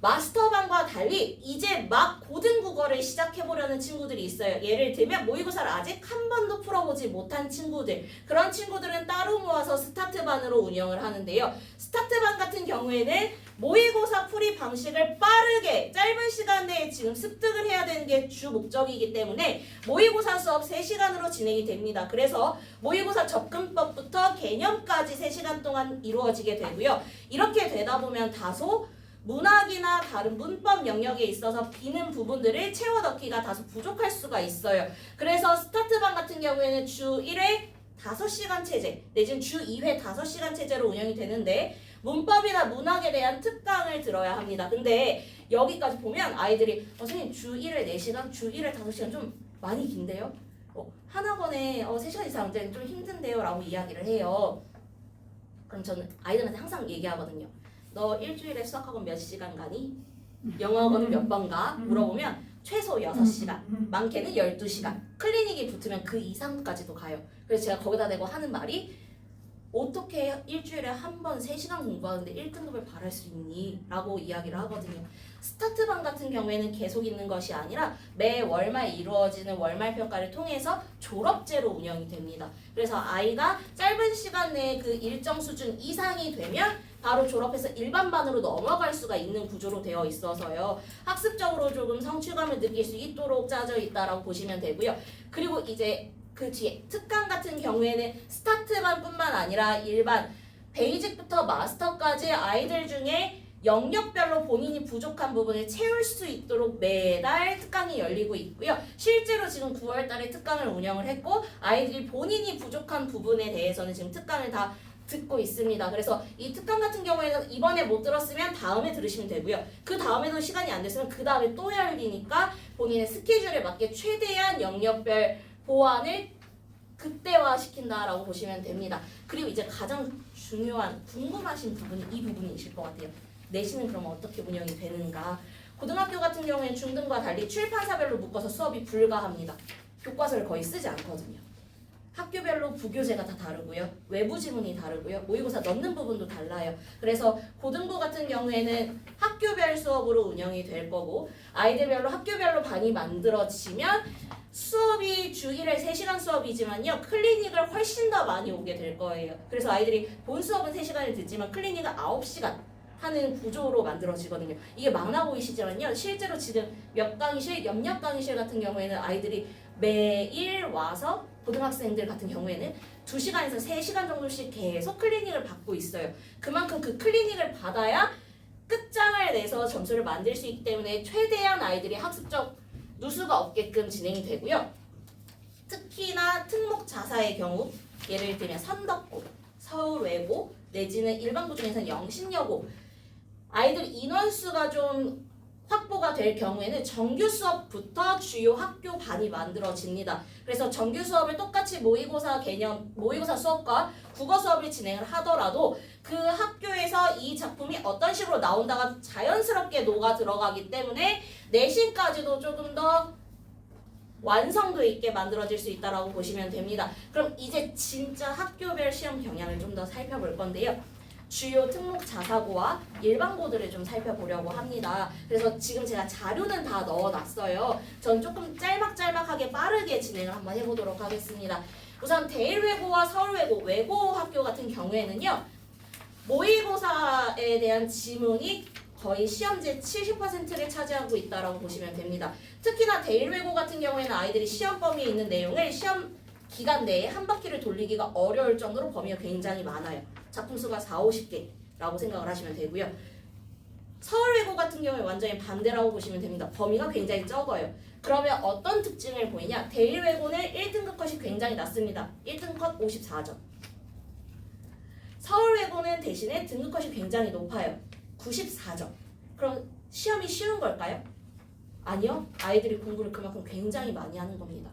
마스터반과 달리 이제 막 고등국어를 시작해보려는 친구들이 있어요. 예를 들면 모의고사를 아직 한 번도 풀어보지 못한 친구들 그런 친구들은 따로 모아서 스타트반으로 운영을 하는데요. 스타트반 같은 경우에는 모의고사 풀이 방식을 빠르게 짧은 시간 내에 지금 습득을 해야 되는 게 주 목적이기 때문에 모의고사 수업 3시간으로 진행이 됩니다. 그래서 모의고사 접근법부터 개념까지 3시간 동안 이루어지게 되고요. 이렇게 되다 보면 다소 문학이나 다른 문법 영역에 있어서 비는 부분들을 채워 넣기가 다소 부족할 수가 있어요. 그래서 스타트반 같은 경우에는 주 1회 5시간 체제 내지는 주 2회 5시간 체제로 운영이 되는데 문법이나 문학에 대한 특강을 들어야 합니다. 근데 여기까지 보면 아이들이 선생님 주 1회 4시간, 주 1회 5시간 좀 많이 긴데요? 한 학원에 3시간 이상 좀 힘든데요? 라고 이야기를 해요. 그럼 저는 아이들한테 항상 얘기하거든요. 너 일주일에 수학학원 몇 시간 가니? 영어학원은 몇 번 가? 물어보면 최소 6시간, 많게는 12시간. 클리닉이 붙으면 그 이상까지도 가요. 그래서 제가 거기다 대고 하는 말이 어떻게 일주일에 한 번 3시간 공부하는데 1등급을 바랄 수 있니? 라고 이야기를 하거든요. 스타트반 같은 경우에는 계속 있는 것이 아니라 매 월말 이루어지는 월말 평가를 통해서 졸업제로 운영이 됩니다. 그래서 아이가 짧은 시간 내에 그 일정 수준 이상이 되면 바로 졸업해서 일반반으로 넘어갈 수가 있는 구조로 되어 있어서요. 학습적으로 조금 성취감을 느낄 수 있도록 짜져 있다라고 보시면 되고요. 그리고 이제 그 뒤에 특강 같은 경우에는 스타트반뿐만 아니라 일반 베이직부터 마스터까지 아이들 중에 영역별로 본인이 부족한 부분을 채울 수 있도록 매달 특강이 열리고 있고요. 실제로 지금 9월 달에 특강을 운영을 했고 아이들이 본인이 부족한 부분에 대해서는 지금 특강을 다 듣고 있습니다. 그래서 이 특강 같은 경우에는 이번에 못 들었으면 다음에 들으시면 되고요. 그 다음에도 시간이 안 됐으면 그 다음에 또 열리니까 본인의 스케줄에 맞게 최대한 영역별 보완을 극대화시킨다라고 보시면 됩니다. 그리고 이제 가장 중요한 궁금하신 부분이 이 부분이실 것 같아요. 내신은 그럼 어떻게 운영이 되는가? 고등학교 같은 경우에는 중등과 달리 출판사별로 묶어서 수업이 불가합니다. 교과서를 거의 쓰지 않거든요. 학교별로 부교재가 다 다르고요. 외부 지문이 다르고요. 모의고사 넣는 부분도 달라요. 그래서 고등부 같은 경우에는 학교별 수업으로 운영이 될 거고 아이들별로 학교별로 반이 만들어지면 수업이 주 1회 3시간 수업이지만요. 클리닉을 훨씬 더 많이 오게 될 거예요. 그래서 아이들이 본 수업은 3시간을 듣지만 클리닉은 9시간 하는 구조로 만들어지거든요. 이게 막나 보이시지만요. 실제로 지금 몇 강의실, 옆옆 강의실 같은 경우에는 아이들이 매일 와서 고등학생들 같은 경우에는 2시간에서 3시간 정도씩 계속 클리닉을 받고 있어요. 그만큼 그 클리닉을 받아야 끝장을 내서 점수를 만들 수 있기 때문에 최대한 아이들이 학습적 누수가 없게끔 진행이 되고요. 특히나 특목 자사의 경우 예를 들면 선덕고, 서울외고 내지는 일반고 중에서는 영신여고 아이들 인원수가 좀 확보가 될 경우에는 정규 수업부터 주요 학교 반이 만들어집니다. 그래서 정규 수업을 똑같이 모의고사 개념, 모의고사 수업과 국어 수업을 진행을 하더라도 그 학교에서 이 작품이 어떤 식으로 나온다가 자연스럽게 녹아 들어가기 때문에 내신까지도 조금 더 완성도 있게 만들어질 수 있다고 보시면 됩니다. 그럼 이제 진짜 학교별 시험 경향을 좀 더 살펴볼 건데요. 주요 특목 자사고와 일반고들을 좀 살펴보려고 합니다. 그래서 지금 제가 자료는 다 넣어놨어요. 전 조금 짤막짤막하게 빠르게 진행을 한번 해보도록 하겠습니다. 우선 대일외고와 서울외고, 외고 학교 같은 경우에는요. 모의고사에 대한 지문이 거의 시험제 70%를 차지하고 있다고 보시면 됩니다. 특히나 대일외고 같은 경우에는 아이들이 시험 범위에 있는 내용을 시험 기간 내에 한 바퀴를 돌리기가 어려울 정도로 범위가 굉장히 많아요. 작품 수가 40~50개라고 생각을 하시면 되고요. 서울외고 같은 경우에 완전히 반대라고 보시면 됩니다. 범위가 굉장히 적어요. 그러면 어떤 특징을 보이냐? 대일외고는 1등급 컷이 굉장히 낮습니다. 1등급 컷 54점. 서울외고는 대신에 등급 컷이 굉장히 높아요. 94점. 그럼 시험이 쉬운 걸까요? 아니요. 아이들이 공부를 그만큼 굉장히 많이 하는 겁니다.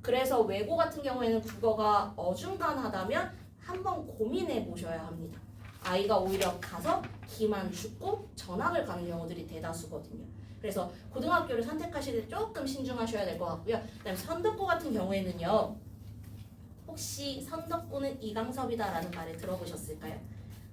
그래서 외고 같은 경우에는 국어가 어중간하다면 한번 고민해 보셔야 합니다. 아이가 오히려 가서 기만 죽고 전학을 가는 경우들이 대다수거든요. 그래서 고등학교를 선택하실 때 조금 신중하셔야 될 것 같고요. 그다음에 선덕고 같은 경우에는요. 혹시 선덕고는 이강섭이다라는 말을 들어보셨을까요?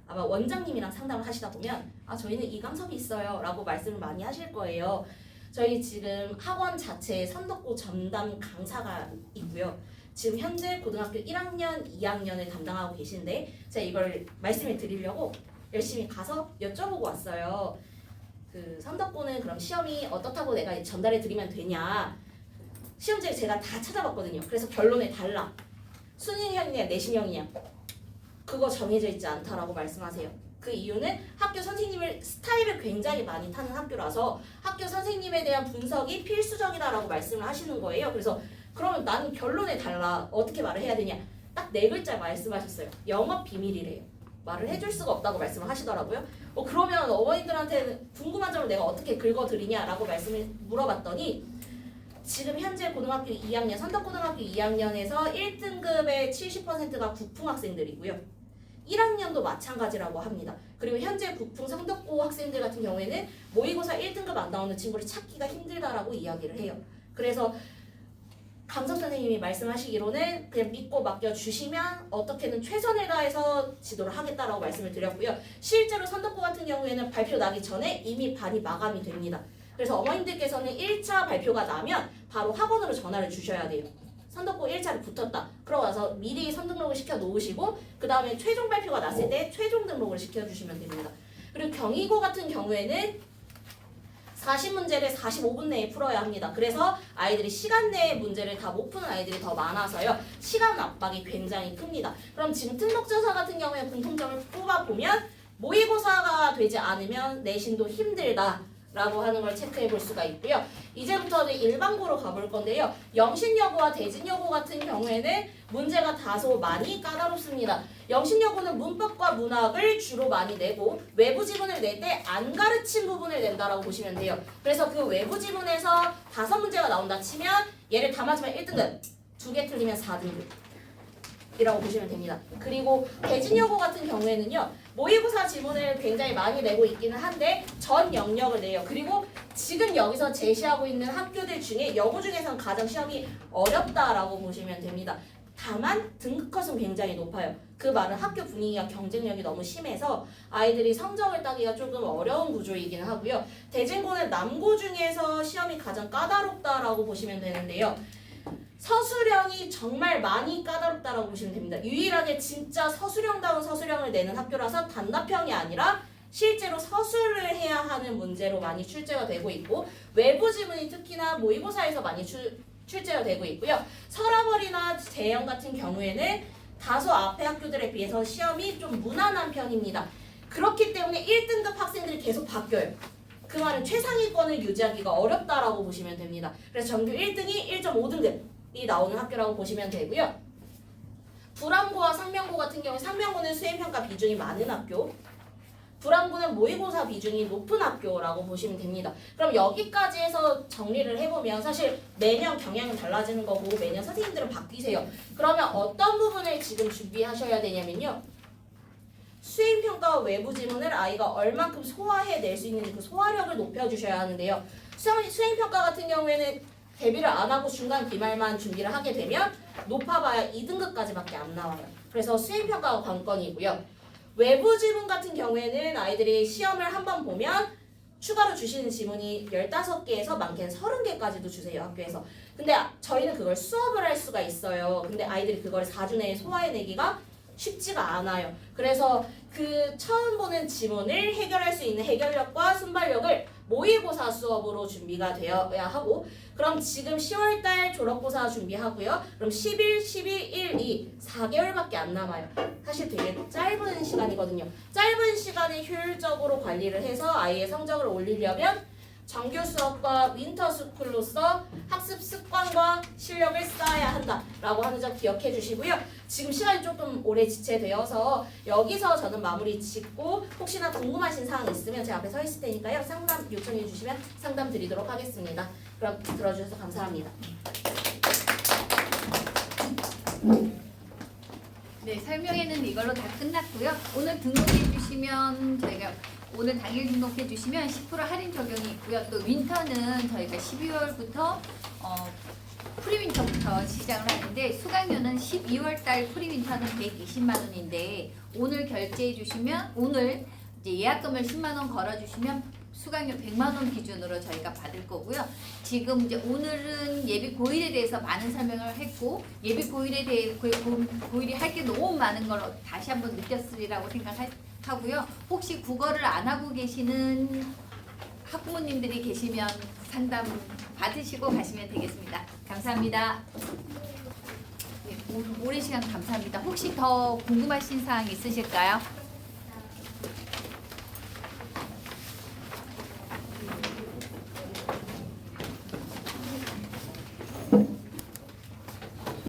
아마 원장님이랑 상담을 하시다 보면 저희는 이강섭이 있어요 라고 말씀을 많이 하실 거예요. 저희 지금 학원 자체에 선덕고 전담 강사가 있고요. 지금 현재 고등학교 1학년, 2학년을 담당하고 계신데 제가 이걸 말씀을 드리려고 열심히 가서 여쭤보고 왔어요. 그 선덕고는 그럼 시험이 어떻다고 내가 전달해 드리면 되냐. 시험지를 제가 다 찾아봤거든요. 그래서 결론에 달라. 수능형이냐 내신형이냐. 그거 정해져 있지 않다라고 말씀하세요. 그 이유는 학교 선생님을 스타일을 굉장히 많이 타는 학교라서 학교 선생님에 대한 분석이 필수적이다라고 말씀을 하시는 거예요. 그래서 그러면 나는 결론에 달라. 어떻게 말을 해야 되냐. 딱 4글자 말씀하셨어요. 영업 비밀이래요. 말을 해줄 수가 없다고 말씀을 하시더라고요. 그러면 어머님들한테는 궁금한 점을 내가 어떻게 긁어드리냐라고 말씀을 물어봤더니 지금 현재 고등학교 2학년, 선덕고등학교 2학년에서 1등급의 70%가 국풍 학생들이고요. 1학년도 마찬가지라고 합니다. 그리고 현재 국풍 선덕고 학생들 같은 경우에는 모의고사 1등급 안 나오는 친구를 찾기가 힘들다라고 이야기를 해요. 그래서 강석 선생님이 말씀하시기로는 그냥 믿고 맡겨주시면 어떻게든 최선을 다해서 지도를 하겠다라고 말씀을 드렸고요. 실제로 선덕고 같은 경우에는 발표 나기 전에 이미 반이 마감이 됩니다. 그래서 어머님들께서는 1차 발표가 나면 바로 학원으로 전화를 주셔야 돼요. 선덕고 1차를 붙었다. 그러고 나서 미리 선등록을 시켜 놓으시고 그 다음에 최종 발표가 났을 때 최종 등록을 시켜주시면 됩니다. 그리고 경희고 같은 경우에는 40문제를 45분 내에 풀어야 합니다. 그래서 아이들이 시간 내에 문제를 다 못 푸는 아이들이 더 많아서요. 시간 압박이 굉장히 큽니다. 그럼 지금 특목저사 같은 경우에 공통점을 뽑아보면 모의고사가 되지 않으면 내신도 힘들다 라고 하는 걸 체크해 볼 수가 있고요. 이제부터는 일반고로 가볼 건데요. 영신여고와 대진여고 같은 경우에는 문제가 다소 많이 까다롭습니다. 영신여고는 문법과 문학을 주로 많이 내고 외부 지문을 낼 때 안 가르친 부분을 낸다라고 보시면 돼요. 그래서 그 외부 지문에서 5문제가 나온다 치면 얘를 다 맞으면 1등급, 2개 틀리면 4등급 이라고 보시면 됩니다. 그리고 대진여고 같은 경우에는요. 모의고사 지문을 굉장히 많이 내고 있기는 한데 전 영역을 내요. 그리고 지금 여기서 제시하고 있는 학교들 중에 여고 중에서는 가장 시험이 어렵다라고 보시면 됩니다. 다만 등급컷은 굉장히 높아요. 그 말은 학교 분위기가 경쟁력이 너무 심해서 아이들이 성적을 따기가 조금 어려운 구조이긴 하고요. 대진고는 남고 중에서 시험이 가장 까다롭다라고 보시면 되는데요. 서술형이 정말 많이 까다롭다라고 보시면 됩니다. 유일하게 진짜 서술형다운 서술형을 내는 학교라서 단답형이 아니라 실제로 서술을 해야 하는 문제로 많이 출제가 되고 있고 외부 지문이 특히나 모의고사에서 많이 출제가 되고 있고요. 서라벌이나 재영 같은 경우에는 다소 앞에 학교들에 비해서 시험이 좀 무난한 편입니다. 그렇기 때문에 1등급 학생들이 계속 바뀌어요. 그 말은 최상위권을 유지하기가 어렵다라고 보시면 됩니다. 그래서 전교 1등이 1.5등급이 나오는 학교라고 보시면 되고요. 불암고와 상명고 같은 경우 상명고는 수행평가 비중이 많은 학교, 불암고는 모의고사 비중이 높은 학교라고 보시면 됩니다. 그럼 여기까지 해서 정리를 해보면 사실 매년 경향은 달라지는 거고 매년 선생님들은 바뀌세요. 그러면 어떤 부분을 지금 준비하셔야 되냐면요. 수행평가와 외부 지문을 아이가 얼만큼 소화해낼 수 있는지 그 소화력을 높여주셔야 하는데요. 수행평가 같은 경우에는 대비를 안 하고 중간 기말만 준비를 하게 되면 높아봐야 2등급까지밖에 안 나와요. 그래서 수행평가가 관건이고요. 외부 지문 같은 경우에는 아이들이 시험을 한번 보면 추가로 주시는 지문이 15개에서 많게는 30개까지도 주세요, 학교에서. 근데 저희는 그걸 수업을 할 수가 있어요. 근데 아이들이 그걸 4주 내에 소화해내기가 쉽지가 않아요. 그래서 그 처음 보는 지문을 해결할 수 있는 해결력과 순발력을 모의고사 수업으로 준비가 되어야 하고, 그럼 지금 10월달 졸업고사 준비하고요. 그럼 11, 12, 1, 2 4개월밖에 안 남아요. 사실 되게 짧은 시간이거든요. 짧은 시간에 효율적으로 관리를 해서 아이의 성적을 올리려면 정규 수업과 윈터 스쿨로서 학습 습관과 실력을 쌓아야 한다라고 하는 점 기억해 주시고요. 지금 시간이 조금 오래 지체되어서 여기서 저는 마무리 짓고 혹시나 궁금하신 사항 있으면 제 앞에 서 있을 테니까요. 상담 요청해 주시면 상담 드리도록 하겠습니다. 그럼 들어주셔서 감사합니다. 네, 설명회는 이걸로 다 끝났고요. 오늘 등록해 주시면 저희가 오늘 당일 등록해 주시면 10% 할인 적용이 있고요. 또 윈터는 저희가 12월부터 프리윈터부터 시작을 하는데 수강료는 12월 달 프리윈터는 120만 원인데 오늘 결제해 주시면 오늘 이제 예약금을 10만 원 걸어 주시면 수강료 100만 원 기준으로 저희가 받을 거고요. 지금 이제 오늘은 예비 고일에 대해서 많은 설명을 했고 예비 고일에 대해 고일이 할 게 너무 많은 걸 다시 한번 느꼈으리라고 생각하고요. 혹시 국어를 안 하고 계시는 학부모님들이 계시면 상담 받으시고 가시면 되겠습니다. 감사합니다. 네, 오랜 시간 감사합니다. 혹시 더 궁금하신 사항 있으실까요?